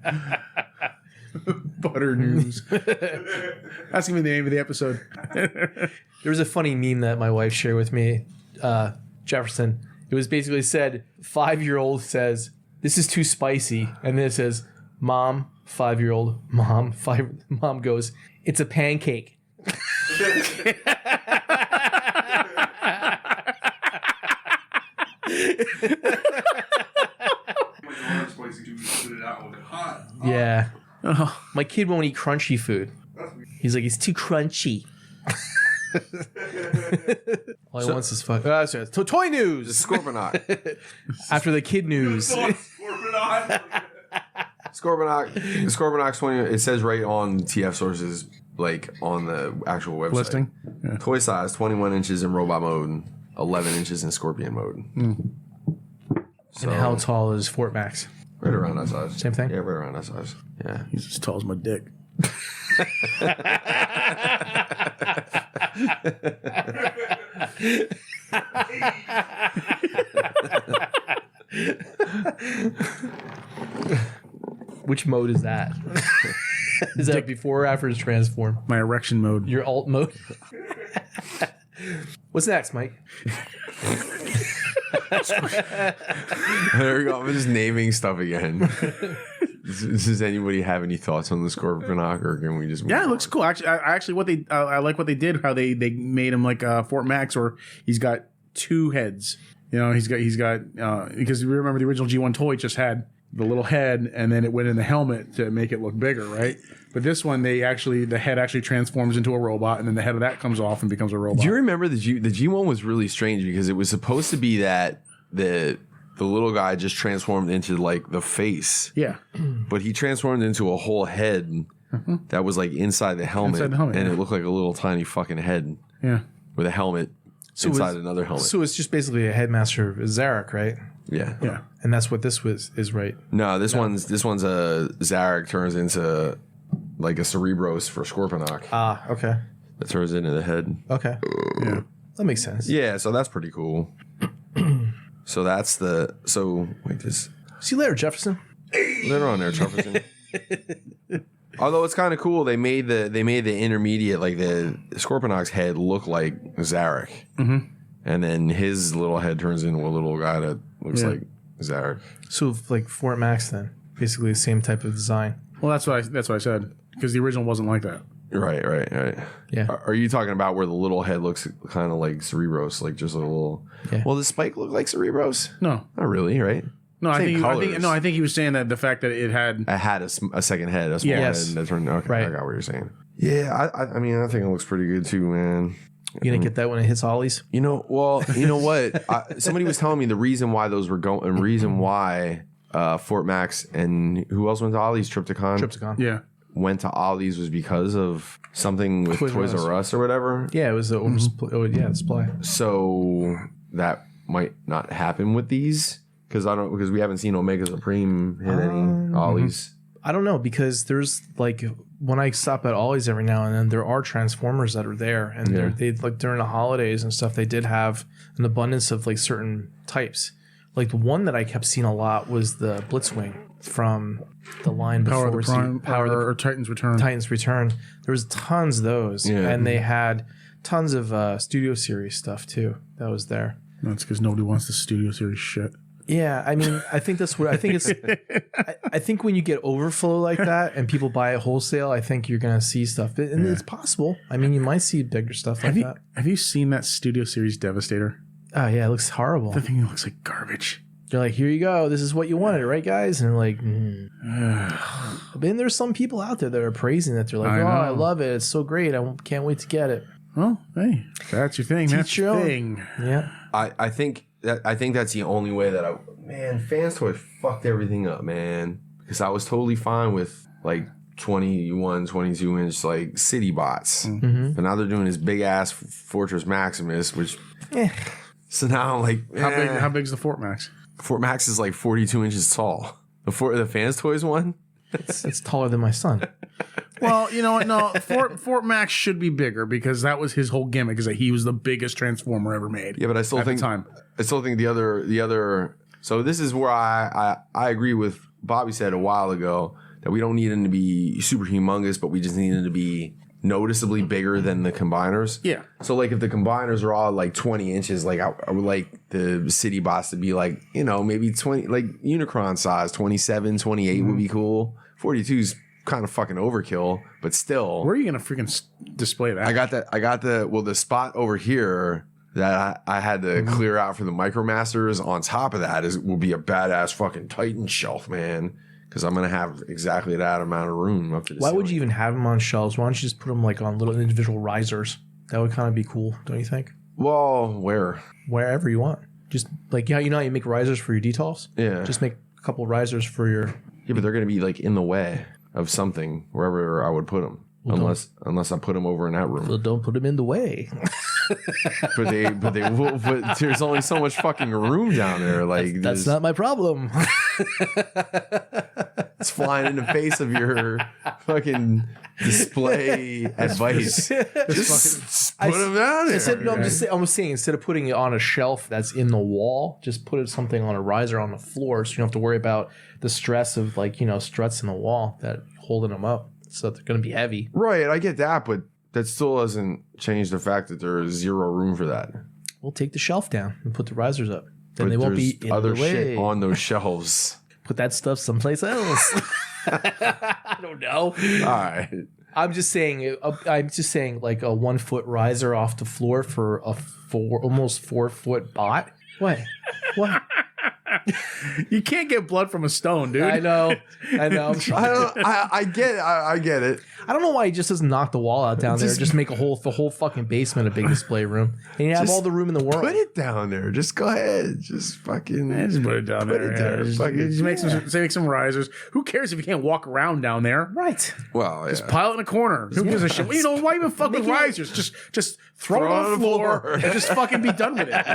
Butter news. That's gonna be the name of the episode.
There was a funny meme that my wife shared with me, Jefferson. It was basically said, 5-year-old says, "This is too spicy," and then it says, "Mom," 5-year-old, mom goes, "It's a pancake." Yeah. My kid won't eat crunchy food. He's like, it's too crunchy. All he wants is fun. Toy news.
Scorponok.
After the kid news.
Scorponok 20. It says right on TF sources, like on the actual website.
Listing. Yeah.
Toy size 21 inches in robot mode, 11 inches in scorpion mode.
So, and how tall is Fort Max?
Right around that size.
Same thing?
Yeah, right around that size. Yeah.
He's as tall as my dick.
Which mode is that? Is that before or after his transform?
My erection mode.
Your alt mode? What's next, Mike?
There we go. I'm just naming stuff again. Does anybody have any thoughts on the Scorponok, or can we just?
Yeah, it looks cool. Actually, what they I like what they did. How they made him like Fort Max, or he's got 2 heads. You know, he's got because you remember the original G1 toy just had the little head, and then it went in the helmet to make it look bigger, right? But this one, the head actually transforms into a robot, and then the head of that comes off and becomes a robot.
Do you remember the G1 was really strange because it was supposed to be that the little guy just transformed into like the face.
Yeah.
But he transformed into a whole head that was like inside the helmet. And it looked like a little tiny fucking head.
Yeah.
With a helmet inside another helmet.
So it's just basically a headmaster Xerox, right?
Yeah.
Yeah.
And that's what this is, right?
No, this one's a Xerox turns into like a Cerebros for Scorponok.
Ah, okay.
That turns into the head.
Okay.
Yeah.
That makes sense.
Yeah, so that's pretty cool. So that's the wait this.
See you later, Jefferson.
Later on there, Jefferson. Although it's kind of cool, they made the intermediate, like the Scorponok's head look like Zarek, and then his little head turns into a little guy that looks like Zarek.
So like Fort Max then, basically the same type of design.
Well, that's what I said because the original wasn't like that.
Right.
Yeah.
Are you talking about where the little head looks kind of like Cerebros, like just a little?
Yeah.
Well, does Spike look like Cerebros?
No,
not really, right?
No, I think he was saying that the fact that it had
a second head, a small head that turned. Okay,
right.
I got what you're saying. Yeah, I mean, I think it looks pretty good too, man.
You gonna get that when it hits Ollie's?
You know what? Somebody was telling me the reason why those were going, and reason why Fort Max and who else went to Ollie's? Triptychon.
Yeah.
Went to Ollie's was because of something with Toys R Us or whatever.
Yeah, it was the display.
So that might not happen with these because we haven't seen Omega Supreme hit any Ollie's.
I don't know because there's like when I stop at Ollie's every now and then, there are Transformers that are there, and they like during the holidays and stuff, they did have an abundance of like certain types. Like the one that I kept seeing a lot was the Blitzwing from the line before
or Titan's Return.
Titan's Return. There was tons of those, and they had tons of Studio Series stuff too that was there.
That's because nobody wants the Studio Series shit.
Yeah, I mean, I think that's what I think it's. I think when you get overflow like that and people buy it wholesale, I think you're gonna see stuff, and it's possible. I mean, you might see bigger stuff like that.
Have you seen that Studio Series Devastator?
Oh yeah, it looks horrible.
The thing looks like garbage.
They're like, here you go. This is what you wanted, right, guys? And they're like, But then there's some people out there that are praising that. They're like, I love it. It's so great. I can't wait to get it.
Well, hey, that's your thing. That's your thing.
Yeah.
I think that's the only way that Fans Toys fucked everything up, man. Because I was totally fine with like 21, 22 inch like city bots. But now they're doing this big ass Fortress Maximus, which so now I'm like,
how big's the Fort Max?
Fort Max is like 42 inches tall. The Fans Toys one,
it's taller than my son.
Well, you know what? No, Fort Max should be bigger because that was his whole gimmick, is that he was the biggest Transformer ever made.
Yeah, but I still think the other. So this is where I agree with Bobby said a while ago that we don't need him to be super humongous, but we just need him to be noticeably bigger than the combiners.
Yeah.
So like if the combiners are all like 20 inches, like I would like the City Boss to be like, maybe 20, like Unicron size, 27, 28 would be cool. 42's kind of fucking overkill, but still.
Where are you going to freaking display that?
I got the spot over here that I had to clear out for the Micromasters. On top of that will be a badass fucking Titan shelf, man. Because I'm going to have exactly that amount of room up to the
Why would
ceiling.
you even have them on shelves? Why don't you just put them like on little individual risers? That would kind of be cool, don't you think?
Well, where?
Wherever you want. Just like, you know how you make risers for your detolfs?
Yeah.
Just make a couple risers for your...
Yeah, but they're going to be like in the way of something wherever I would put them. Well, unless I put them over in that room.
Well, don't put them in the way.
but they will. But there's only so much fucking room down there. Like
that's not my problem.
It's flying in the face of your fucking display advice. Just put them down there.
I'm saying instead of putting it on a shelf that's in the wall, just put something on a riser on the floor, so you don't have to worry about the stress of struts in the wall that holding them up. So they're going to be heavy.
Right, I get that, but that still doesn't change the fact that there is zero room for that.
We'll take the shelf down and put the risers up. Then they won't be in
other
the way.
Shit on those shelves.
Put that stuff someplace else. I don't know.
All right.
I'm just saying like a 1 foot riser off the floor for a almost 4 foot bot. What?
You can't get blood from a stone, dude.
I know.
I get it.
I don't know why he just doesn't knock the wall out down there. Just make the whole fucking basement a big display room, and you have all the room in the world.
Put it down there. Just go ahead. Just fucking.
Just put it down there. Just make some risers. Who cares if you can't walk around down there?
Right.
Well,
just pile it in a corner. Who gives a shit? Why even fuck with risers? Just throw it on the floor and just fucking be done with it.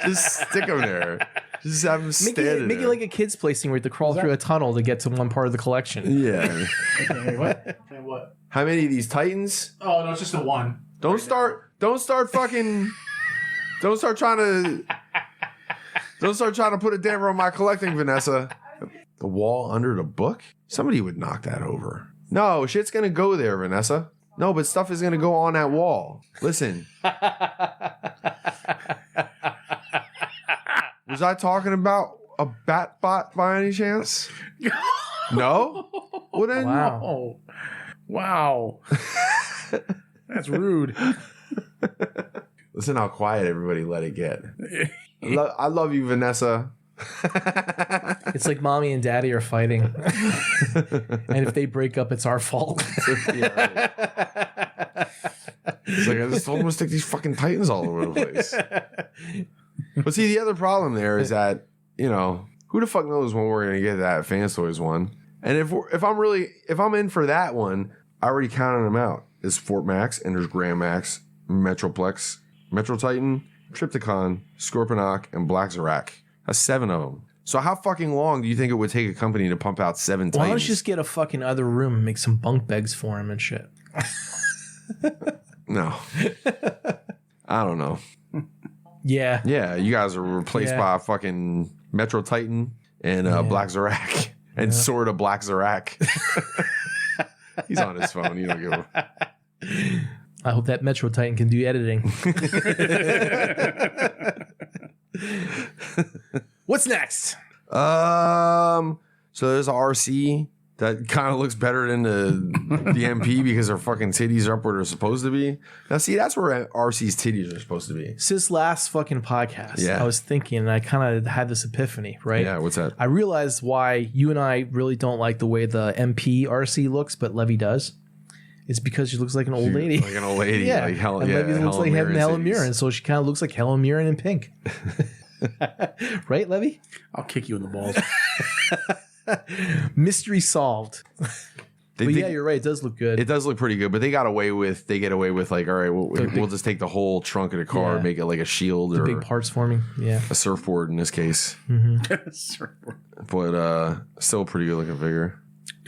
Just stick them there. Just have them stand.
Make it like a kid's place thing where you have to crawl through a tunnel to get to one part of the collection.
Yeah.
What?
How many of these Titans?
Oh no, it's just the one.
Don't start trying to Don't start trying to put a damper on my collecting, Vanessa. The wall under the book? Somebody would knock that over. No, shit's gonna go there, Vanessa. No, but stuff is gonna go on that wall. Listen. Was I talking about a bat bot by any chance? No? Well, then,
Wow. Wow. That's rude.
listen how quiet everybody let it get. I love you, Vanessa.
It's like mommy and daddy are fighting. And if they break up, it's our fault.
Yeah, right. It's like I just told him to stick these fucking Titans all over the place. But see, the other problem there is that, you know, who the fuck knows when we're gonna get that Fans Toys one? And if I'm in for that one, I already counted them out. There's Fort Max and there's Grand Max, Metroplex, Metro Titan, Trypticon, Scorponok, and Black Xerox. That's 7 of them. So how fucking long do you think it would take a company to pump out 7 Titans?
Why don't you just get a fucking other room and make some bunk beds for him and shit?
No. I don't know.
Yeah.
Yeah, you guys are replaced by a fucking Metro Titan and Black Xerox. And sort of Black Xerox. He's on his phone. You don't give a...
I hope that Metro Titan can do editing. What's next?
So there's a RC that kind of looks better than the MP because their fucking titties are up where they're supposed to be. Now, see, that's where RC's titties are supposed to be.
Since last fucking podcast,
Yeah.
I was thinking, and I kind of had this epiphany, right?
Yeah, what's that?
I realized why you and I really don't like the way the MP RC looks, but Levy does. It's because she looks like an old lady.
Like an old lady.
Yeah.
Like
And Levy looks like Helen Mirren,
titties.
so she kind of looks like Helen Mirren in pink. Right, Levy?
I'll kick you in the balls.
Mystery solved. But yeah, you're right. It does look good.
It does look pretty good, but they get away with like, all right, we'll just take the whole trunk of the car and make it like a shield
the
or
big parts forming. Yeah.
a surfboard in this case.
Surfboard.
But still a pretty good looking figure.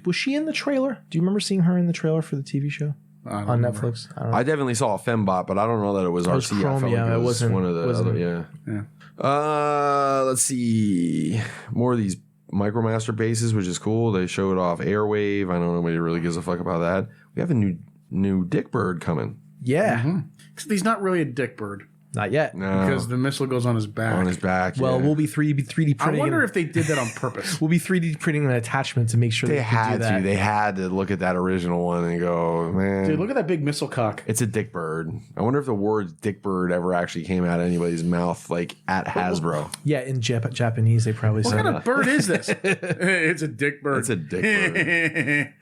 Was she in the trailer? Do you remember seeing her in the trailer for the TV show on Netflix? I don't know.
I definitely saw a Fembot, but I don't know that it was
It was
RC.
Chrome,
I felt
yeah,
like
it
it was
wasn't-
one of the
wasn't-
other, let's see. More of these Micromaster bases, which is cool. They showed off Airwave. I know nobody really gives a fuck about that. We have a new Dick Bird coming.
Yeah.
He's not really a dick bird
Not yet.
No,
because the missile goes on his back.
on his back.
Well,
yeah.
we'll be 3D
I
printing.
wonder if they did that on purpose.
We'll be 3D printing an attachment to make sure
they
they can
had
do that.
to. They had to look at that original one and go, man,
Dude, look at that big missile cock.
it's a Dick Bird. I wonder if the word Dick Bird ever actually came out of anybody's mouth, like at Hasbro.
Yeah, in Japanese they probably
What
said
kind of bird is this? It's a dick bird.
It's a Dick Bird.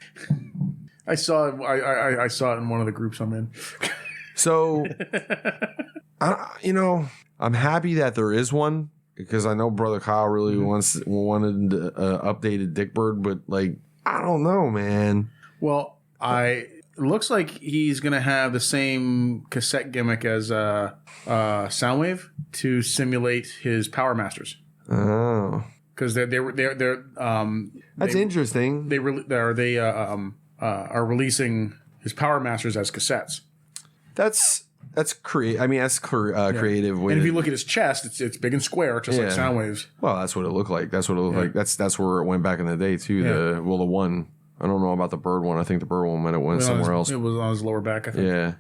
I saw it. I saw it in one of the groups I'm in.
So, I'm happy that there is one because I know Brother Kyle really wanted updated Dick Bird, but like, I don't know, man.
Well, it looks like he's gonna have the same cassette gimmick as Soundwave to simulate his Power Masters
Oh,
because they're
that's interesting.
they are releasing his Power Masters as cassettes.
That's creative. I mean, that's creative. Way
And if
to-
you look at his chest, it's big and square, just like
Yeah.
Soundwave's.
well, that's what it looked like. That's what it looked like. That's where it went back in the day too.
Yeah.
The one. I don't know about the bird one. I think the bird one might have went somewhere else.
It was on his lower back, I think.
Yeah,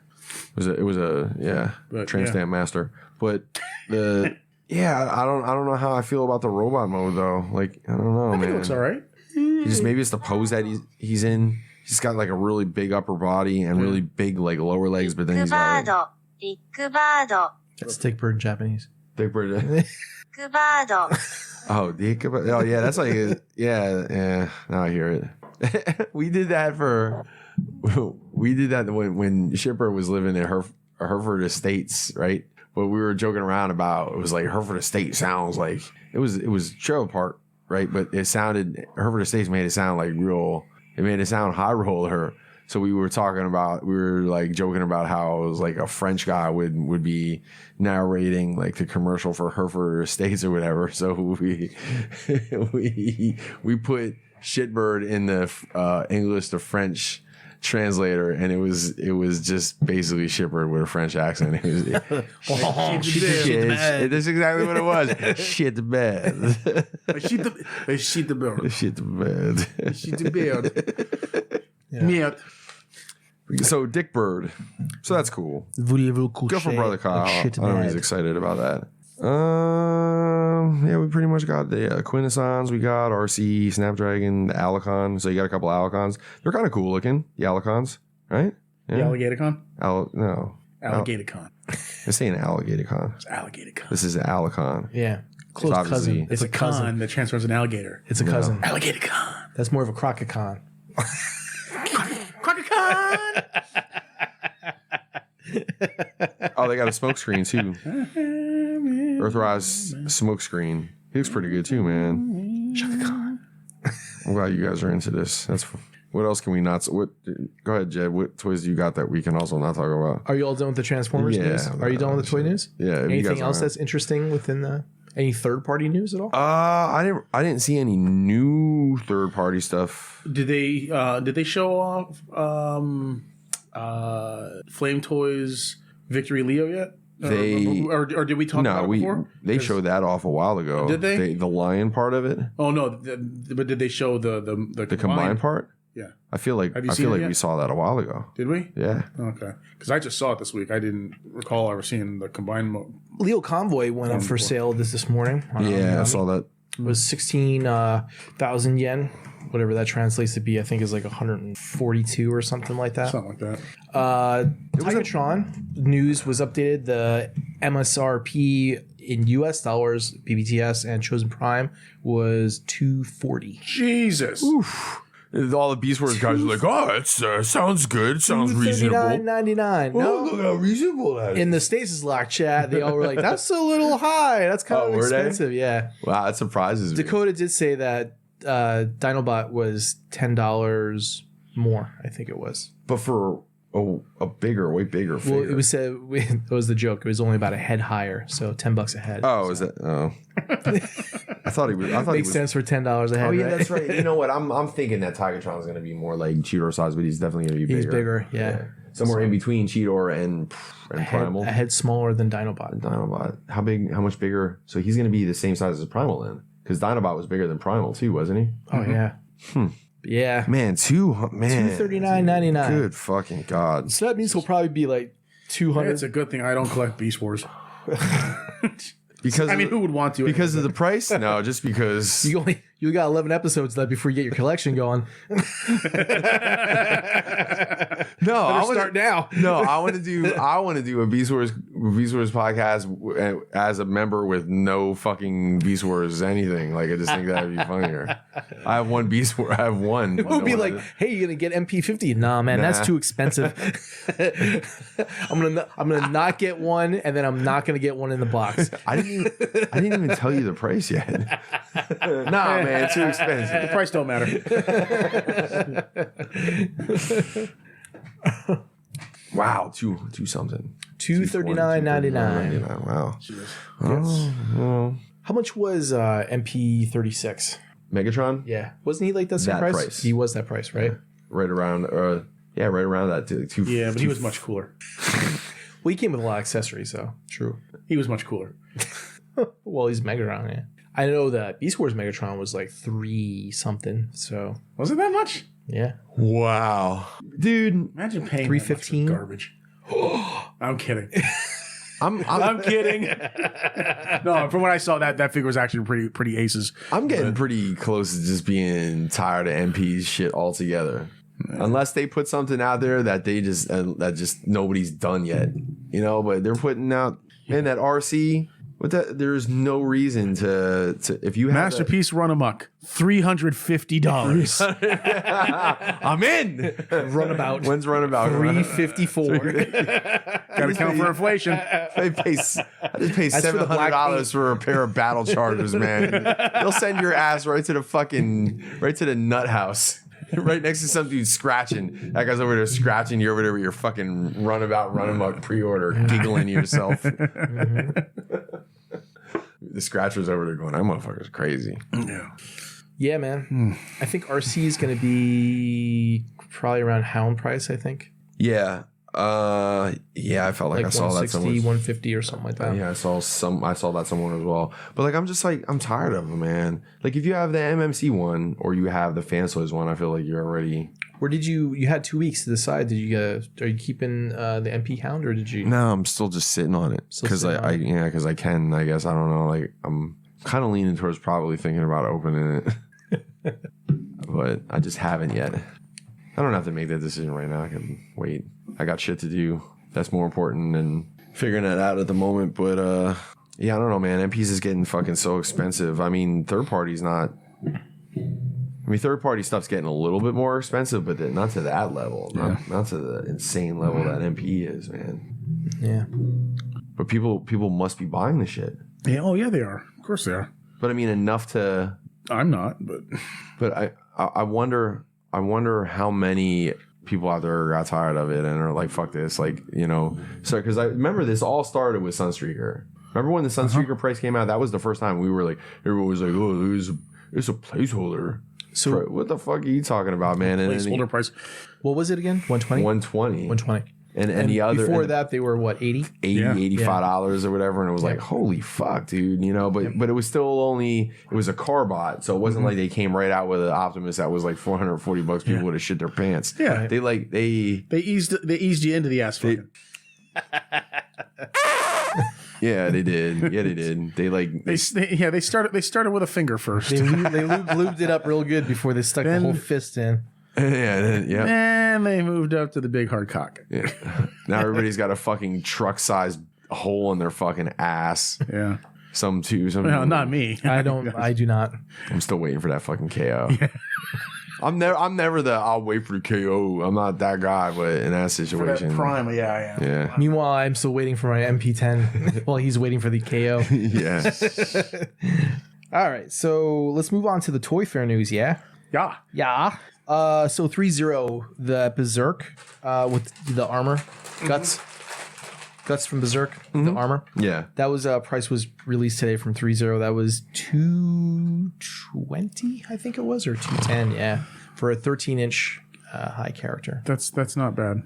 it was a
But,
Tramp Master. But the I don't know how I feel about the robot mode though. Like I don't know,
I
man.
think it looks all right.
Maybe it's the pose that he's in. He's got like a really big upper body and really big like lower legs, but then he's got like,
ビッグバード
That's Dick Bird in Japanese.
big bird.
ビッグバード
Oh, oh yeah, that's like yeah. Now I hear it. We did that when Shipper was living in Hereford Estates, right? But we were joking around about it was like Hereford Estate sounds like it was trailer park, right? But Hereford Estates made it sound like real. It made it sound high roller. So we were like joking about how it was like a French guy would be narrating like the commercial for Hereford Estates or whatever. So we put Shitbird in the English to French translator, and it was just basically Shipper with a French accent. It was shit. That's exactly what it was. Shit the bed.
Shit the bed.
Shit the bed.
Shit the bed. Merde.
So Dick Bird. So that's cool. Go for Brother Kyle. I know he's excited about that. Yeah, we pretty much got the Quintessons. We got RC, Snapdragon, the Alicon. So you got a couple Alicons. They're kind of cool looking. The Alicons, right?
Yeah. The Alligator-Con?
No.
Alligator-Con.
I'm saying Alligator-Con.
It's Alligator-Con.
This is Alicon.
Yeah. Close cousin.
It's a con that transforms an alligator.
It's a cousin.
Alligator-Con.
That's more of a Crococon.
Crococon!
Oh, they got a smoke screen too. Earthrise smoke screen. He looks pretty good too, man. I'm glad you guys are into this. What else can we not? Go ahead, Jed. What toys do you got that we can also not talk about?
Are you all done with the Transformers news? Are you done with the toy news?
Yeah.
Anything else that's interesting within any third party news at all?
I didn't see any new third party stuff.
Did they show off Flame Toys Victory Leo yet? Or did we talk about it before?
They showed that off a while ago.
Did they?
The lion part of it?
Oh no, but did they show the
combined part?
Yeah.
I feel like we saw that a while ago.
Did we?
Yeah.
Okay. Because I just saw it this week. I didn't recall ever seeing the combined mode.
Leo Convoy went up for sale this morning.
Yeah, I saw that.
It was 16,000 yen, whatever that translates to be. I think is like 142 or something like that.
Something like that.
Tigatron news was updated. The MSRP in US dollars, BBTS and Chosen Prime was 240.
Jesus.
Oof. All the Beast Wars guys are like, oh, it sounds good. Sounds reasonable.
$239.99. No,
look how reasonable that is.
In the Stasis Lock chat, they all were like, that's a little high. That's kind of expensive. Yeah.
Wow, that surprises me.
Dakota did say that Dinobot was $10 more, I think it was.
But for a bigger, way bigger figure.
Well, it was said, it was the joke. It was only about a head higher, so $10 a head.
Oh, is that? Oh. I thought he was.
Makes sense for $10 a head.
Oh yeah,
right?
that's right. You know what? I'm thinking that Tigatron is going to be more like Cheetor size, but he's definitely going to be bigger.
He's bigger, yeah.
Somewhere in between Cheetor and Primal.
A head smaller than Dinobot.
How big? How much bigger? So he's going to be the same size as Primal then, because Dinobot was bigger than Primal too, wasn't he?
Oh yeah. Yeah.
Man,
$239.99.
Good fucking God.
So that means he'll probably be like 200.
It's a good thing I don't collect Beast Wars.
Because
who would want to?
Because of the price? No, just because
you got 11 episodes left before you get your collection going.
No, I
want to start now.
No, I want to do a Beast Wars podcast as a member with no fucking Beast Wars anything. Like I just think that'd be funnier. I have one Beast Wars. I have one.
It would be like, hey, you gonna get MP50? Nah, man, that's too expensive. I'm gonna not get one, and then I'm not gonna get one in the box.
I didn't even tell you the price yet. Nah, man, too expensive.
The price don't matter.
Wow, two something.
$239.99.
Wow.
Yes. How much was MP36?
Megatron?
Yeah, wasn't he like that same price? He was that price, right?
Right around. Right around that.
Yeah, but he was much cooler.
Well, he came with a lot of accessories, so true.
He was much cooler.
Well, he's Megatron, yeah. I know that Beast Wars Megatron was like 3 something. So
was it that much?
Yeah.
Wow, dude!
Imagine paying
$315
garbage. I'm kidding. I'm kidding. No, from what I saw, that figure was actually pretty aces.
I'm getting pretty close to just being tired of MP's shit altogether. Unless they put something out there that they just nobody's done yet, you know. But they're putting out in that RC. But there's no reason to if you have
Masterpiece Run Amok, $350.
I'm in.
Runabout.
When's Runabout?
$354.
Gotta count for inflation.
I just pay $700 for a pair of battle chargers, man. They'll send your ass right to the nut house. Right next to some dude scratching. That guy's over there scratching. You're over there with your fucking run amok pre-order, giggling to yourself. The scratcher's over there going, that motherfucker's crazy.
Yeah.
Yeah, man. I think RC is going to be probably around Hound price, I think.
Yeah. I felt like I saw that
160, 150 or something like that.
Yeah, I saw that somewhere as well. But like, I'm tired of them, man. Like, if you have the MMC one or you have the Fansoys one, I feel like you're already.
Where did you had 2 weeks to decide? Are you keeping the MP Hound or did you?
No, I'm still just sitting on it because because I can. I guess I don't know. Like, I'm kind of leaning towards probably thinking about opening it, but I just haven't yet. I don't have to make that decision right now. I can wait. I got shit to do. That's more important than figuring that out at the moment. But I don't know, man. MPs is getting fucking so expensive. I mean, third party stuff's getting a little bit more expensive, but not to that level. Not to the insane level that MP is, man.
Yeah.
But people must be buying the shit.
Yeah. Oh yeah, they are. Of course they are.
But I mean, enough to.
I'm not,
but I wonder how many people out there got tired of it and are like, fuck this, like, you know. So because I remember this all started with Sunstreaker. Remember when the Sunstreaker price came out? That was the first time we were like, everyone was like, oh, it's a placeholder. So what the fuck are you talking about, man?
Placeholder price.
What was it again? 120.
120. And the other
before that they were what, 80?
$85 or whatever, and it was like, holy fuck, dude, you know. But it was still it was a car bot, so it wasn't like they came right out with an Optimus that was like $440. People would have shit their pants.
Yeah,
they
eased you into the asphalt.
Yeah, they did.
They started with a finger first.
They lubed it up real good before they stuck the whole fist in.
And they moved up to the big hard cock.
Yeah. Now everybody's got a fucking truck-sized hole in their fucking ass.
Yeah.
Some too.
No, not me.
I do not.
I'm still waiting for that fucking KO. Yeah. I'm never I'll wait for the KO. I'm not that guy, but in that situation.
For that prime, yeah, I am.
Yeah.
Meanwhile, I'm still waiting for my MP10 while he's waiting for the KO.
Yeah.
All right, so let's move on to the Toy Fair news, yeah?
Yeah.
So 3-0, the Berserk with the armor guts from Berserk, the armor.
Yeah,
that was price was released today from 3-0. That was $220, I think it was, or $210. Yeah, for a 13-inch high character.
That's not bad.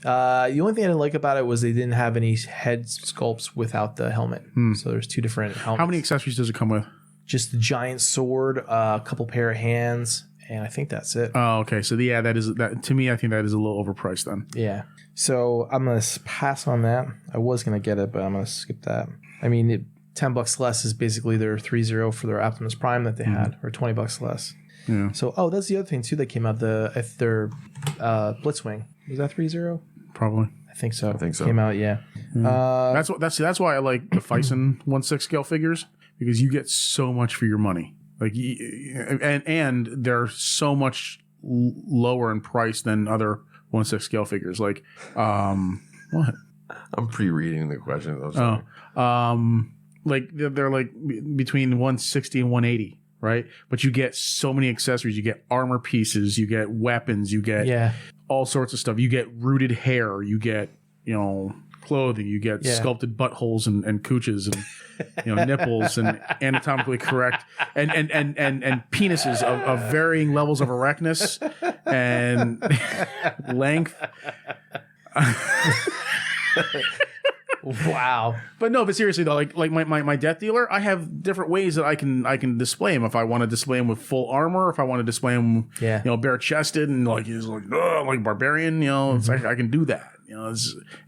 The only thing I didn't like about it was they didn't have any head sculpts without the helmet. So there's 2 different helmets.
How many accessories does it come with?
Just the giant sword, a couple pair of hands. And I think that's it.
Oh, okay. So that to me, I think that is a little overpriced then.
Yeah. So I'm gonna pass on that. I was gonna get it, but I'm gonna skip that. I mean, $10 less is basically their 3-0 for their Optimus Prime that they had, or $20 less.
Yeah.
So that's the other thing too that came out. Their Blitzwing, was that 3-0?
Probably.
I think so. Came out, yeah.
That's why I like the Fison 1/6 scale figures, because you get so much for your money. Like, and they're so much lower in price than other 1/6 scale figures. Like, what?
I'm pre-reading the questions.
Like they're like between 160 and 180, right? But you get so many accessories. You get armor pieces. You get weapons. You get all sorts of stuff. You get rooted hair. You get clothing. You get sculpted buttholes and cooches and nipples and anatomically correct and penises of varying levels of erectness and length.
Wow.
But seriously though, like my death dealer, I have different ways that I can display him. If I want to display him with full armor, if I want to display him bare chested and like he's like barbarian, it's like I can do that.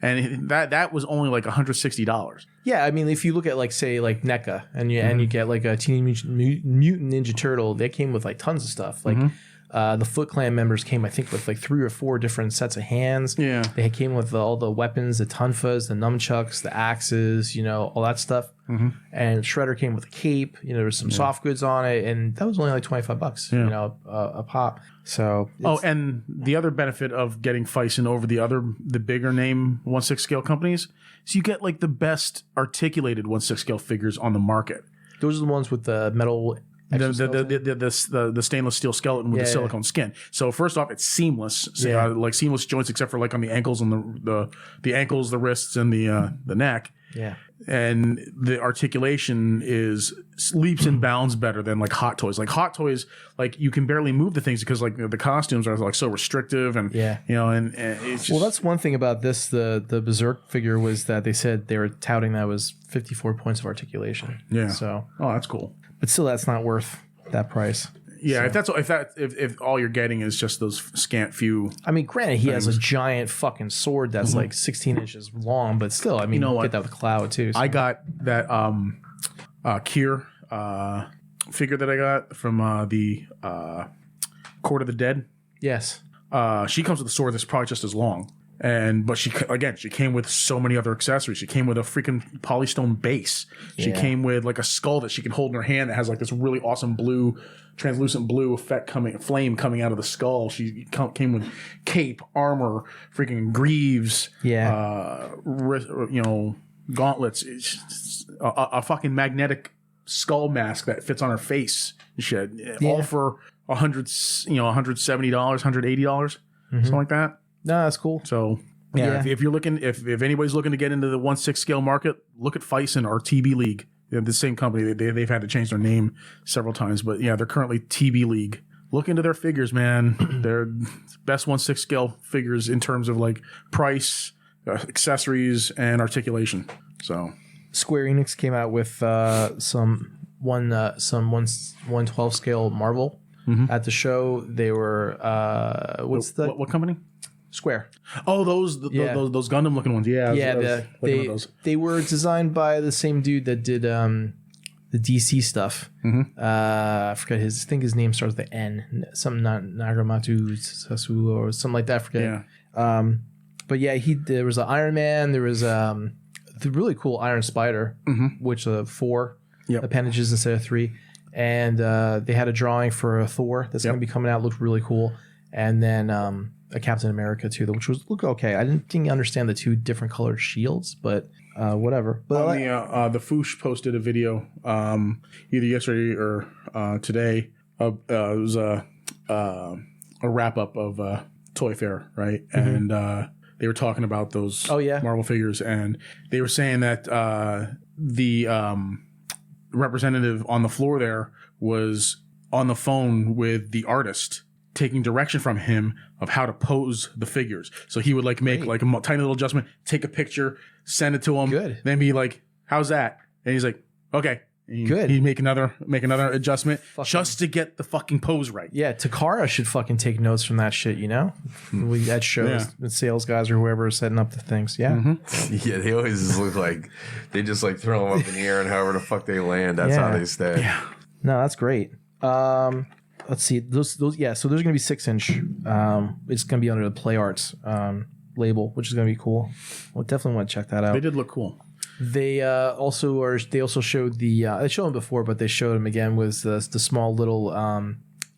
And that was only like $160.
Yeah, I mean, if you look at like say like NECA and you get like a Teenage Mutant Ninja Turtle, they came with like tons of stuff. Like the Foot Clan members came, I think, with like 3 or 4 different sets of hands.
Yeah,
they came with all the weapons, the tonfas, the nunchucks, the axes, all that stuff. And Shredder came with a cape. There was some soft goods on it, and that was only like $25. A pop. So
and the other benefit of getting Fison over the bigger name 1/6 scale companies is you get like the best articulated 1/6 scale figures on the market.
Those are the ones with the metal.
The stainless steel skeleton with the silicone skin. So first off, it's seamless. So, like seamless joints, except for like on the ankles and the ankles, the wrists, and the neck.
Yeah.
And the articulation is leaps and bounds better than like Hot Toys. Like Hot Toys, like you can barely move the things because like the costumes are like so restrictive and and it's just,
that's one thing about this. The Berserk figure was that they said they were touting that was 54 points of articulation.
Yeah.
So
that's cool.
But still, that's not worth that price.
Yeah, so. if all you're getting is just those scant few.
I mean, granted, he has a giant fucking sword that's like 16 inches long, but still, I mean, you get that with Cloud too. So.
I got that Kier figure that I got from the Court of the Dead.
Yes.
She comes with a sword that's probably just as long. But she came with so many other accessories. She came with a freaking polystone base. She came with like a skull that she can hold in her hand that has like this really awesome translucent blue flame coming out of the skull. She came with cape, armor, freaking greaves, gauntlets, a fucking magnetic skull mask that fits on her face. All for $170, $180, something like that.
No, that's cool.
So if you're looking, if anybody's looking to get into the 1/6 scale market, look at Fison or TB League. They're the same company. They've had to change their name several times, but they're currently TB League. Look into their figures, man. They're best 1/6 scale figures in terms of like price, accessories, and articulation. So
Square Enix came out with some 1/12 scale Marvel at the show. They were
what company?
Square.
Oh, those Gundam looking ones. Yeah,
they were designed by the same dude that did the DC stuff. I forget I think his name starts with the N. Something Nagamatu Sasu or something like that. I forget. Yeah. But yeah, there was an Iron Man. There was the really cool Iron Spider, which 4 appendages instead of 3. And they had a drawing for a Thor that's going to be coming out. Looked really cool. And then a Captain America too, which looked okay. I didn't understand the 2 different colored shields, but whatever. But
the Foosh posted a video either yesterday or today. It was a wrap up of Toy Fair, right? And they were talking about those Marvel figures, and they were saying that the representative on the floor there was on the phone with the artist, taking direction from him of how to pose the figures. So he would like make like a tiny little adjustment, take a picture, send it to him, then be like, "How's that?" And he's like, "Okay."
Good.
He'd make another adjustment just to get the fucking pose right.
Yeah, Takara should fucking take notes from that shit, We at shows, the sales guys or whoever are setting up the things. Yeah.
Yeah, they always just look like they just like throw them up in the air and however the fuck they land, that's how they stay.
Yeah. No, that's great. Let's see. Those so there's gonna be 6-inch. It's gonna be under the Play Arts label, which is gonna be cool. We'll definitely want to check that out.
They did look cool.
They also showed they showed them before, but they showed them again with the small little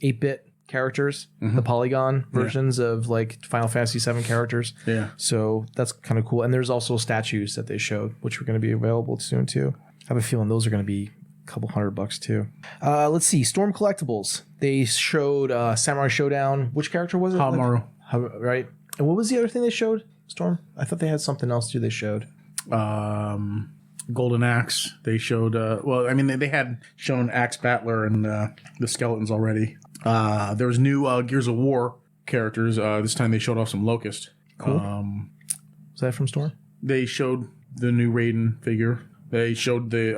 8-bit characters, the polygon versions of like Final Fantasy 7 characters.
Yeah.
So that's kind of cool. And there's also statues that they showed, which are going to be available soon too. I have a feeling those are going to be a couple $100 too. Let's see. Storm Collectibles. They showed Samurai Showdown. Which character was it?
Hamaru.
Right. And what was the other thing they showed? Storm? I thought they had something else too they showed.
Golden Axe. They showed they had shown Axe Battler and the skeletons already. There was new Gears of War characters. This time they showed off some Locust.
Cool. Was that from Storm?
They showed the new Raiden figure. They showed the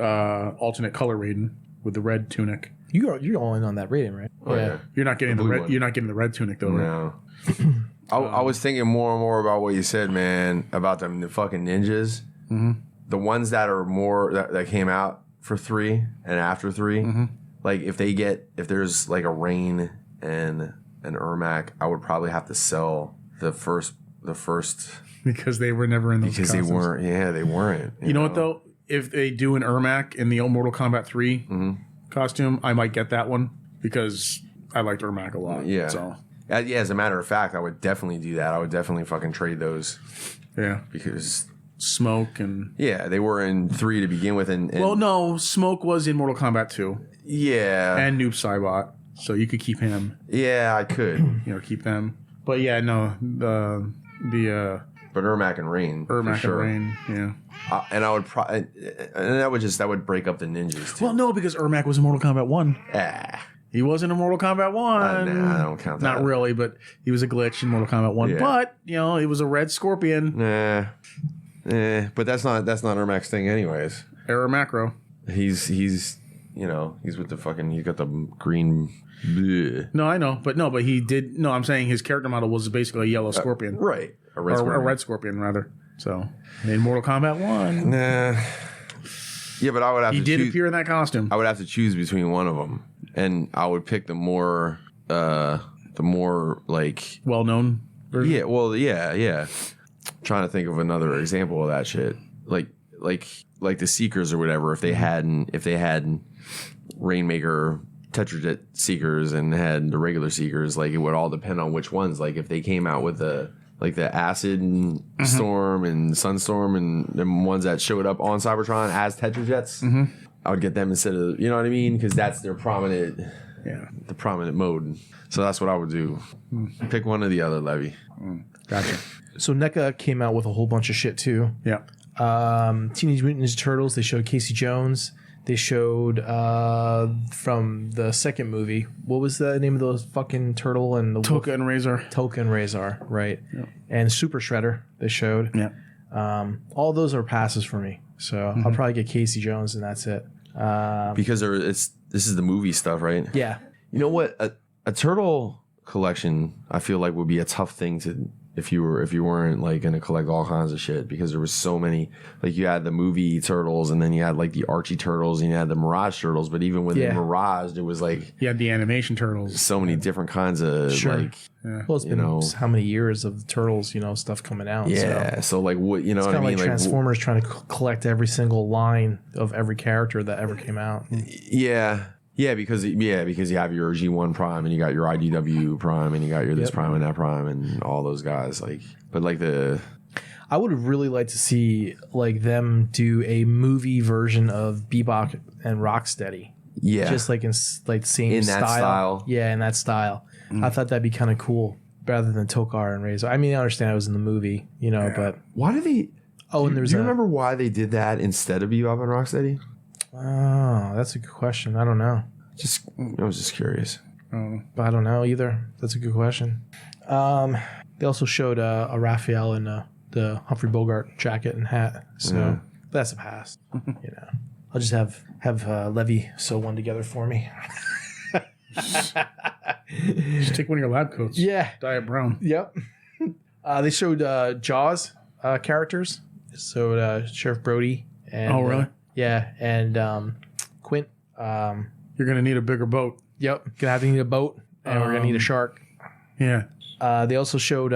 alternate color Raiden with the red tunic.
You're all in on that Raiden, right?
Oh, yeah.
You're not getting the red. You're not getting the red tunic though, right?
No. I was thinking more and more about what you said, man, about the fucking ninjas. The ones that are more that came out for 3 and after 3, like if there's like a Rain and an Ermac, I would probably have to sell the first
because they were never in those
because
costumes.
they weren't. Yeah, they weren't.
You know what though? If they do an Ermac in the Mortal Kombat 3 costume, I might get that one because I liked Ermac a lot.
Yeah.
So
as a matter of fact, I would definitely do that. I would definitely fucking trade those.
Yeah.
Because
Smoke and
they were in 3 to begin with, and
well, no, Smoke was in Mortal Kombat 2.
Yeah,
and Noob Saibot, so you could keep him.
Yeah, I could.
Keep them. But yeah, no, the
But Ermac and Rain.
Ermac
sure.
and Rain, yeah.
And I would that would break up the ninjas too.
Well, no, because Ermac was in Mortal Kombat 1. He wasn't in Mortal Kombat 1.
Nah, I don't count that.
Not really, but he was a glitch in Mortal Kombat 1.
Yeah.
But, you know, he was a red scorpion.
Nah. But that's not Ermac's thing anyways.
Error macro.
He's you know, he's with the fucking, he got the green. Bleh.
No, I know. But he did. No, I'm saying his character model was basically a yellow scorpion.
Right.
A red scorpion, rather. So, in Mortal Kombat 1.
Nah. Yeah, but I would have
he
to
did
choose,
appear in that costume.
I would have to choose between one of them. And I would pick the more like
well-known version?
Yeah, well, yeah. Trying to think of another example of that shit. Like the Seekers or whatever, if they had Rainmaker Tetrajet Seekers and had the regular Seekers, like it would all depend on which ones. Like if they came out with the Acid Storm and Sunstorm and the ones that showed up on Cybertron as Tetrajets, I would get them instead of, you know what I mean? Because that's their prominent, the prominent mode. So that's what I would do. Pick one or the other, Levy.
Gotcha.
So NECA came out with a whole bunch of shit too.
Yeah.
Teenage Mutant Ninja Turtles. They showed Casey Jones. They showed from the second movie. What was the name of those fucking turtle and the
Toka and Razor.
Toka and Razor, right? Yeah. And Super Shredder. They showed.
Yeah.
All those are passes for me. So I'll probably get Casey Jones and that's it.
Because this is the movie stuff, right?
Yeah.
You know what? A turtle collection, I feel like, would be a tough thing to if you weren't like going to collect all kinds of shit, because there was so many. Like you had the movie turtles, and then you had like the Archie turtles, and you had the Mirage turtles. But even within Mirage, there was like
you had the animation turtles.
So many different kinds of like.
Yeah. Well, it's been how many years of turtles, stuff coming out.
Yeah. So like what
it's
what I mean?
Like Transformers trying to collect every single line of every character that ever came out.
Yeah. Yeah, because you have your G1 Prime and you got your IDW Prime and you got your this Prime and that Prime and all those guys. I
would really like to see like them do a movie version of Bebop and Rocksteady. Yeah, just like in like same
in
style.
That style.
Yeah, in that style. I thought that'd be kind of cool rather than Tokar and Razor. I mean, I understand it was in the movie, but
why did they?
Oh, and there's.
Do you remember why they did that instead of Bebop and Rocksteady?
Oh, that's a good question. I don't know.
I was just curious.
But I don't know either. That's a good question. They also showed a Raphael in the Humphrey Bogart jacket and hat. So that's a pass. I'll just have Levy sew one together for me.
Just take one of your lab coats.
Yeah.
Dye it brown.
Yep. They showed Jaws characters. So Sheriff Brody. And,
oh, really?
Yeah. And Quint.
You're going to need a bigger boat.
Yep. Gonna have to need a boat. And we're going to need a shark.
Yeah.
They also showed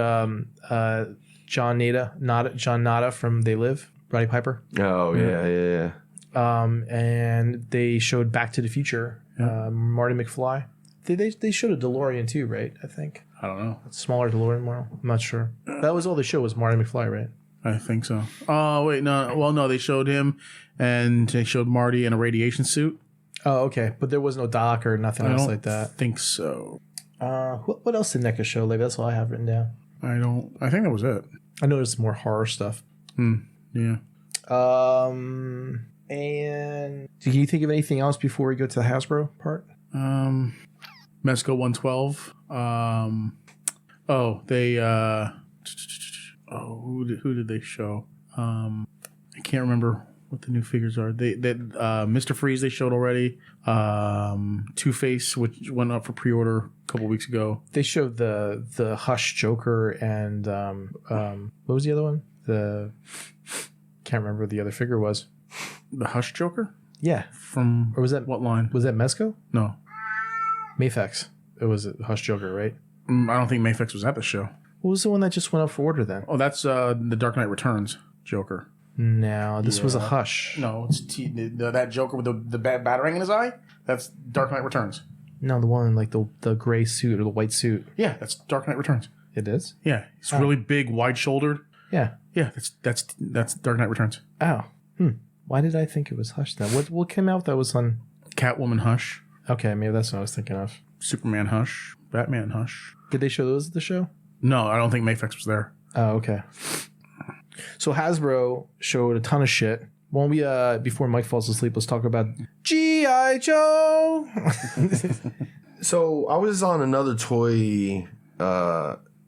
John Nada from They Live. Roddy Piper.
Oh, yeah.
And they showed Back to the Future. Marty McFly. They showed a DeLorean too, right? I think.
I don't know.
A smaller DeLorean model. I'm not sure. That was all they showed was Marty McFly, right?
I think so. Oh, wait, no. Well, no, they showed him and they showed Marty in a radiation suit.
Oh, okay. But there was no doc or nothing else like that.
I think so.
What else did NECA show? Like, that's all I have written down.
I think that was it.
I noticed more horror stuff.
Yeah.
And can you think of anything else before we go to the Hasbro part?
Mesco 112. Who did they show? I can't remember what the new figures are. They Mr. Freeze they showed already. Two-Face, which went up for pre-order a couple weeks ago.
They showed the Hush Joker and what was the other one? Can't remember what the other figure was.
The Hush Joker?
Yeah.
Or was that what line?
Was that Mesco?
No.
Mafex. It was Hush Joker, right?
I don't think Mafex was at the show.
What was the one that just went up for order then?
Oh, that's the Dark Knight Returns Joker.
No, this was a Hush.
No, it's that Joker with the batarang in his eye. That's Dark Knight Returns.
No, the one in like the gray suit or the white suit.
Yeah, that's Dark Knight Returns.
It is?
Yeah, he's really big, wide-shouldered.
Yeah.
Yeah, that's Dark Knight Returns.
Oh. Why did I think it was Hush then? What came out that was on
Catwoman Hush?
Okay, maybe that's what I was thinking of.
Superman Hush, Batman Hush.
Did they show those at the show?
No, I don't think Mafex was there.
Oh, okay. So Hasbro showed a ton of shit. Won't we, before Mike falls asleep, let's talk about G.I. Joe.
So I was on another toy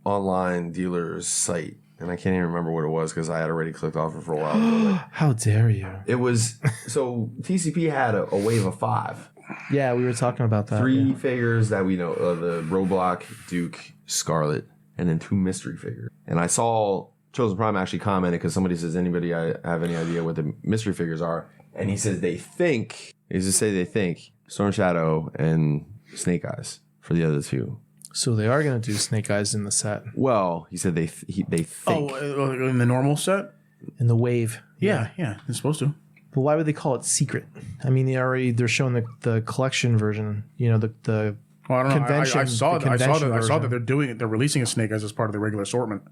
online dealer's site, and I can't even remember what it was because I had already clicked off it for a while.
How dare you?
It was, so TCP had a wave of 5.
Yeah, we were talking about that.
3 figures that we know, the Roblox, Duke, Scarlet, and then 2 mystery figures. And I saw Chosen Prime actually commented because somebody says, anybody have any idea what the mystery figures are? And he says they think Storm Shadow and Snake Eyes for the other 2.
So they are going to do Snake Eyes in the set.
Well, he said they think.
Oh, in the normal set?
In the wave.
Yeah, it's supposed to.
But why would they call it secret? I mean, they're showing the collection version. You know, the
Well, I don't
convention.
know. I saw
version.
that they're doing it. They're releasing a Snake Eyes as part of the regular assortment.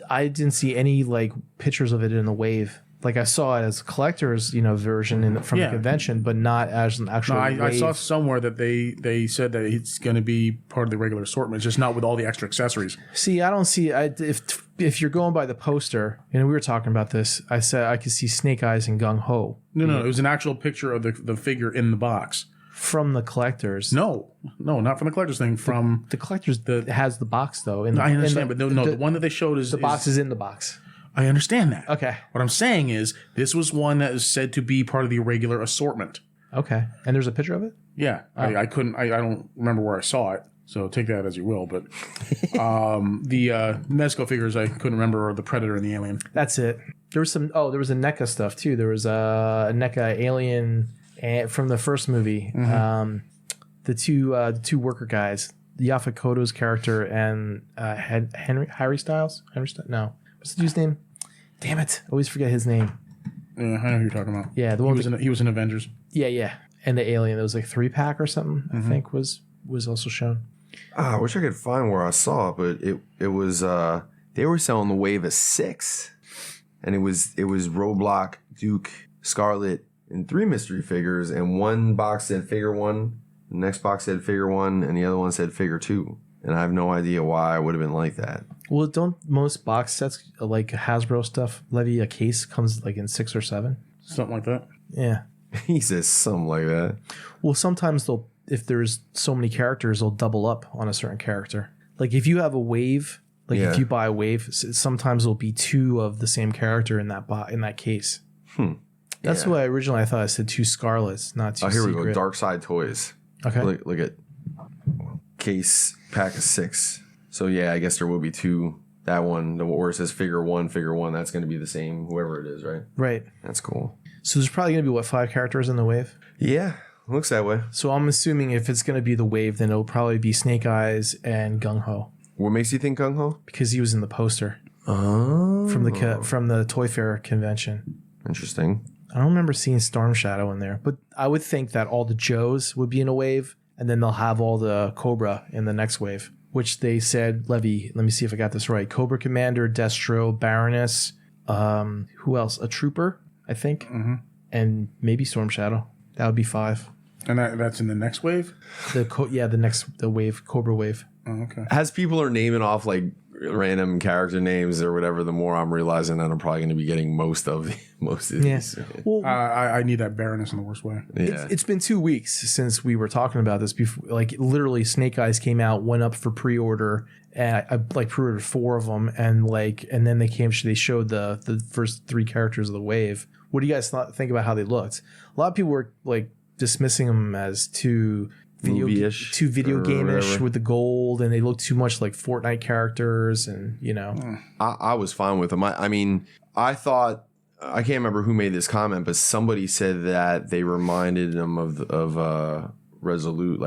I didn't see any like pictures of it in the wave. Like I saw it as a collector's, version from the convention, but not as an actual.
No,
wave.
I saw somewhere that they said that it's going to be part of the regular assortment, just not with all the extra accessories.
See, I don't see. If you're going by the poster, we were talking about this. I said I could see Snake Eyes and Gung Ho.
No, it was an actual picture of the figure in the box.
From the collectors.
No, not from the collectors thing. From
the collectors has the box though.
I understand, but the one that they showed is
the box is in the box.
I understand that.
Okay.
What I'm saying is this was one that is said to be part of the regular assortment.
Okay. And there's a picture of it?
Yeah. I don't remember where I saw it, so take that as you will. But the Mezco figures I couldn't remember, or the Predator and the Alien.
That's it. There was there was a NECA stuff too. There was a NECA Alien from the first movie. Mm-hmm. The two worker guys, Yaphet Kotto's character and Harry Styles? No. What's the dude's name? Damn it. I always forget his name.
Yeah, I know who you're talking about.
Yeah, the one
he was in Avengers.
Yeah. And the Alien, there was like 3-pack or something, I think was also shown.
I wish I could find where I saw it, but it was they were selling the wave of 6. And it was Roblox, Duke, Scarlet, and 3 mystery figures, and one box said figure 1, the next box said figure 1, and the other one said figure 2. And I have no idea why I would have been like that.
Well, don't most box sets like Hasbro stuff, Levy, a case comes like in 6 or 7?
Something like that.
Yeah.
He says something like that.
Well, sometimes if there's so many characters, they'll double up on a certain character. Like if you have a wave, if you buy a wave, sometimes there'll be 2 of the same character in that case. That's why originally I thought I said 2 Scarlets, not 2
Oh, here
Secret.
we go. Dark Side Toys.
Okay.
Look at case pack of 6. So yeah, I guess there will be 2. That one, where it says figure 1, that's going to be the same, whoever it is, right?
Right.
That's cool.
So there's probably going to be 5 characters in the wave?
Yeah, looks that way.
So I'm assuming if it's going to be the wave, then it'll probably be Snake Eyes and Gung Ho.
What makes you think Gung Ho?
Because he was in the poster.
Oh.
From the Toy Fair convention.
Interesting.
I don't remember seeing Storm Shadow in there, but I would think that all the Joes would be in a wave, and then they'll have all the Cobra in the next wave, which they said, Levy, let me see if I got this right. Cobra Commander, Destro, Baroness, who else? A Trooper, I think, and maybe Storm Shadow. That would be 5.
And that's in the next wave?
The wave, Cobra wave.
Oh, okay.
As people are naming off like random character names or whatever, the more I'm realizing that I'm probably going to be getting most of these.
Yes. Well,
I need that Baroness in the worst way.
Yeah.
It's been 2 weeks since we were talking about this before. Like literally, Snake Eyes came out, went up for pre-order, and I pre-ordered 4 of them, and then they showed the first 3 characters of the wave. What do you guys think about how they looked? A lot of people were like dismissing them as too video game-ish with the gold, and they look too much like Fortnite characters, and
I was fine with them. I mean, I thought, I can't remember who made this comment, but somebody said that they reminded them of Resolute,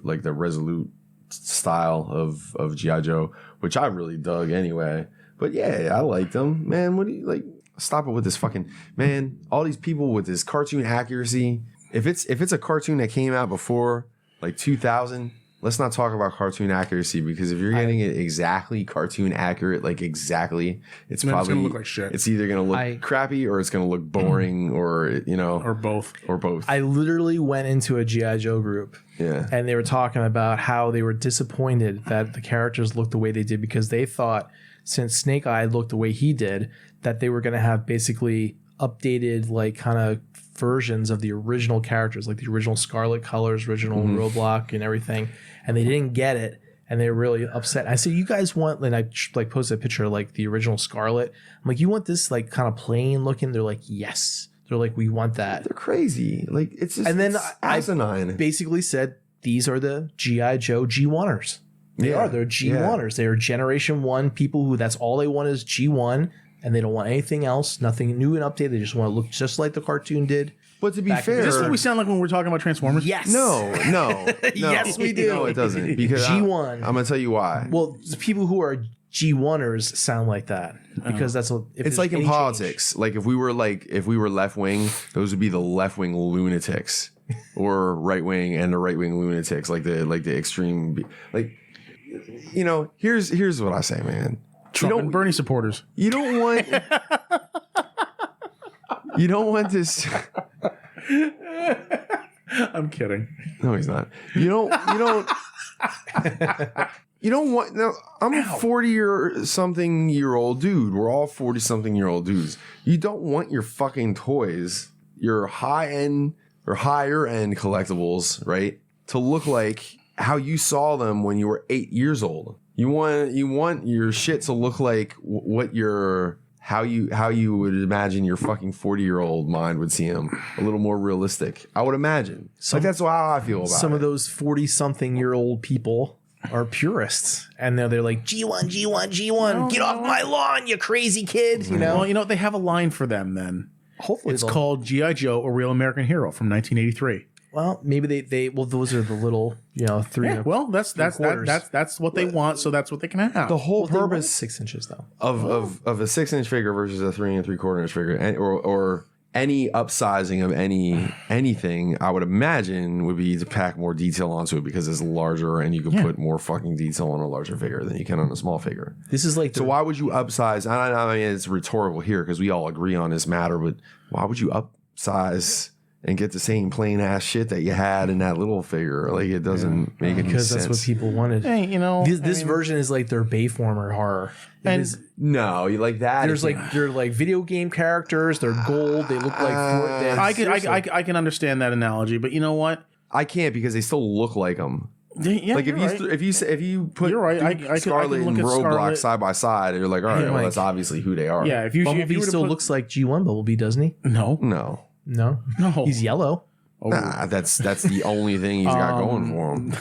like the Resolute style of G.I. Joe, which I really dug anyway. But yeah, I liked them, man. What do you like? Stop it with this fucking man. All these people with this cartoon accuracy. If it's a cartoon that came out before like 2000, let's not talk about cartoon accuracy, because if you're getting it exactly cartoon accurate, like exactly, it's probably
going to look like shit.
It's either going to look crappy or it's going to look boring or
both.
I literally went into a G.I. Joe group.
Yeah.
And they were talking about how they were disappointed that the characters looked the way they did, because they thought since Snake Eye looked the way he did, that they were going to have basically updated like kind of versions of the original characters, like the original Scarlet colors, original Roadblock and everything, and they didn't get it. And they were really upset. I said, you guys want, and I like posted a picture of like the original Scarlet. I'm like, you want this like kind of plain looking? They're like, yes. They're like, we want that.
They're crazy. Like it's just,
and then
asinine.
I basically said, these are the G.I. Joe G1ers. They are. They're G1ers. They are Generation 1 people who that's all they want is G1, and they don't want anything else, nothing new and updated. They just want to look just like the cartoon did.
But to be fair,
is this what we sound like when we're talking about Transformers?
Yes.
No.
Yes, we do.
No, it doesn't. Because
G1.
I'm going to tell you why.
Well, the people who are G1ers sound like that because that's what
it's like in politics. Like if we were left wing, those would be the left wing lunatics, or right wing and the right wing lunatics, like the extreme. Like, you know, here's what I say, man.
Trump and Bernie supporters.
You don't want. You don't want this.
I'm kidding.
No, he's not. You don't want. No, I'm a 40-something-year-old dude. We're all 40-something-year-old dudes. You don't want your fucking toys, your high-end or higher-end collectibles, right, to look like how you saw them when you were 8 years old. You want your shit to look like what your. How you would imagine your fucking 40-year-old mind would see him, a little more realistic. I would imagine. Like that's how I feel about it.
Some of those 40-something-year-old people are purists, and they're like G1, get off my lawn, you crazy kid. You know.
Well, you know they have a line for them. Then
hopefully
it's called G.I. Joe: A Real American Hero from 1983.
Well, maybe they well those are the little 3.
Yeah, well, that's what they want, so that's what they can have.
The whole purpose
6 inches though
of a 6-inch figure versus a 3 3/4-inch figure, or any upsizing of anything, I would imagine would be to pack more detail onto it because it's larger and you can put more fucking detail on a larger figure than you can on a small figure.
This is like
so why would you upsize? I mean, it's rhetorical here because we all agree on this matter, but why would you upsize and get the same plain ass shit that you had in that little figure? Like it doesn't make any sense.
Because that's what people wanted.
Hey, you know,
this version is like their Bayformer horror.
No, you like that.
They're like video game characters. They're gold. They look like.
I can understand that analogy, but you know what?
I can't because they still look like them.
Yeah,
like if you put Scarlet and Roadblock side by side, you're like, all right, well, that's obviously who they are.
Yeah, if
Bumblebee still looks like G1 Bumblebee, doesn't he?
No.
He's yellow.
Nah, that's the only thing he's got going for him.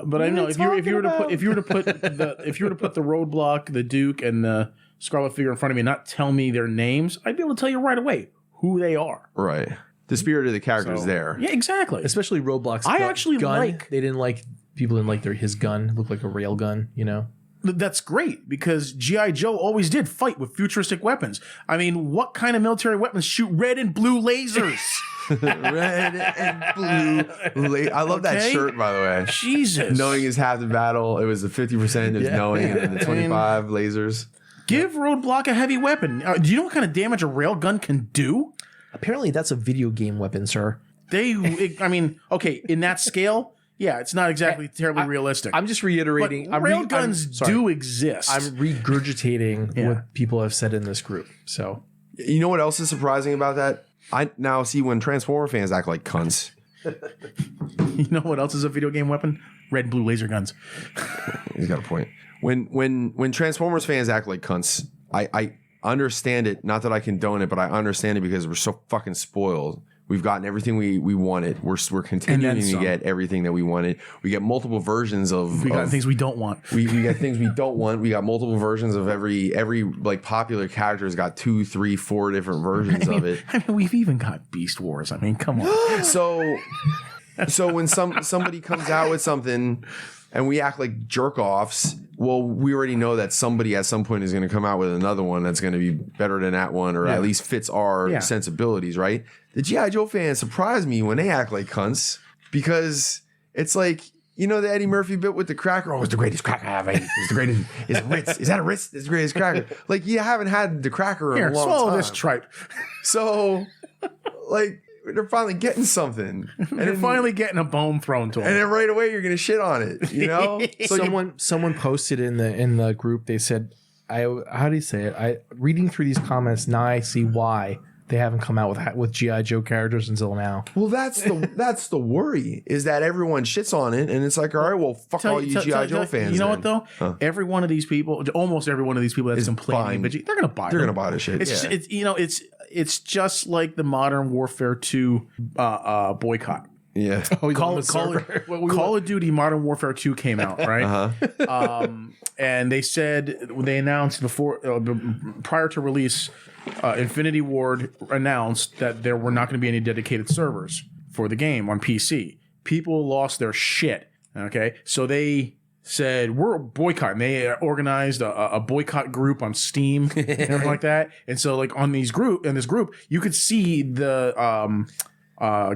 But I know if you were to put the Roadblock, the Duke, and the Scarlet figure in front of me and not tell me their names, I'd be able to tell you right away who they are.
Right. The spirit of the character is there.
Yeah, exactly.
Especially Roadblock's gun. People didn't like his gun. It looked like a rail gun, you know?
That's great because G.I. Joe always did fight with futuristic weapons. I mean, what kind of military weapons shoot red and blue lasers?
Red and blue. I love that shirt, by the way.
Jesus.
Knowing is half the battle. It was the 50% is knowing, and then the 25 lasers.
Give Roadblock a heavy weapon. Do you know what kind of damage a railgun can do?
Apparently, that's a video game weapon, sir.
Okay, in that scale, yeah, it's not exactly terribly realistic.
I'm just reiterating.
Railguns do exist.
I'm regurgitating what people have said in this group. So,
you know what else is surprising about that? I now see when Transformer fans act like cunts.
You know what else is a video game weapon? Red and blue laser guns.
He's got a point. When Transformers fans act like cunts, I understand it. Not that I condone it, but I understand it because we're so fucking spoiled. We've gotten everything we wanted. We're continuing to get everything that we wanted. We get multiple versions of.
We got things we don't want.
We get things we don't want. We got multiple versions of every like popular character's got 2, 3, 4 different versions of it.
I mean, we've even got Beast Wars. I mean, come on.
So when somebody comes out with something and we act like jerk offs, well, we already know that somebody at some point is going to come out with another one that's going to be better than that one, or at least fits our sensibilities, right? The G.I. Joe fans surprise me when they act like cunts because it's like, you know, the Eddie Murphy bit with the cracker. Oh, it's the greatest cracker I have. It's the greatest. Is it Ritz? Is that a Ritz? It's the greatest cracker. Like, you haven't had the cracker in a long time.
Swallow this tripe.
So, like, they're finally getting something. And
they're finally getting a bone thrown to them.
And then right away you're gonna shit on it, you know?
Someone posted in the group, they said, how do you say it? Reading through these comments, now I see why they haven't come out with G.I. Joe characters until now.
Well, that's the worry, is that everyone shits on it, and it's like, all right, well, fuck all you G.I. Joe fans.
You know what though? Huh. Every one of these people, almost every one of these people that's complaining, but they're gonna buy.
They're gonna buy the shit.
It's just like the Modern Warfare 2 boycott.
Yeah.
Call of Duty Modern Warfare 2 came out, right? And they said, they announced before, prior to release, Infinity Ward announced that there were not going to be any dedicated servers for the game on PC. People lost their shit. Okay, so they said we're boycotting. They organized a boycott group on Steam and everything like that. And so, like in this group, you could see the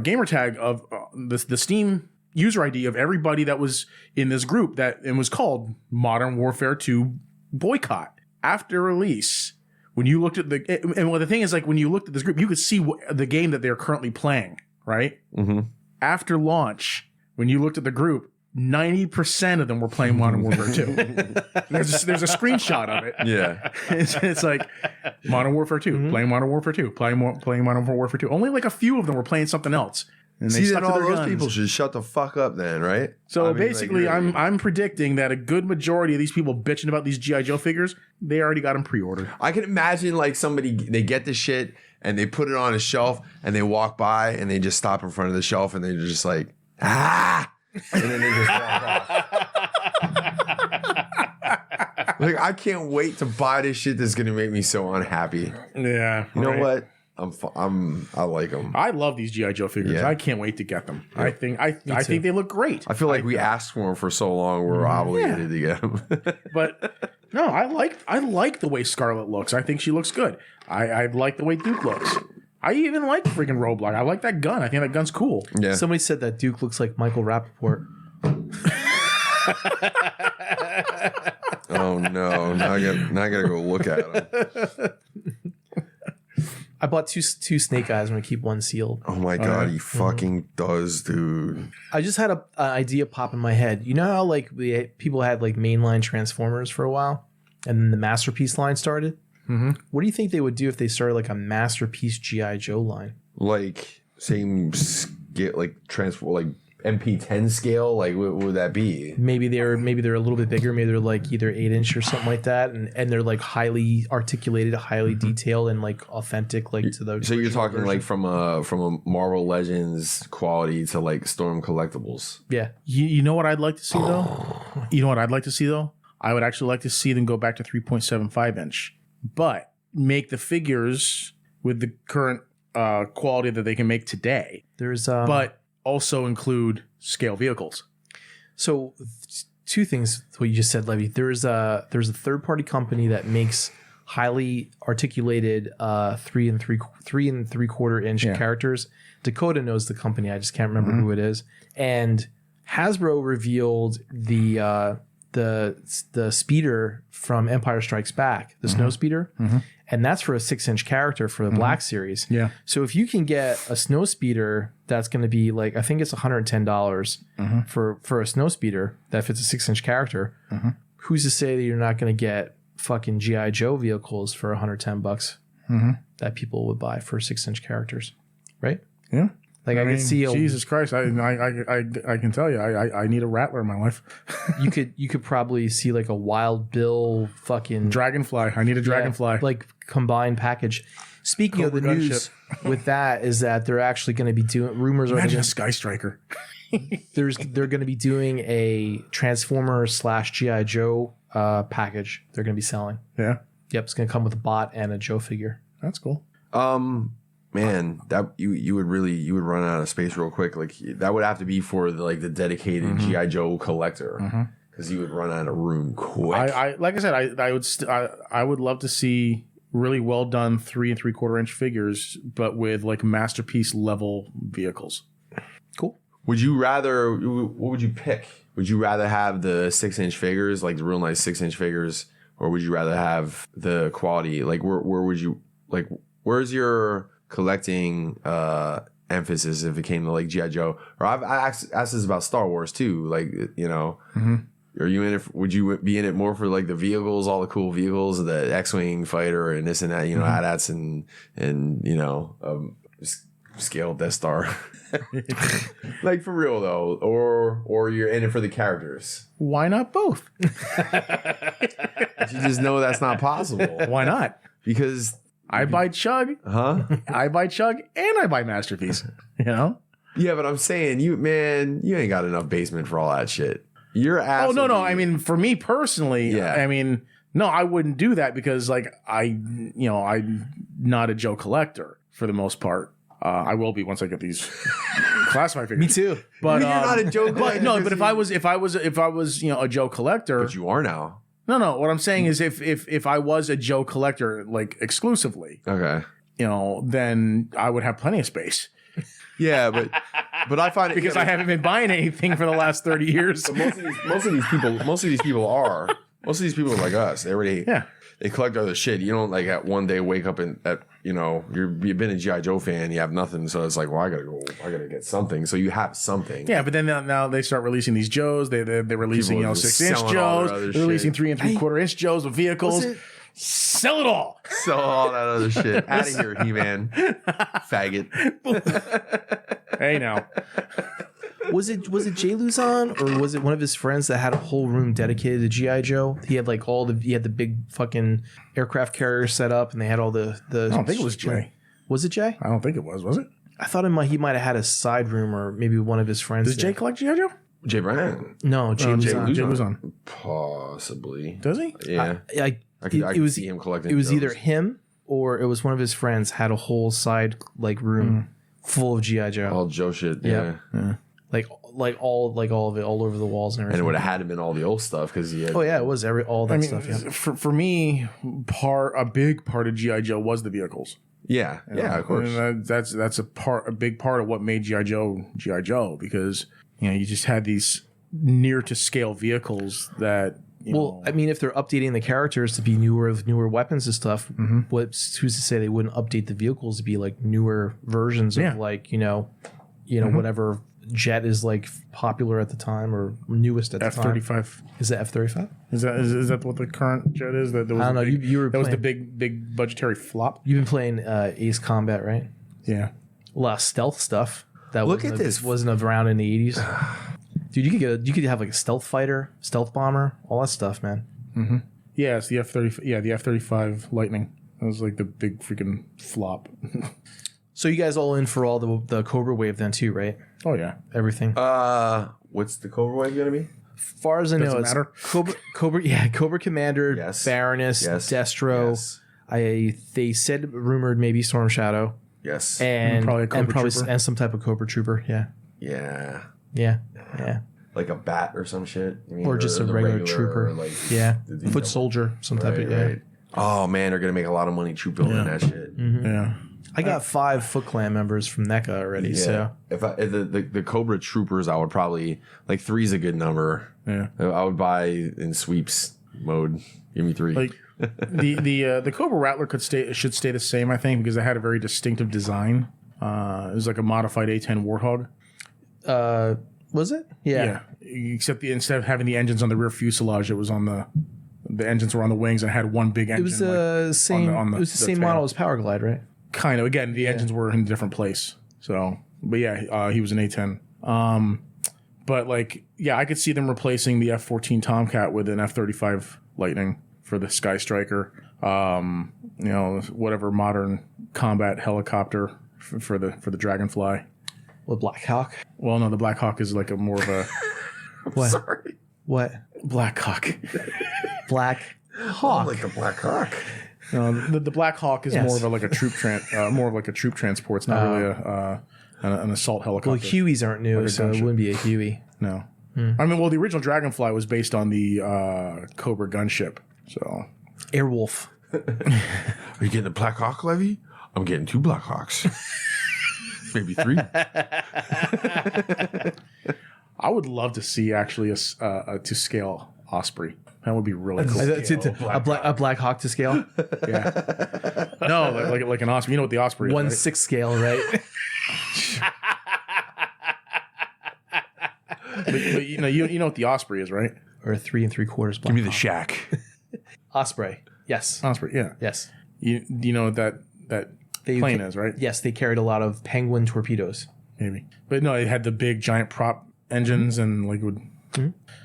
gamer tag of the Steam user ID of everybody that was in this group and was called Modern Warfare 2 Boycott. After release, when you looked at the thing is, like, when you looked at this group, you could see the game that they're currently playing, right? Mm-hmm. After launch, when you looked at the group, 90% of them were playing Modern Warfare 2. There's a screenshot of it.
Yeah.
It's like Modern Warfare 2, playing Modern Warfare 2, playing Modern Warfare 2. Only like a few of them were playing something else. And
see, then all those people should shut the fuck up then, right?
So basically, I'm predicting that a good majority of these people bitching about these G.I. Joe figures, they already got them pre-ordered.
I can imagine like they get the shit and they put it on a shelf and they walk by and they just stop in front of the shelf and they're just like, ah! And then they just walk off. Like, I can't wait to buy this shit that's gonna make me so unhappy.
Yeah.
You know what? I like them.
I love these G.I. Joe figures. Yeah. I can't wait to get them. Yeah. I think they look great.
I feel like we asked for them for so long. We're obligated to get them.
But no, I like the way Scarlet looks. I think she looks good. I like the way Duke looks. I even like freaking Roblox. I like that gun. I think that gun's cool.
Yeah. Somebody said that Duke looks like Michael Rappaport.
Oh no! Now I gotta go look at him.
I bought two snake eyes. I'm gonna keep one sealed.
Oh my god, he fucking does, dude.
I just had an idea pop in my head. You know how like people had like mainline Transformers for a while, and then the Masterpiece line started. Mm-hmm. What do you think they would do if they started like a Masterpiece G.I. Joe line?
Like same scale, like like MP10 scale. Like what would that be?
Maybe they're a little bit bigger. Maybe they're like either 8-inch or something like that, and they're like highly articulated, highly detailed, and like authentic, like to the.
So you're talking version. Like from a Marvel Legends quality to like Storm Collectibles.
Yeah.
You know what I'd like to see though? You know what I'd like to see though? I would actually like to see them go back to 3.75 inch, but make the figures with the current quality that they can make today. But also include scale vehicles.
So two things what you just said, Levy. There's a third party company that makes highly articulated 3 and 3/4 inch characters. Dakota knows the company. I just can't remember who it is. And Hasbro revealed the speeder from Empire Strikes Back, the snow speeder. And that's for a 6-inch character for the Black Series.
Yeah.
So if you can get a snow speeder, that's going to be like, I think it's $110 for a snow speeder that fits a 6-inch character. Who's to say that you're not going to get fucking G.I. Joe vehicles for $110 that people would buy for 6-inch characters, right?
Yeah.
Like I could see
Jesus Christ, I can tell you, I need a Rattler in my life.
you could probably see like a Wild Bill fucking
Dragonfly. I need a Dragonfly.
Like combined package. Speaking of the news with that is that they're actually going to be doing rumors.
Imagine a Sky Striker.
They're going to be doing a Transformer / G.I. Joe package. They're going to be selling.
Yeah.
Yep, it's going to come with a bot and a Joe figure.
That's cool.
Man, that you would run out of space real quick. Like that would have to be for the dedicated G.I. Joe collector, because you would run out of room quick.
I like I said, I would love to see really well done 3 3/4 inch figures, but with like Masterpiece level vehicles.
Cool.
Would you rather? What would you pick? Would you rather have the 6-inch figures, like the real nice 6-inch figures, or would you rather have the quality? Like where would you like? Where's your collecting emphasis if it came to like G.I. Joe. Or I've asked this about Star Wars too. Like, you know, are you in it? Would you be in it more for like the vehicles, all the cool vehicles, the X-wing fighter and this and that, you know, AT-ATs and you know, scale Death Star. Like for real though, or you're in it for the characters.
Why not both?
But you just know that's not possible.
Why not?
Because
I buy Chug. I buy Chug and I buy Masterpiece. You know?
Yeah, but I'm saying you ain't got enough basement for all that shit. You're absolutely...
Oh no. I mean, for me personally, I mean, no, I wouldn't do that because like I'm not a Joe collector for the most part. I will be once I get these classified figures.
Me too.
But
you're not a Joe collector.
But if I was a Joe collector,
but you are now.
No. What I'm saying is, if I was a Joe collector, like exclusively,
okay,
then I would have plenty of space.
Yeah, but I find it
because I haven't been buying anything for the last 30 years.
But most of these people are like us. They already they collect other shit. You don't like at one day wake up and you've been a G.I. Joe fan, you have nothing, so it's like, well, I gotta get something. So you have something.
Yeah, but then now they start releasing these Joes. They're releasing 6-inch Joes. They're releasing 3 3/4 inch Joes with vehicles. Sell it all.
Sell all that other shit. Out of here, He-Man. Faggot.
Hey now.
Was it Jay Luzon or was it one of his friends that had a whole room dedicated to G.I. Joe? He had like he had the big fucking aircraft carrier set up and they had all the
I don't think it was Jay.
Was it Jay?
I don't think it was it?
I thought he might have had a side room or maybe one of his friends.
Does Jay collect G.I. Joe?
Jay Bryan.
No, Jay
Luzon.
Possibly.
Does he?
Yeah. I could see him collecting.
It was either him or it was one of his friends had a whole side like room full of G.I. Joe.
All Joe shit. Yeah.
Like all of it all over the walls and everything.
And it would have had him in all the old stuff because he had.
Oh yeah, it was all that stuff. Yeah.
For me, a big part of G.I. Joe was the vehicles.
Yeah, of course.
And that's a big part of what made G.I. Joe because you just had these near to scale vehicles that.
I mean, if they're updating the characters to be newer weapons and stuff, who's to say they wouldn't update the vehicles to be like newer versions of like whatever jet is like popular at the time or newest at the time.
F-35.
Is it F-35?
Is that what the current jet is? That was
I don't know.
That was the big budgetary flop.
You've been playing Ace Combat, right?
Yeah.
A lot of stealth stuff.
This
wasn't around in the 80s. Dude, you could have like a stealth fighter, stealth bomber, all that stuff, man.
Mm-hmm. Yeah, it's the F-35. Yeah, the F-35 Lightning. That was like the big freaking flop.
So you guys all in for all the Cobra Wave then too, right?
Oh yeah,
everything.
What's the Cobra Wave gonna be?
Far as I know, it's Cobra Commander, Baroness, Destro. They said rumored maybe Storm Shadow.
Yes,
and
probably
and some type of Cobra Trooper. Yeah.
Like a bat or some shit,
or just a regular trooper. Foot soldier, some type of
Right. Oh man, they're gonna make a lot of money troop building that shit.
Mm-hmm. Yeah.
I got 5 Foot Clan members from NECA already. So
if the Cobra Troopers, I would probably like 3 is a good number.
Yeah,
I would buy in sweeps mode. Give me 3.
Like the Cobra Rattler should stay the same, I think, because it had a very distinctive design. It was like a modified A10 Warthog.
Was it? Yeah.
Except instead of having the engines on the rear fuselage, it was on the engines were on the wings and had one big engine.
It was the same. It was the same model as Power Glide, right?
Kind of. Again, the engines were in a different place. So, but yeah, he was an A10. But like, yeah, I could see them replacing the F-14 Tomcat with an F-35 Lightning for the Sky Striker. Whatever modern combat helicopter for the Dragonfly.
With Black Hawk?
Well, no, the Black Hawk is like more of a.
What?
Sorry.
What?
Black Hawk.
Black Hawk.
Like the Black Hawk.
The Black Hawk is more of a troop transport. It's not really an assault helicopter.
Well, Hueys aren't new, so it wouldn't be a Huey.
No. I mean, well, the original Dragonfly was based on the Cobra gunship. So
Airwolf.
Are you getting a Black Hawk, Levy? I'm getting 2 Black Hawks. Maybe 3.
I would love to see actually a to scale Osprey. That would be really cool.
A Black Hawk to scale?
Yeah. No, like an Osprey. You know what the Osprey is,
1/6 scale, right?
But you know what the Osprey is, right?
Or a 3 3/4 block.
Give me the shack.
Osprey. Yes.
Osprey, yeah.
Yes.
You know what that plane is, right?
Yes, they carried a lot of Penguin torpedoes.
Maybe. But no, it had the big giant prop engines and like would.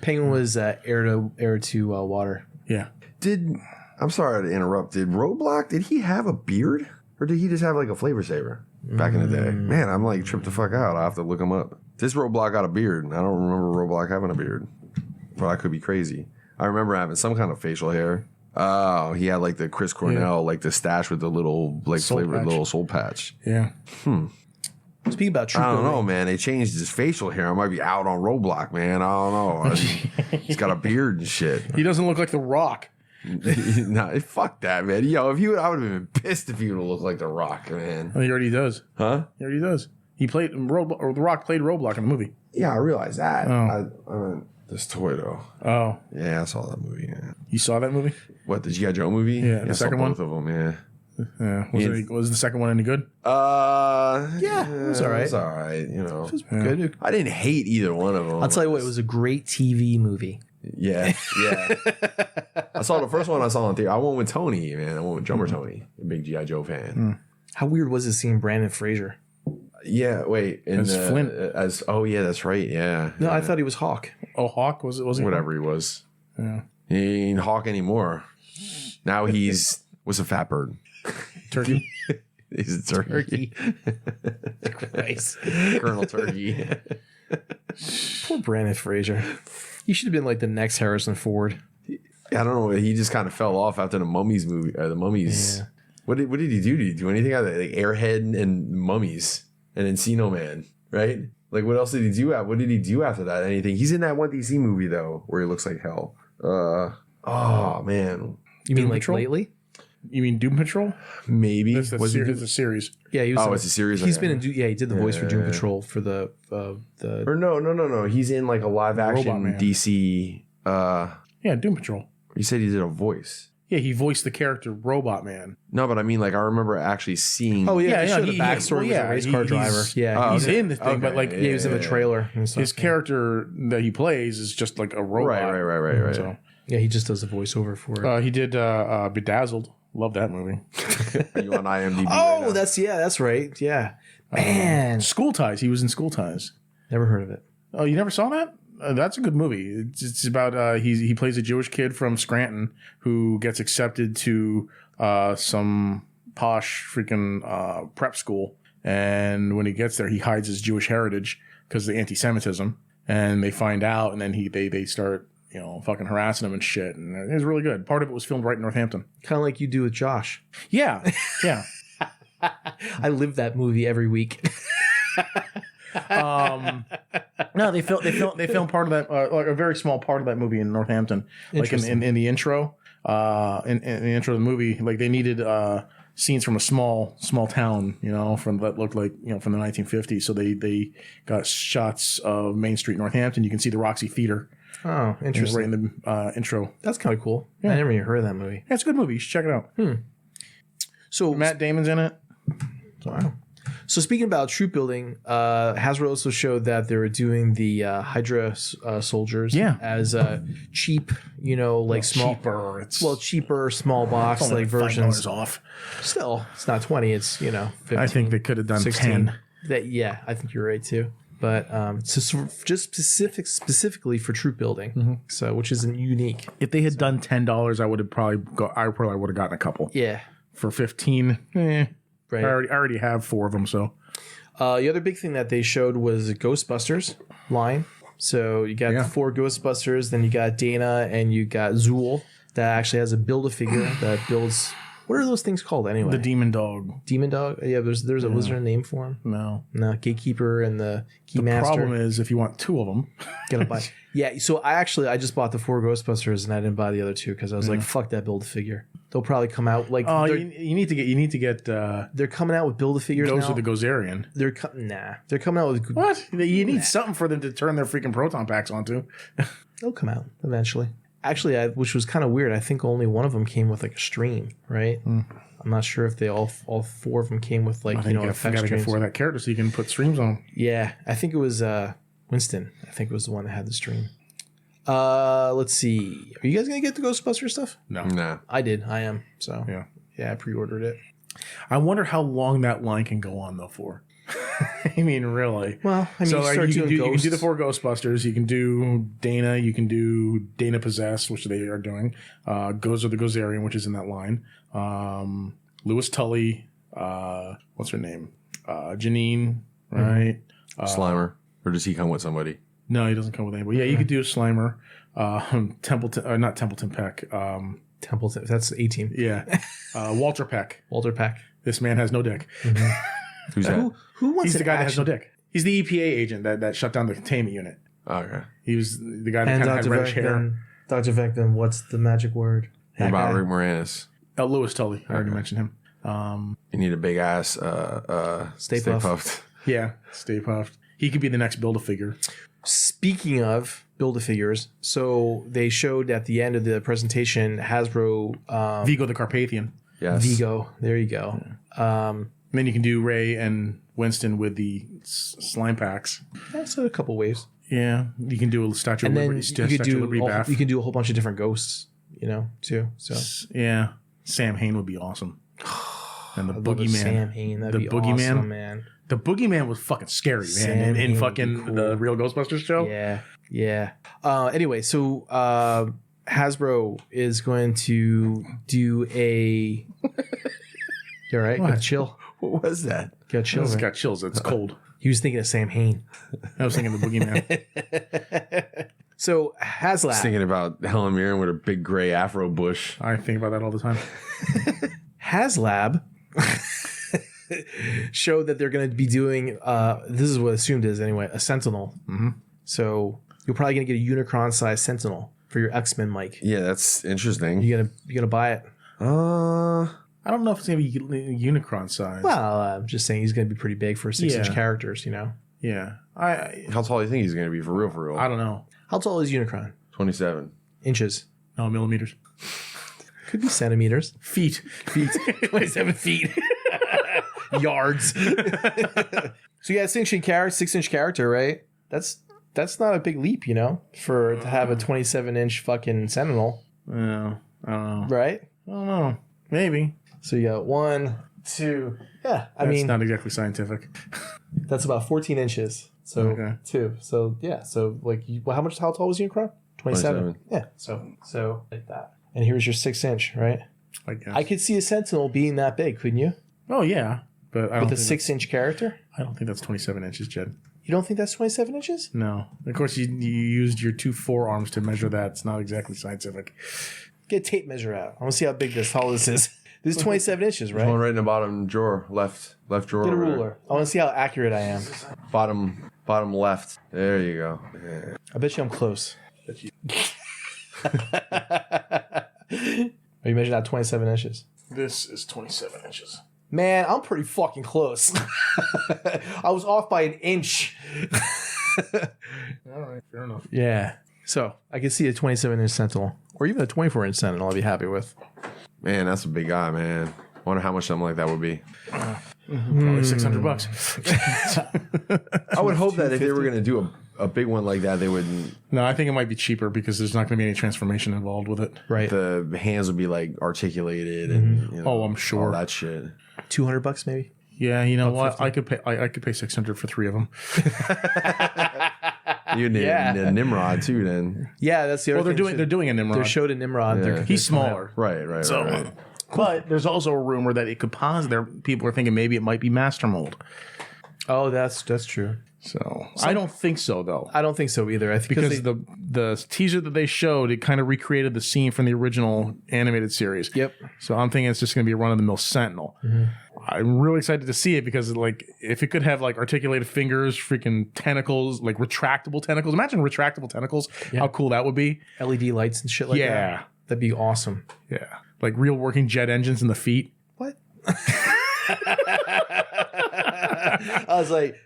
Penguin was air to water.
Yeah.
I'm sorry to interrupt. Did Roblox, did he have a beard? Or did he just have like a flavor saver back in the day? Man, I'm like tripped the fuck out. I have to look him up. This Roblox got a beard. I don't remember Roblox having a beard. Well, I could be crazy. I remember having some kind of facial hair. Oh, he had like the Chris Cornell, like the stash with the little like
Soul
flavored
patch.
little soul patch.
Yeah.
Speaking about troop
I don't
building,
know, man. They changed his facial hair. I might be out on Roblox, man. I don't know. He's got a beard and shit.
He doesn't look like The Rock.
Nah, fuck that, man. Yo, I would have been pissed if he would have looked like The Rock, man.
Oh, he already does.
Huh?
He already does. He played The Rock played Roblox in the movie.
Yeah, I realize that.
Oh.
This toy though.
Oh,
Yeah, I saw that movie. Yeah.
you saw that movie?
What, the G.I. Joe movie?
Yeah, the
I saw
second one?
both of them. Yeah.
Yeah. Was the second one any good?
Yeah, it was all right.
It was all right. You know,
good.
I didn't hate either one of them.
I'll tell you what, it was a great TV movie.
Yeah, yeah. I saw the first one. I saw on theater. I went with Tony, man. I went with Drummer Tony, a big G.I. Joe fan.
How weird was it seeing Brandon Fraser?
Yeah, wait.
As Flint.
Yeah, that's right. Yeah.
No, I thought he was Hawk.
Oh, Hawk was he?
Whatever he was.
Yeah.
He ain't Hawk anymore. Now he's what's a fat bird?
Turkey.
He's a turkey.
Christ.
Colonel Turkey.
Poor Brandon Fraser. He should have been like the next Harrison Ford.
I don't know. He just kind of fell off after the Mummies movie. The Mummies.
Yeah.
What did he do? Did he do anything out of like Airhead and Mummies and Encino Man? Right? Like what else did he do? What did he do after that? Anything? He's in that one DC movie though, where he looks like hell. Oh man.
You mean
Doom
like
Patrol?
lately?
You mean Doom Patrol?
Maybe.
That's
Was he
it's a series.
Yeah, he was.
Oh, it's a series.
He's
Okay.
been in. Yeah, he did the voice for Doom Patrol for the.
Or no. He's in like a live
Robot
action
Man.
DC.
Yeah, Doom Patrol.
You said he did a voice.
Yeah, he voiced the character Robot Man.
No, but I mean, like I remember actually seeing.
Oh yeah,
Yeah,
they
yeah,
showed the
he-
backstory.
well,
He
yeah,
was a race car driver.
he's-
Yeah,
Oh,
He's
okay.
in the thing, but like
Okay,
yeah, he was in the trailer and stuff.
his character that he plays is just like a robot.
Right.
So
Yeah, he just does a voiceover for it.
he did Bedazzled. Love that movie.
Are you on IMDb?
Oh,
right now?
that's right. Yeah, man,
School Ties. He was in School Ties.
never heard of it.
Oh, you never saw that? That's a good movie. It's about he plays a Jewish kid from Scranton who gets accepted to some posh freaking prep school, and when he gets there, he hides his Jewish heritage because of the anti-Semitism, and they find out, and then they start fucking harassing him and shit, and it was really good. Part of it was filmed right in Northampton.
Kind of like you do with Josh.
Yeah, yeah.
I live that movie every week.
No, they filmed part of that, like a very small part of that movie in Northampton. Like in the intro, in the intro of the movie, like they needed scenes from a small town, from that looked like from the 1950s. So they got shots of Main Street, Northampton. You can see the Roxy Theater.
Oh,
Right
interesting.
in the intro.
That's kind of cool.
Yeah.
I never even heard of that movie.
Yeah, it's a good movie. You should check it out.
So
Matt Damon's in it.
Wow. So speaking about troop building, Hasbro also showed that they were doing the Hydra soldiers as cheap, like small,
cheaper.
cheaper small box
Only
like
$5
versions.
off.
Still, it's not 20. It's 15,
I think they could have done
16.
10.
I think you're right too. But so just specifically for troop building, so which isn't unique.
If they had done $10, I would have probably would have gotten a couple.
Yeah.
For 15,
Right.
I already have 4 of them. So
the other big thing that they showed was a Ghostbusters line. So you got 4 Ghostbusters, then you got Dana, and you got Zool that actually has a Build-A-Figure that builds. What are those things called anyway?
the Demon Dog.
Demon Dog? Yeah, there's a lizard name for him.
No.
Gatekeeper and the
The
Keymaster.
problem is if you want 2 of them.
Gonna buy. Yeah, so I just bought the 4 Ghostbusters and I didn't buy the other 2 because I was like, fuck that Build-A-Figure. They'll probably come out like.
Oh, you need to get.
They're coming out with Build-A-Figures
those
now.
are the Gozerian.
They're coming out with.
What? You need something for them to turn their freaking proton packs onto.
They'll come out eventually. Actually, which was kind of weird. I think only one of them came with like a stream, right? I'm not sure if they all 4 of them came with like
I think you
effect
gotta get
streams.
4 of that character so you can put streams on.
Yeah, I think it was Winston, I think, was the one that had the stream. Let's see. Are you guys gonna get the Ghostbusters stuff?
No.
Nah.
I did. I am. So
Yeah.
I pre-ordered it.
I wonder how long that line can go on though for. I mean, really.
Well, I mean,
so
you
you can do the 4 Ghostbusters. You can do Dana. You can do Dana Possessed, which they are doing. Gozer the Gozerian, which is in that line. Louis Tully. What's her name? Janine. Right.
Slimer. Or does he come with somebody?
No, he doesn't come with anybody. Yeah, you could do a Slimer. Templeton, or not Templeton Peck.
Templeton. That's 18.
Yeah. Walter Peck.
Walter Peck.
This man has no dick.
Who's that?
Who wants
He's the guy that has no dick. He's the EPA agent that shut down the containment unit.
Okay.
He was the guy that kind of had reddish hair.
Dr. Vectum, what's the magic word?
What about Rick Moranis?
Louis Tully. I already mentioned him.
You need a big ass
Stay Puft.
Yeah, Stay Puft. He could be the next Build-A-Figure.
Speaking of Build-A-Figures, so they showed at the end of the presentation Hasbro...
Vigo the Carpathian.
Yes.
Vigo. There you go.
And then you can do Ray and Winston with the slime packs.
That's a couple ways.
Yeah, you can do a Statue
And
of
then
Liberty,
you could
Statue of Liberty bath.
you can do a whole bunch of different ghosts, too. So
yeah, Sam Hain would be awesome. And the
Boogeyman.
Boogeyman.
Sam Hain, that'd be
Boogeyman,
awesome, man.
The Boogeyman was fucking scary, man.
Sam
In
Hain
fucking
would be cool.
the real Ghostbusters show.
Yeah. Anyway, so Hasbro is going to do a. You all right?
What?
Gotta chill.
What was that?
Gotta chill.
It's
Man.
got chills. It's cold.
He was thinking of Sam Hain.
I was thinking the Boogeyman.
So
I was
HasLab.
thinking about Helen Mirren with her big gray afro bush.
I think about that all the time.
HasLab showed that they're going to be doing, this is what assumed is anyway, a Sentinel.
Mm-hmm.
So you're probably going to get a Unicron-sized Sentinel for your X-Men, Mike.
Yeah, that's interesting.
You gonna buy it?
I don't know if it's gonna be Unicron size.
Well, I'm just saying he's going to be pretty big for 6-inch characters,
Yeah,
How tall do you think he's going to be for real?
I don't know.
How tall is Unicron?
27.
Inches.
No, millimeters.
Could be centimeters.
Feet.
27 feet. Yards. So yeah, 6-inch character, right? That's not a big leap, for to have a 27-inch fucking Sentinel.
Yeah, I don't know.
Right?
I don't know. Maybe.
So you got 1, 2. Yeah, I
That's
mean
not exactly scientific.
that's about 14 inches. So
Okay.
2. So yeah. So like, how tall was Unicron? 27.
27.
Yeah. So like that. And here's your 6-inch, right?
I guess.
I could see a Sentinel being that big, couldn't you?
Oh yeah, but I don't
With a
think
6-inch character?
I don't think that's 27 inches, Jed.
You don't think that's 27 inches?
No. Of course, you used your 2 forearms to measure that. It's not exactly scientific.
Get a tape measure out. I want to see how big tall this is. This is 27 inches,
There's one
right?
right in the bottom drawer, left drawer.
Get a
over there.
ruler. I want to see how accurate I am.
Bottom left. There you go. Yeah.
I bet you I'm close. Are you measuring out 27 inches?
This is 27 inches.
Man, I'm pretty fucking close. I was off by an inch.
All right, fair enough.
Yeah. So I could see a 27-inch Sentinel. Or even a 24-inch Sentinel I'd be happy with.
Man, that's a big guy, man. Wonder how much something like that would be.
Probably $600.
I would hope that if they were going to do a big one like that, they wouldn't.
No, I think it might be cheaper because there's not going to be any transformation involved with it.
Right.
The hands would be like articulated and
Oh, I'm sure.
all that shit.
$200 maybe?
Yeah, you know what? I could pay $600 for 3 of them.
You need a Nimrod too, then.
Yeah, that's the other
Well,
thing.
they're doing a Nimrod.
They showed a Nimrod.
Yeah.
He's smaller.
Right.
So,
right.
but there's also a rumor that it could people are thinking maybe it might be Master Mold.
Oh, that's true.
So I don't think so though.
I don't think so either. I think
Because the teaser that they showed, it kind of recreated the scene from the original animated series.
Yep.
So I'm thinking it's just going to be a run-of-the-mill Sentinel.
Mm-hmm.
I'm really excited to see it because, like, if it could have like articulated fingers, freaking tentacles, like retractable tentacles. Imagine retractable tentacles.
Yeah.
How cool that would be.
LED lights and shit like that.
Yeah.
That'd be awesome.
Yeah, like real working jet engines in the feet.
What? I was like,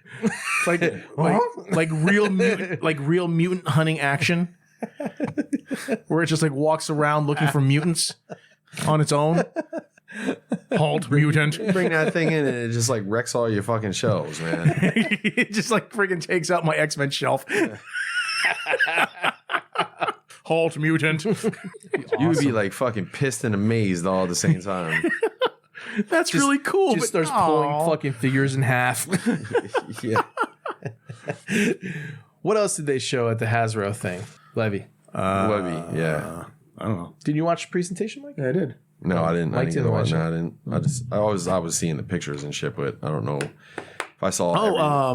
like real mutant hunting action, where it just like walks around looking for mutants on its own. Halt, mutant.
Bring that thing in and it just like wrecks all your fucking shelves, man.
It just like friggin' takes out my X-Men shelf. Halt, mutant.
You would be like fucking pissed and amazed all at the same time.
That's really cool.
Just starts pulling fucking figures in half.
Yeah.
What else did they show at the Hasbro thing? Levy.
Webby, yeah.
I don't know.
Did you watch the presentation, Mike?
Yeah, I did.
No, I didn't.
Mike
I
didn't watch it.
I didn't. I was seeing the pictures and shit, but I don't know if I saw.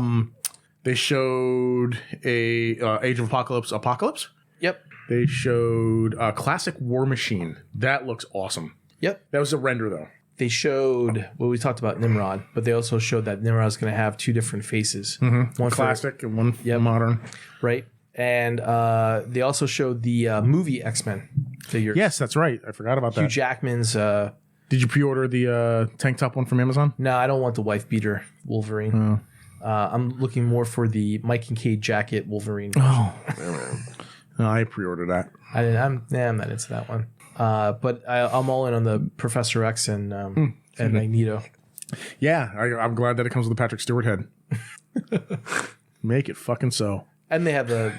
They showed a Age of Apocalypse.
Yep.
They showed a classic War Machine. That looks awesome.
Yep.
That was a render though.
They showed, well, we talked about Nimrod, but they also showed that Nimrod's going to have two different faces.
One classic and one modern.
Right. And they also showed the movie X-Men figures.
Yes, that's right. I forgot about
Hugh
that.
Jackman's.
Did you pre-order the tank top one from Amazon?
No, I don't want the wife beater Wolverine. I'm looking more for the Mike Kincaid jacket Wolverine.
Oh, no, I pre-ordered that.
I'm not into that one. But I'm all in on the Professor X and Magneto.
Yeah, I'm glad that it comes with a Patrick Stewart head. Make it fucking so.
And they have the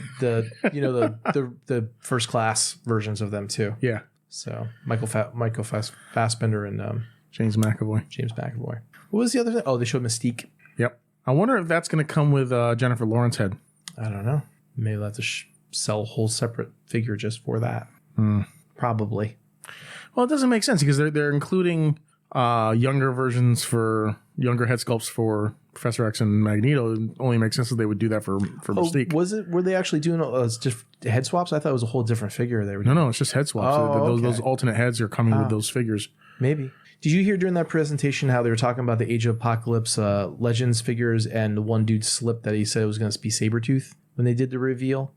first class versions of them too.
Yeah.
So Michael Fassbender and
James McAvoy.
What was the other thing? Oh, they showed Mystique.
Yep. I wonder if that's going to come with Jennifer Lawrence head.
I don't know. Maybe they'll have to sell a whole separate figure just for that. Probably.
Well, it doesn't make sense because they're including younger versions for younger head sculpts for Professor X and Magneto. It only makes sense that they would do that for Mystique.
Were they actually doing just head swaps? I thought it was a whole different figure they were doing.
No, it's just head swaps. Those alternate heads are coming with those figures.
Maybe. Did you hear during that presentation how they were talking about the Age of Apocalypse Legends figures and the one dude slipped that he said it was going to be Sabretooth when they did the reveal?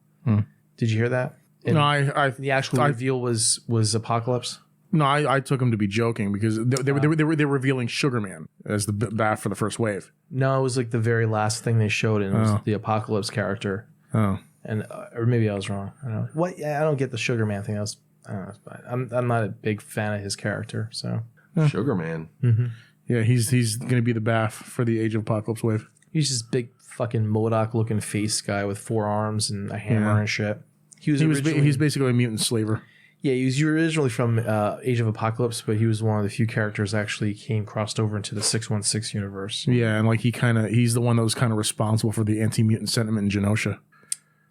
Did you hear that? And
no,
the actual reveal was Apocalypse.
No, I took him to be joking because they were revealing Sugarman as the bat for the first wave.
No, it was like the very last thing they showed, and it was the Apocalypse character.
Oh,
and or maybe I was wrong. I don't know. What? I don't get the Sugarman thing. I don't know. I'm not a big fan of his character. So
Sugarman.
Mm-hmm.
Yeah, he's going to be the Baff for the Age of Apocalypse wave.
He's just big fucking MODOK looking face guy with 4 arms and a hammer and shit.
He's basically a mutant slaver.
Yeah, he was originally from Age of Apocalypse, but he was one of the few characters that actually crossed over into the 616 universe.
Yeah, and like he's the one that was kind of responsible for the anti-mutant sentiment in Genosha.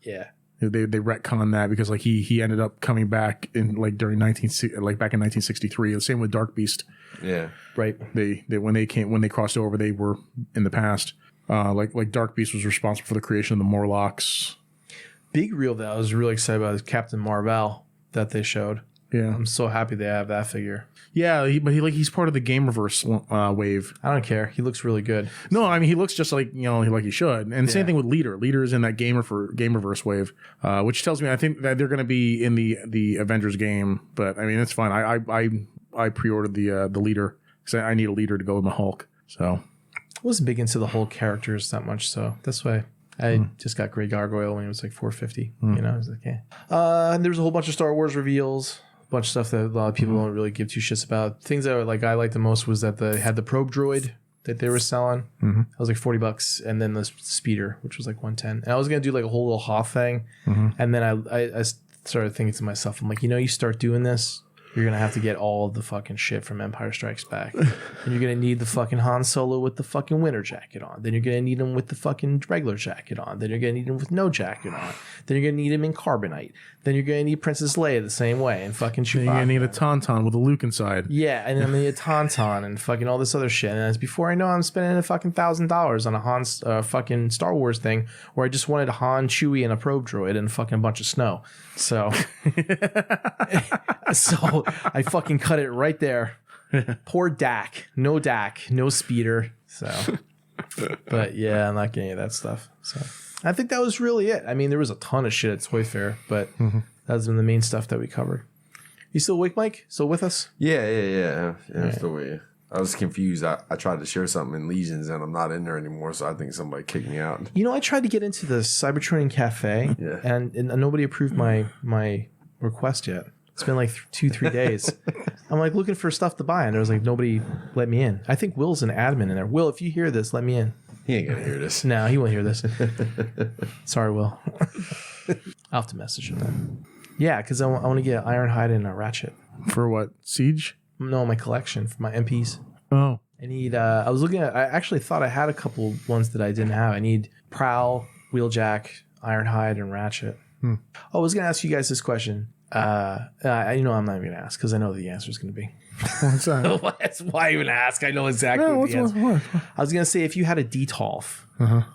Yeah.
They retconned that because like he ended up coming back in like back in 1963. The same with Dark Beast.
Yeah.
Right. They when they crossed over, they were in the past. Like Dark Beast was responsible for the creation of the Morlocks.
Big reel that I was really excited about is Captain Marvel that they showed.
Yeah.
I'm so happy they have that figure.
Yeah, he's part of the Gameverse wave.
I don't care. He looks really good.
No, I mean he looks just like like he should. And same thing with Leader. Leader is in that Gameverse wave, which tells me I think that they're going to be in the Avengers game. But I mean it's fine. I pre-ordered the Leader because I need a Leader to go with my Hulk. So
I wasn't big into the Hulk characters that much, so that's why I just got Grey Gargoyle when it was like $450. You know, I was like, okay. And there was a whole bunch of Star Wars reveals. Bunch of stuff that a lot of people don't really give two shits about. Things that I liked the most was that they had the probe droid that they were selling. That was like $40, and then the speeder, which was like $110. And I was gonna do like a whole little Hoth thing, and then I started thinking to myself, I'm like, you start doing this, you're gonna have to get all of the fucking shit from Empire Strikes Back, and you're gonna need the fucking Han Solo with the fucking winter jacket on. Then you're gonna need him with the fucking regular jacket on. Then you're gonna need him with no jacket on. Then you're gonna need him in carbonite. Then you're gonna need Princess Leia the same way and fucking Chewbacca.
You're gonna need a Tauntaun with a Luke inside.
Yeah, and then a Tauntaun and fucking all this other shit. And as before I know, I'm spending a fucking $1,000 on a Han fucking Star Wars thing where I just wanted a Han, Chewie, and a probe droid and fucking a bunch of snow. So, so I fucking cut it right there. Poor Dak, no speeder. So, but yeah, I'm not getting any of that stuff. So. I think that was really it. I mean, there was a ton of shit at Toy Fair, but that's been the main stuff that we covered. You still awake, Mike? Still with us?
Yeah. I'm still with you. I was confused. I tried to share something in Legions, and I'm not in there anymore, so I think somebody kicked me out.
I tried to get into the Cybertronian Cafe, and nobody approved my request yet. It's been like 2-3 days. I'm like looking for stuff to buy, and there was like nobody let me in. I think Will's an admin in there. Will, if you hear this, let me in.
He ain't gonna hear this.
No, he won't hear this. Sorry, Will. I'll have to message him then. Yeah, because I want to get Ironhide and a Ratchet.
For what? Siege?
No, my collection for my MPs.
Oh.
I need, I was looking at, I actually thought I had a couple ones that I didn't have. I need Prowl, Wheeljack, Ironhide, and Ratchet. Oh, I was going to ask you guys this question. I'm not even going to ask because I know what the answer is going to be.
What's that?
That's why I even ask. I know exactly what the answer is. I was going to say if you had a DTOLF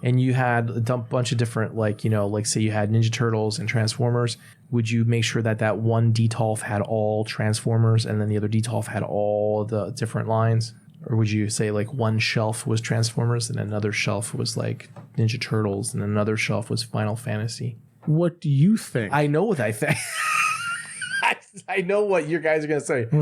and you had a bunch of different, like say you had Ninja Turtles and Transformers, would you make sure that one DTOLF had all Transformers and then the other DTOLF had all the different lines? Or would you say like one shelf was Transformers and another shelf was like Ninja Turtles and another shelf was Final Fantasy?
What do you think?
I know what I think. I know what you guys are going to say.
So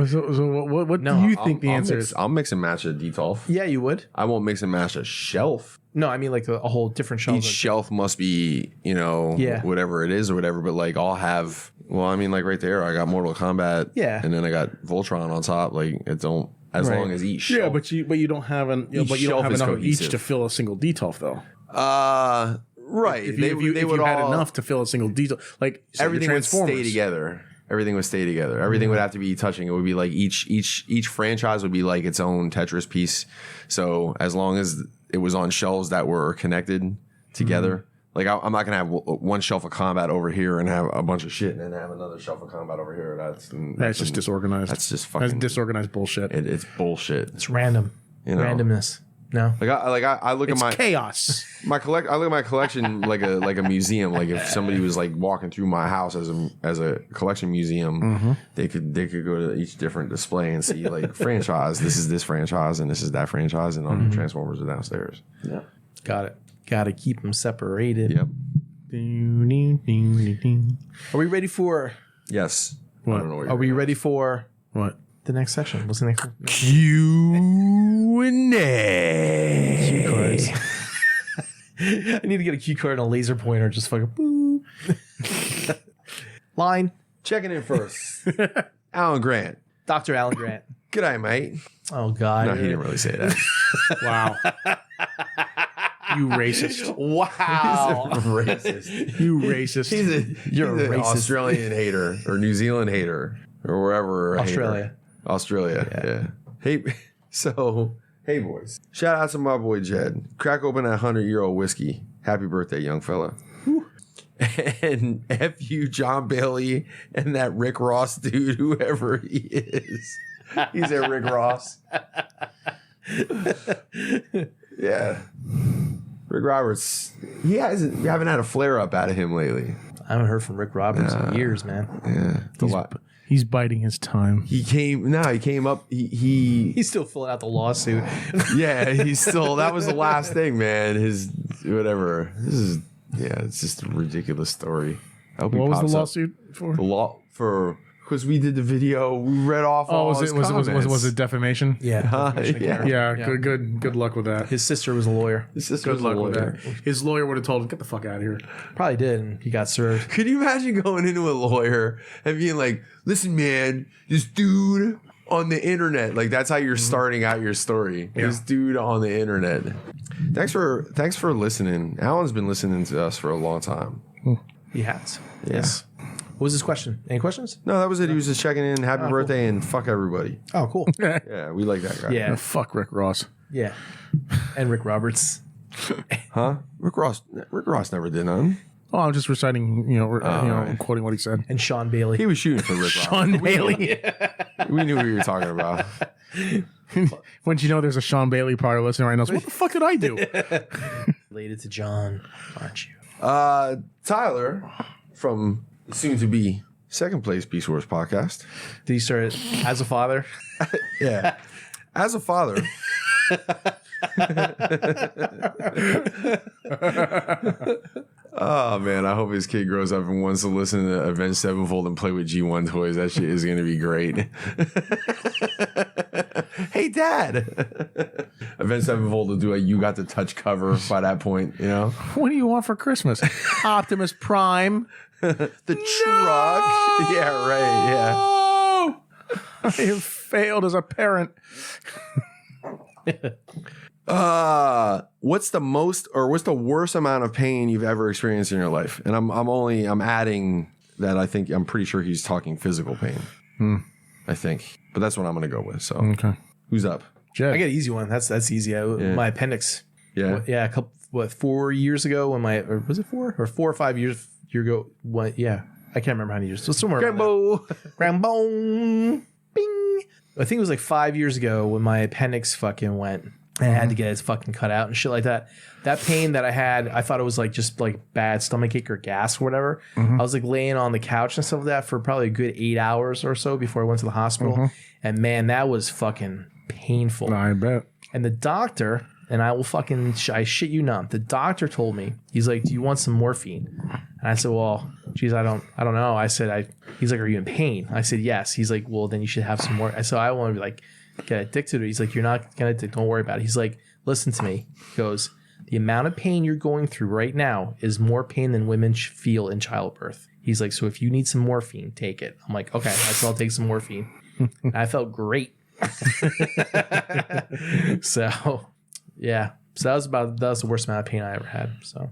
what do you think the answer is?
I'll mix and match a DTOLF.
Yeah, you would.
I won't mix and match a shelf.
No, I mean like a whole different shelf.
Each shelf must be, whatever it is or whatever. But like I'll have, like right there, I got Mortal Kombat.
Yeah.
And then I got Voltron on top. Like it don't, as long as each shelf.
Yeah, but you don't have enough of each to fill a single DTOLF though.
Right.
If you had enough to fill a single DTOLF, like
everything would stay together. Everything would stay together. Everything would have to be touching. It would be like each franchise would be like its own Tetris piece. So as long as it was on shelves that were connected together, like I'm not gonna have one shelf of combat over here and have a bunch of shit, and then have another shelf of combat over here.
That's just disorganized.
That's just fucking.
That's disorganized bullshit.
It's bullshit.
It's random. Randomness. No.
I look
it's
at my
chaos.
I look at my collection like a museum. Like if somebody was like walking through my house as a collection museum, they could go to each different display and see like franchise. This is this franchise and this is that franchise, and all the Transformers are downstairs.
Yeah, got it. Got to keep them separated.
Yep.
Are we ready for?
Yes.
What?
I don't know what
Are we ready for
what?
The next section? What's the next one?
Q&A.
Cue cards. I need to get a cue card and a laser pointer. Just fucking boo. Line.
Checking in first. Alan Grant.
Dr. Alan Grant.
G'day, mate.
Oh, God.
No, he didn't really say that.
Wow. You racist.
Wow.
Racist.
You racist.
You're a racist.
Australian hater or New Zealand hater or wherever.
Australia.
Yeah. Hey, hey boys. Shout out to my boy Jed. Crack open that 100-year-old whiskey. Happy birthday, young fella. And F you, John Bailey, and that Rick Ross dude, whoever he is. He's at Rick Ross. Yeah. Rick Roberts. You haven't had a flare up out of him lately.
I haven't heard from Rick Roberts in years, man.
Yeah.
He's biding his time.
He came up.
He's still filling out the lawsuit.
Yeah, he's still. That was the last thing, man. His whatever. It's just a ridiculous story. I hope
what was the lawsuit for?
The law for because we did the video. We read off. all his comments.
Was it defamation?
Yeah.
Yeah. Good luck with that.
His sister was a lawyer.
Good luck with that. His lawyer would have told him, "Get the fuck out of here."
Probably did, and he got served.
Could you imagine going into a lawyer and being like, "Listen, man, this dude on the internet." Like that's how you're starting out your story. Yeah. This dude on the internet. Thanks for listening. Alan's been listening to us for a long time.
He has.
Yeah.
Yes. What was his question? Any questions?
No, that was it. He was just checking in. Happy birthday and fuck everybody.
Oh, cool.
Yeah, we like that guy.
Yeah.
Fuck Rick Ross.
Yeah. And Rick Roberts.
Huh? Rick Ross never did none.
Oh, I'm just reciting, quoting what he said.
And Sean Bailey.
He was shooting for Rick Ross.
Sean Bailey.
We knew what you were talking about.
Wouldn't you know there's a Sean Bailey probably listening right now? So what the fuck did I do?
Related to John, aren't you?
Tyler from soon to be second place Beast Wars podcast.
Did he start as a father?
Yeah. As a father. Oh man, I hope his kid grows up and wants to listen to Avenged Sevenfold and play with G1 toys. That shit is going to be great. Hey, Dad. Avenged Sevenfold will do a You Got the Touch cover by that point, you know?
What do you want for Christmas? Optimus Prime.
The truck. Yeah, right. Yeah.
I have failed as a parent.
What's the worst amount of pain you've ever experienced in your life? And I'm adding that I'm pretty sure he's talking physical pain. I think. But that's what I'm going to go with. So
Okay.
Who's up?
Jed.
I got an easy one. That's easy. My appendix.
Yeah.
A couple 4 years ago when or was it 4 or 4 or 5 years ago? What? Yeah, I can't remember how many years. So somewhere. Grambo. Bing. I think it was like 5 years ago when my appendix fucking went. And I had to get it fucking cut out and shit like that. That pain that I had, I thought it was like just like bad stomachache or gas or whatever. I was like laying on the couch and stuff like that for probably a good 8 hours or so before I went to the hospital. And man, that was fucking painful.
I bet.
And the doctor, and I will fucking, I shit you not, the doctor told me, he's like, do you want some morphine? And I said, well, geez, I don't know. I said, he's like, are you in pain? I said, yes. He's like, well, then you should have some more. I said, I want to be like, get addicted to it. He's like, you're not gonna, don't worry about it. He's like, listen to me. He goes, the amount of pain you're going through right now is more pain than women feel in childbirth. He's like, so if you need some morphine, take it. I'm like, okay, I'll take some morphine. And I felt great. So yeah, so that was the worst amount of pain I ever had. So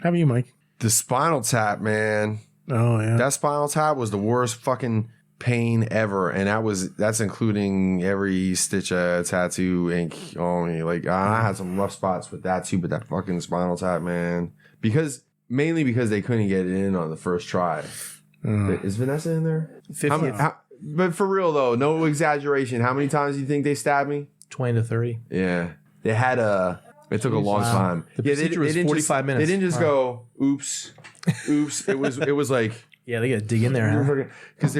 how about you, Mike?
The spinal tap, man.
Oh yeah,
that spinal tap was the worst fucking pain ever, and that's including every stitch tattoo ink on me. Like I had some rough spots with that too, but that fucking spinal tap, man, mainly because they couldn't get it in on the first try. Is Vanessa in there?
50.
But for real though, no exaggeration, how many times do you think they stabbed me?
20 to 30.
Yeah, they had it took a long time.
The procedure was 45 minutes.
They didn't just go oops. It was like,
yeah, they got to dig in there, huh?
Because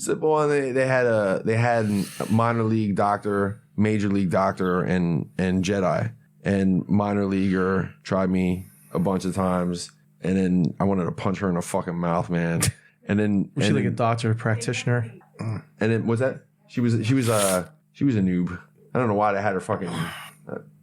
simple. And they had a minor league doctor, major league doctor, and Jedi. And minor leaguer tried me a bunch of times, and then I wanted to punch her in the fucking mouth, man. And then
was she like a doctor, practitioner?
And then was that she was a noob. I don't know why they had her fucking.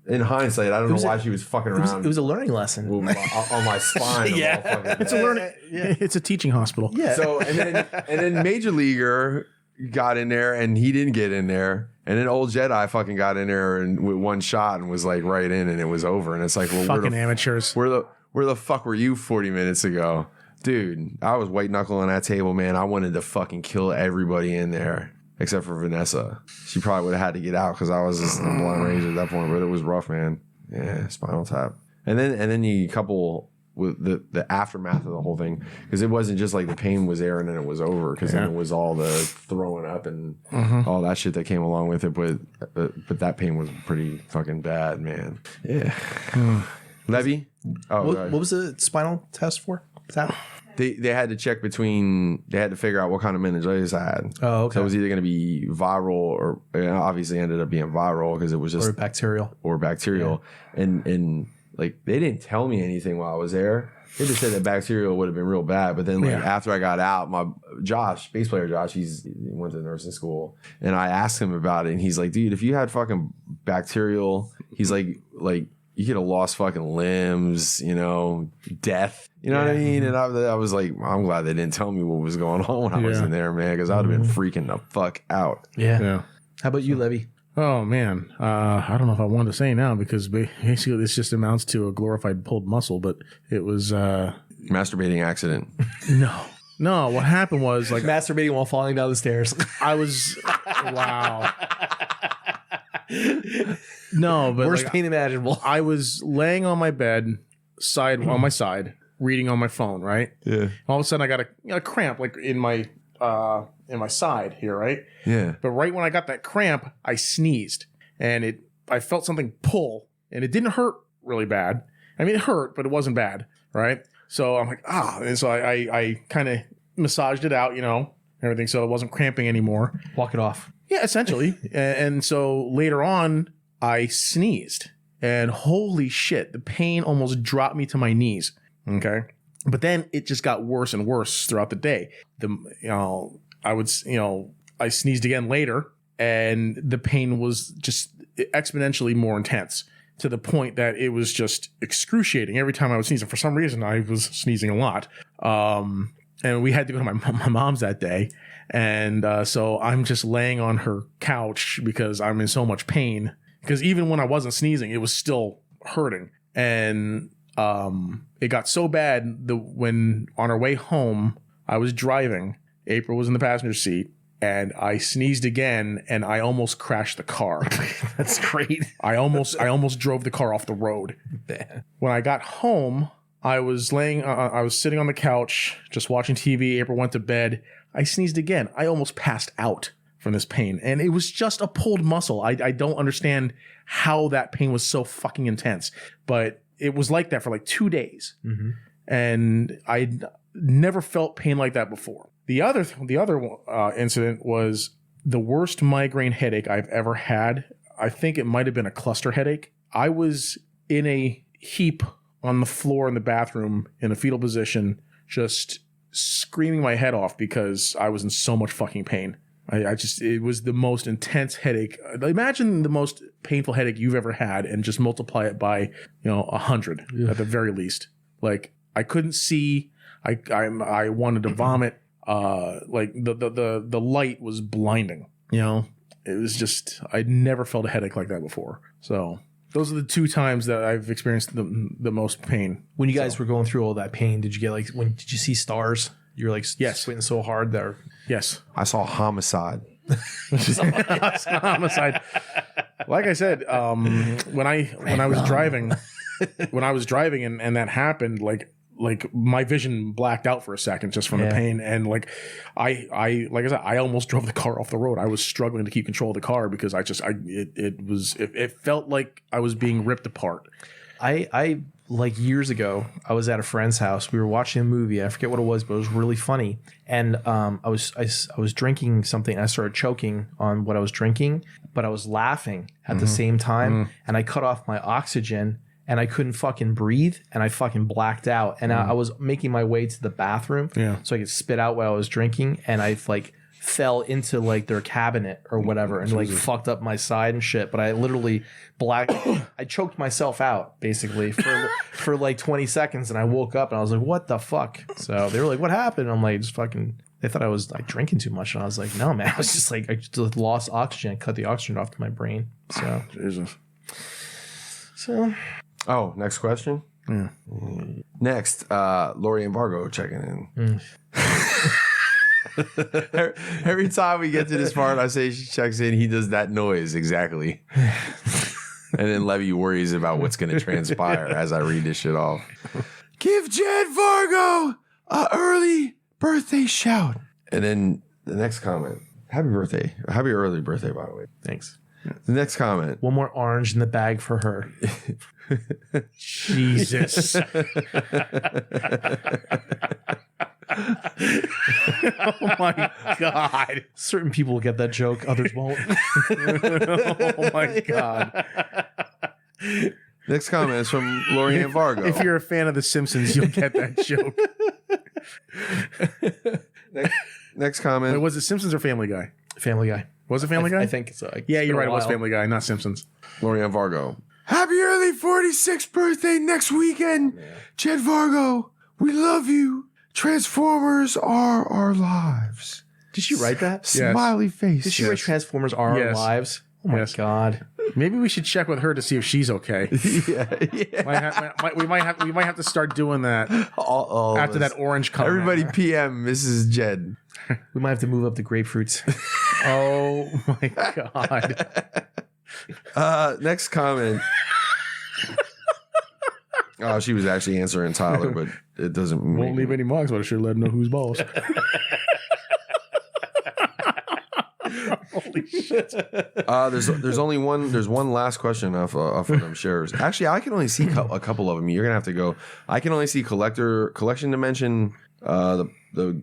In hindsight, I don't know why she was fucking around.
It was a learning lesson
on my spine.
Yeah, it's a learning. Yeah. It's a teaching hospital.
Yeah.
So and then Major Leaguer got in there and he didn't get in there, and then Old Jedi fucking got in there and with one shot and was like right in, and it was over. And it's like, well,
fucking amateurs.
Where the fuck were you 40 minutes ago, dude? I was white knuckling that table, man. I wanted to fucking kill everybody in there. Except for Vanessa. She probably would have had to get out because I was just in blind range at that point, but it was rough, man. Yeah, spinal tap. And then you couple with the aftermath of the whole thing, because it wasn't just like the pain was there and then it was over, because then it was all the throwing up and all that shit that came along with it, but that pain was pretty fucking bad, man. Yeah. Levy?
What was the spinal test for? Tap?
They had to check they had to figure out what kind of meningitis I had.
Oh, okay.
So it was either going to be viral or obviously ended up being viral because it was just.
Or bacterial.
Yeah. And like they didn't tell me anything while I was there. They just said that bacterial would have been real bad. But then like after I got out, my bass player Josh, he went to nursing school. And I asked him about it. And he's like, dude, if you had fucking bacterial, he's like you could have lost fucking limbs, death. You know what I mean? And I was like, I'm glad they didn't tell me what was going on when I was in there, man, because I would have been freaking the fuck out.
Yeah. How about you, Levy?
Oh, man. I don't know if I wanted to say now, because basically this just amounts to a glorified pulled muscle, but it was...
masturbating accident.
No, what happened was... like
masturbating while falling down the stairs.
I was... Wow. No, but
worst pain imaginable.
I was laying on my bed, on my side, reading on my phone, right?
Yeah.
All of a sudden, I got a cramp like in my side here, right?
Yeah.
But right when I got that cramp, I sneezed, and I felt something pull, and it didn't hurt really bad. I mean, it hurt, but it wasn't bad, right? So I'm like, and so I kind of massaged it out, everything, so it wasn't cramping anymore.
Walk it off.
Yeah, essentially. And so later on, I sneezed, and holy shit, the pain almost dropped me to my knees. Okay. But then it just got worse and worse throughout the day. I sneezed again later, and the pain was just exponentially more intense, to the point that it was just excruciating every time I was sneezing. For some reason, I was sneezing a lot. and we had to go to my mom's that day. And so I'm just laying on her couch because I'm in so much pain. Because even when I wasn't sneezing, it was still hurting. And it got so bad that when on our way home, I was driving. April was in the passenger seat. And I sneezed again, and I almost crashed the car.
That's great.
I almost drove the car off the road. When I got home, I was sitting on the couch, just watching TV. April went to bed. I sneezed again. I almost passed out from this pain, and it was just a pulled muscle. I don't understand how that pain was so fucking intense, but it was like that for like 2 days, and I never felt pain like that before. The other incident was the worst migraine headache I've ever had. I think it might have been a cluster headache. I was in a heap on the floor in the bathroom in a fetal position, just screaming my head off because I was in so much fucking pain. It was the most intense headache. Imagine the most painful headache you've ever had and just multiply it by, 100 at the very least. Like, I couldn't see. I wanted to vomit. Like the light was blinding, it was just, I'd never felt a headache like that before. So those are the 2 times that I've experienced the most pain.
When you guys were going through all that pain, did you get did you see stars? You were like sweating so hard there.
Yes.
I saw Homicide.
Homicide. Like I said, when I was driving and that happened, like my vision blacked out for a second just from the pain. And like I said, I almost drove the car off the road. I was struggling to keep control of the car because it felt like I was being ripped apart.
I like years ago, I was at a friend's house. We were watching a movie. I forget what it was, but it was really funny. And I was drinking something. And I started choking on what I was drinking, but I was laughing at the same time. And I cut off my oxygen. And I couldn't fucking breathe, and I fucking blacked out. And I was making my way to the bathroom so I could spit out what I was drinking, and I fell into their cabinet or whatever, and fucked up my side and shit. But I literally I choked myself out basically for 20 seconds, and I woke up and I was like, "What the fuck?" So they were like, "What happened?" I'm like, "Just fucking." They thought I was drinking too much, and I was like, "No, man, I was just I just lost oxygen, I cut the oxygen off to my brain." So
Jesus.
So. Oh, next question? Yeah. Next, Lori and Vargo checking in. Every time we get to this part, I say she checks in, he does that noise exactly. And then Levy worries about what's going to transpire as I read this shit off. Give Jed Vargo an early birthday shout. And then the next comment. Happy birthday. Happy early birthday, by the way.
Thanks.
The next comment.
One more orange in the bag for her.
Jesus. Oh my God.
Certain people will get that joke, others won't.
Oh my God.
Next comment is from Lori and Vargo.
If you're a fan of The Simpsons, you'll get that joke.
Next comment.
Wait, was it Simpsons or Family Guy?
Family Guy.
Was it Family Guy?
I think so.
Yeah, you're right. It was Family Guy, not Simpsons.
Lori and Vargo. Happy early 46th birthday next weekend, Jed Vargo. We love you. Transformers are our lives.
Did she write that?
Smiley face.
Did she write Transformers are our lives? Oh my God.
Maybe we should check with her to see if she's okay. We might have to start doing that after that orange color.
Everybody PM Mrs. Jed.
We might have to move up the grapefruits.
Oh my God.
Next comment. Oh, she was actually answering Tyler, but it doesn't.
Won't leave any marks, but I should let him know who's boss. Holy shit.
There's only one. There's one last question off of them shares. Actually, I can only see a couple of them. You're gonna have to go. I can only see collection dimension, the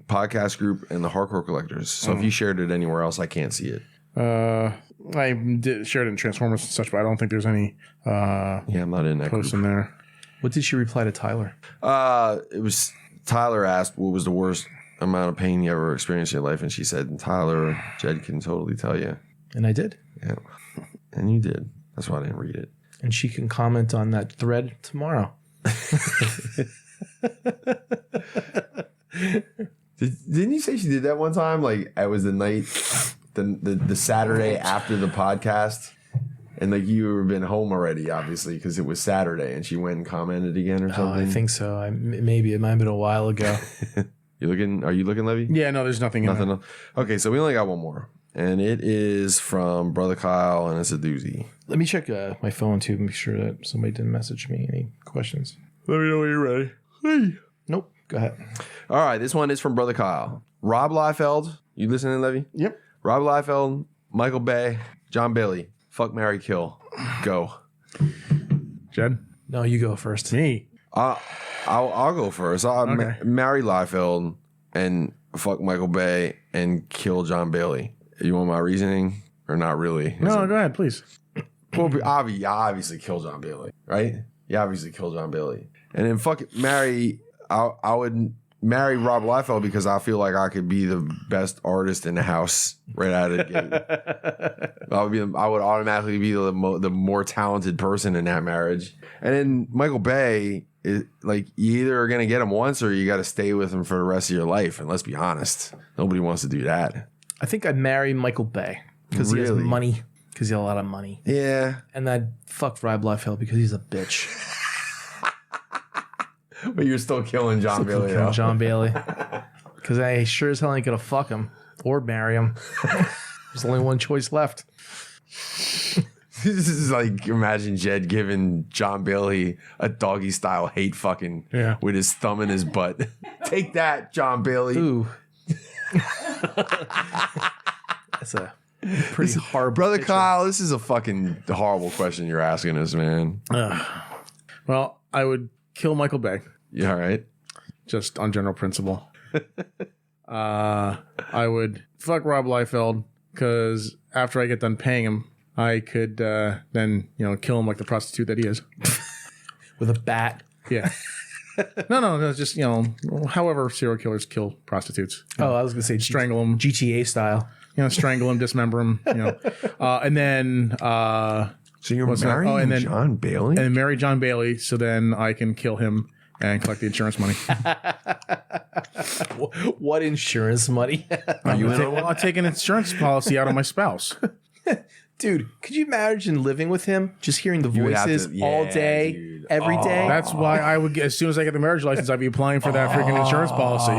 podcast group, and the hardcore collectors. So if you shared it anywhere else, I can't see it.
I shared it in Transformers and such, but I don't think there's any.
I'm not in that
post
group.
In there.
What did she reply to Tyler?
It was Tyler asked what was the worst amount of pain you ever experienced in your life, and she said, Tyler, Jed can totally tell you.
And I did.
Yeah, and you did. That's why I didn't read it.
And she can comment on that thread tomorrow.
Didn't you say she did that one time? Like it was the night, the Saturday after the podcast, and like you were been home already, obviously, because it was Saturday, and she went and commented again or something.
I think so. Maybe it might have been a while ago.
Are you looking, Levy?
Yeah, no, there's nothing.
Nothing else. Okay, so we only got one more, and it is from Brother Kyle, and it's a doozy.
Let me check my phone too, make sure that somebody didn't message me any questions.
Let me know when you're ready. Hey.
Nope. Go ahead.
All right, this one is from Brother Kyle. Rob Liefeld. You listening, Levy?
Yep.
Rob Liefeld, Michael Bay, John Bailey. Fuck, marry, kill. Go.
Jed?
No, you go first.
Me.
I'll go first. I'll marry Liefeld and fuck Michael Bay and kill John Bailey. You want my reasoning or not really?
No, go ahead, please.
Well, obviously kill John Bailey, right? You obviously kill John Bailey. And then I would marry Rob Liefeld because I feel like I could be the best artist in the house right out of the gate. I would automatically be the more talented person in that marriage. And then Michael Bay, you either are going to get him once or you got to stay with him for the rest of your life. And let's be honest, nobody wants to do that.
I think I'd marry Michael Bay because he has money. Because he has a lot of money.
Yeah.
And I'd fuck Rob Liefeld because he's a bitch.
But you're still killing John Bailey.
John Bailey. Because I sure as hell ain't going to fuck him or marry him. There's only one choice left.
This is like, imagine Jed giving John Bailey a doggy style hate fucking with his thumb in his butt. Take that, John Bailey.
Ooh. That's a pretty hard
Brother picture. Kyle, this is a fucking horrible question you're asking us, man.
Well, I would kill Michael Bay.
Yeah, all right.
Just on general principle. I would fuck Rob Liefeld because after I get done paying him, I could then kill him like the prostitute that he is.
With a bat.
Yeah. No, just however serial killers kill prostitutes.
Oh, I was gonna say
strangle them,
GTA style.
Strangle them, dismember them. And then
so you're marrying John Bailey,
and marry John Bailey, so then I can kill him and collect the insurance money.
What insurance money?
I'll take an insurance policy out of my spouse.
Dude, could you imagine living with him? Just hearing the voices all day, dude. Every day.
That's why I would get, as soon as I get the marriage license, I'd be applying for that freaking insurance policy.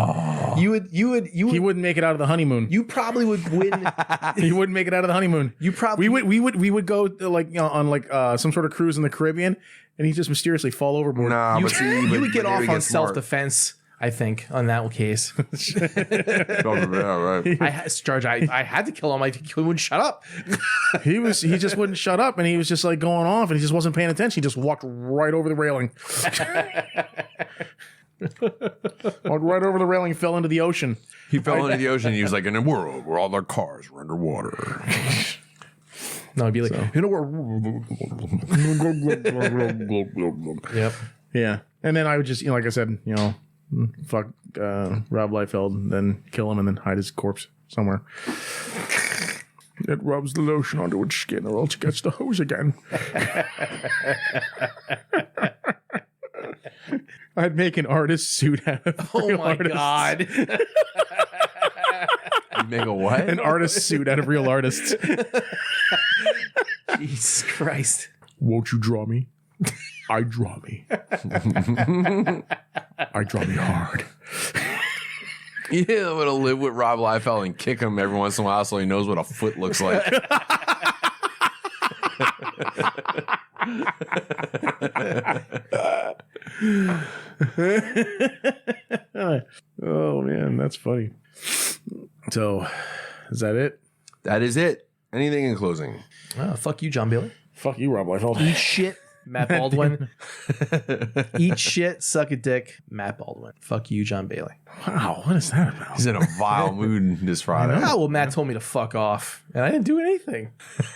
You would. He
wouldn't make it out of the honeymoon.
You probably would win.
He wouldn't make it out of the honeymoon.
You probably.
We would go on some sort of cruise in the Caribbean, and he'd just mysteriously fall overboard.
Nah,
you would get off on self-defense. I think on that case. I had to kill him. He wouldn't shut up.
He just wouldn't shut up, and he was just like going off, and he just wasn't paying attention. He just walked right over the railing. Walked right over the railing, fell into the ocean.
He fell into the ocean. He was like, in a world where all their cars were underwater.
No, it'd be like, Yep.
Yeah. And then I would just, like I said, fuck Rob Liefeld, then kill him, and then hide his corpse somewhere. It rubs the lotion onto its skin, or else it gets the hose again. I'd make an artist suit out of real artists.
God.
You'd make a what?
An artist suit out of real artists.
Jesus Christ.
Won't you draw me? I draw me. I draw me hard.
You want to live with Rob Liefeld and kick him every once in a while so he knows what a foot looks like.
Oh, man, that's funny. So, is that it?
That is it. Anything in closing?
Fuck you, John Bailey.
Fuck you, Rob Liefeld.
Eat shit, Matt Baldwin. Eat shit, suck a dick, Matt Baldwin. Fuck you, John Bailey.
Wow, what is that about?
He's in a vile mood this Friday.
Oh, well, Matt told me to fuck off, and I didn't do anything.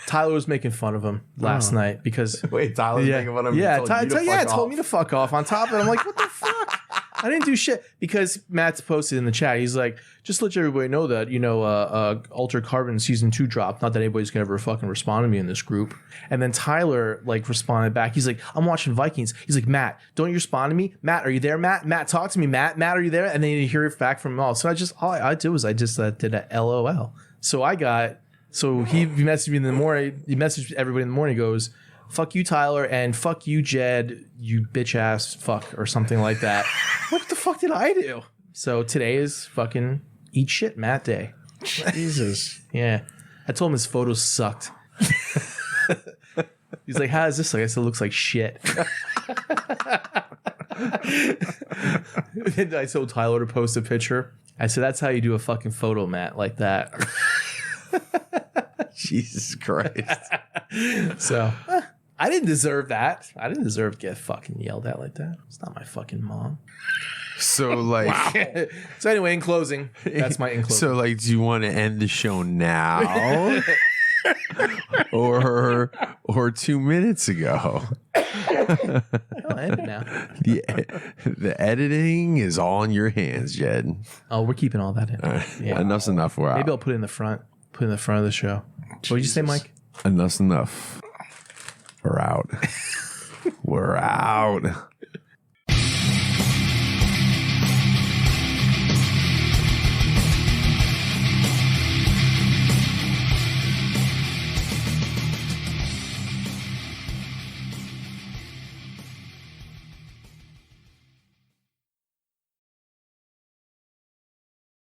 Tyler was making fun of him last night because...
Wait, Tyler's making fun of him?
Yeah, told me to fuck off on top of it. I'm like, what the fuck? I didn't do shit because Matt's posted in the chat. He's like, just let everybody know that, Altered Carbon Season 2 dropped. Not that anybody's going to ever fucking respond to me in this group. And then Tyler, responded back. He's like, I'm watching Vikings. He's like, Matt, don't you respond to me? Matt, are you there, Matt? Matt, talk to me, Matt. Matt, are you there? And then you hear it back from them all. So all I did was did a LOL. So he messaged me in the morning. He messaged everybody in the morning. He goes, fuck you, Tyler, and fuck you, Jed, you bitch ass fuck, or something like that. What the fuck did I do? So today is fucking eat shit Matt day.
Jesus.
Yeah. I told him his photos sucked. He's like, how does this look? I said, it looks like shit. And I told Tyler to post a picture. I said, that's how you do a fucking photo, Matt, like that.
Jesus Christ.
So I didn't deserve that. I didn't deserve to get fucking yelled at like that. It's not my fucking mom.
So
So anyway, in closing, that's my in closing.
So do you want to end the show now? or 2 minutes ago?
I'll end it now.
The editing is all in your hands, Jed.
Oh, we're keeping all that in. Yeah.
Enough's enough. We're out.
Maybe I'll put it in the front. Put it in the front of the show. What did you say, Mike?
Enough's enough. We're out. We're out.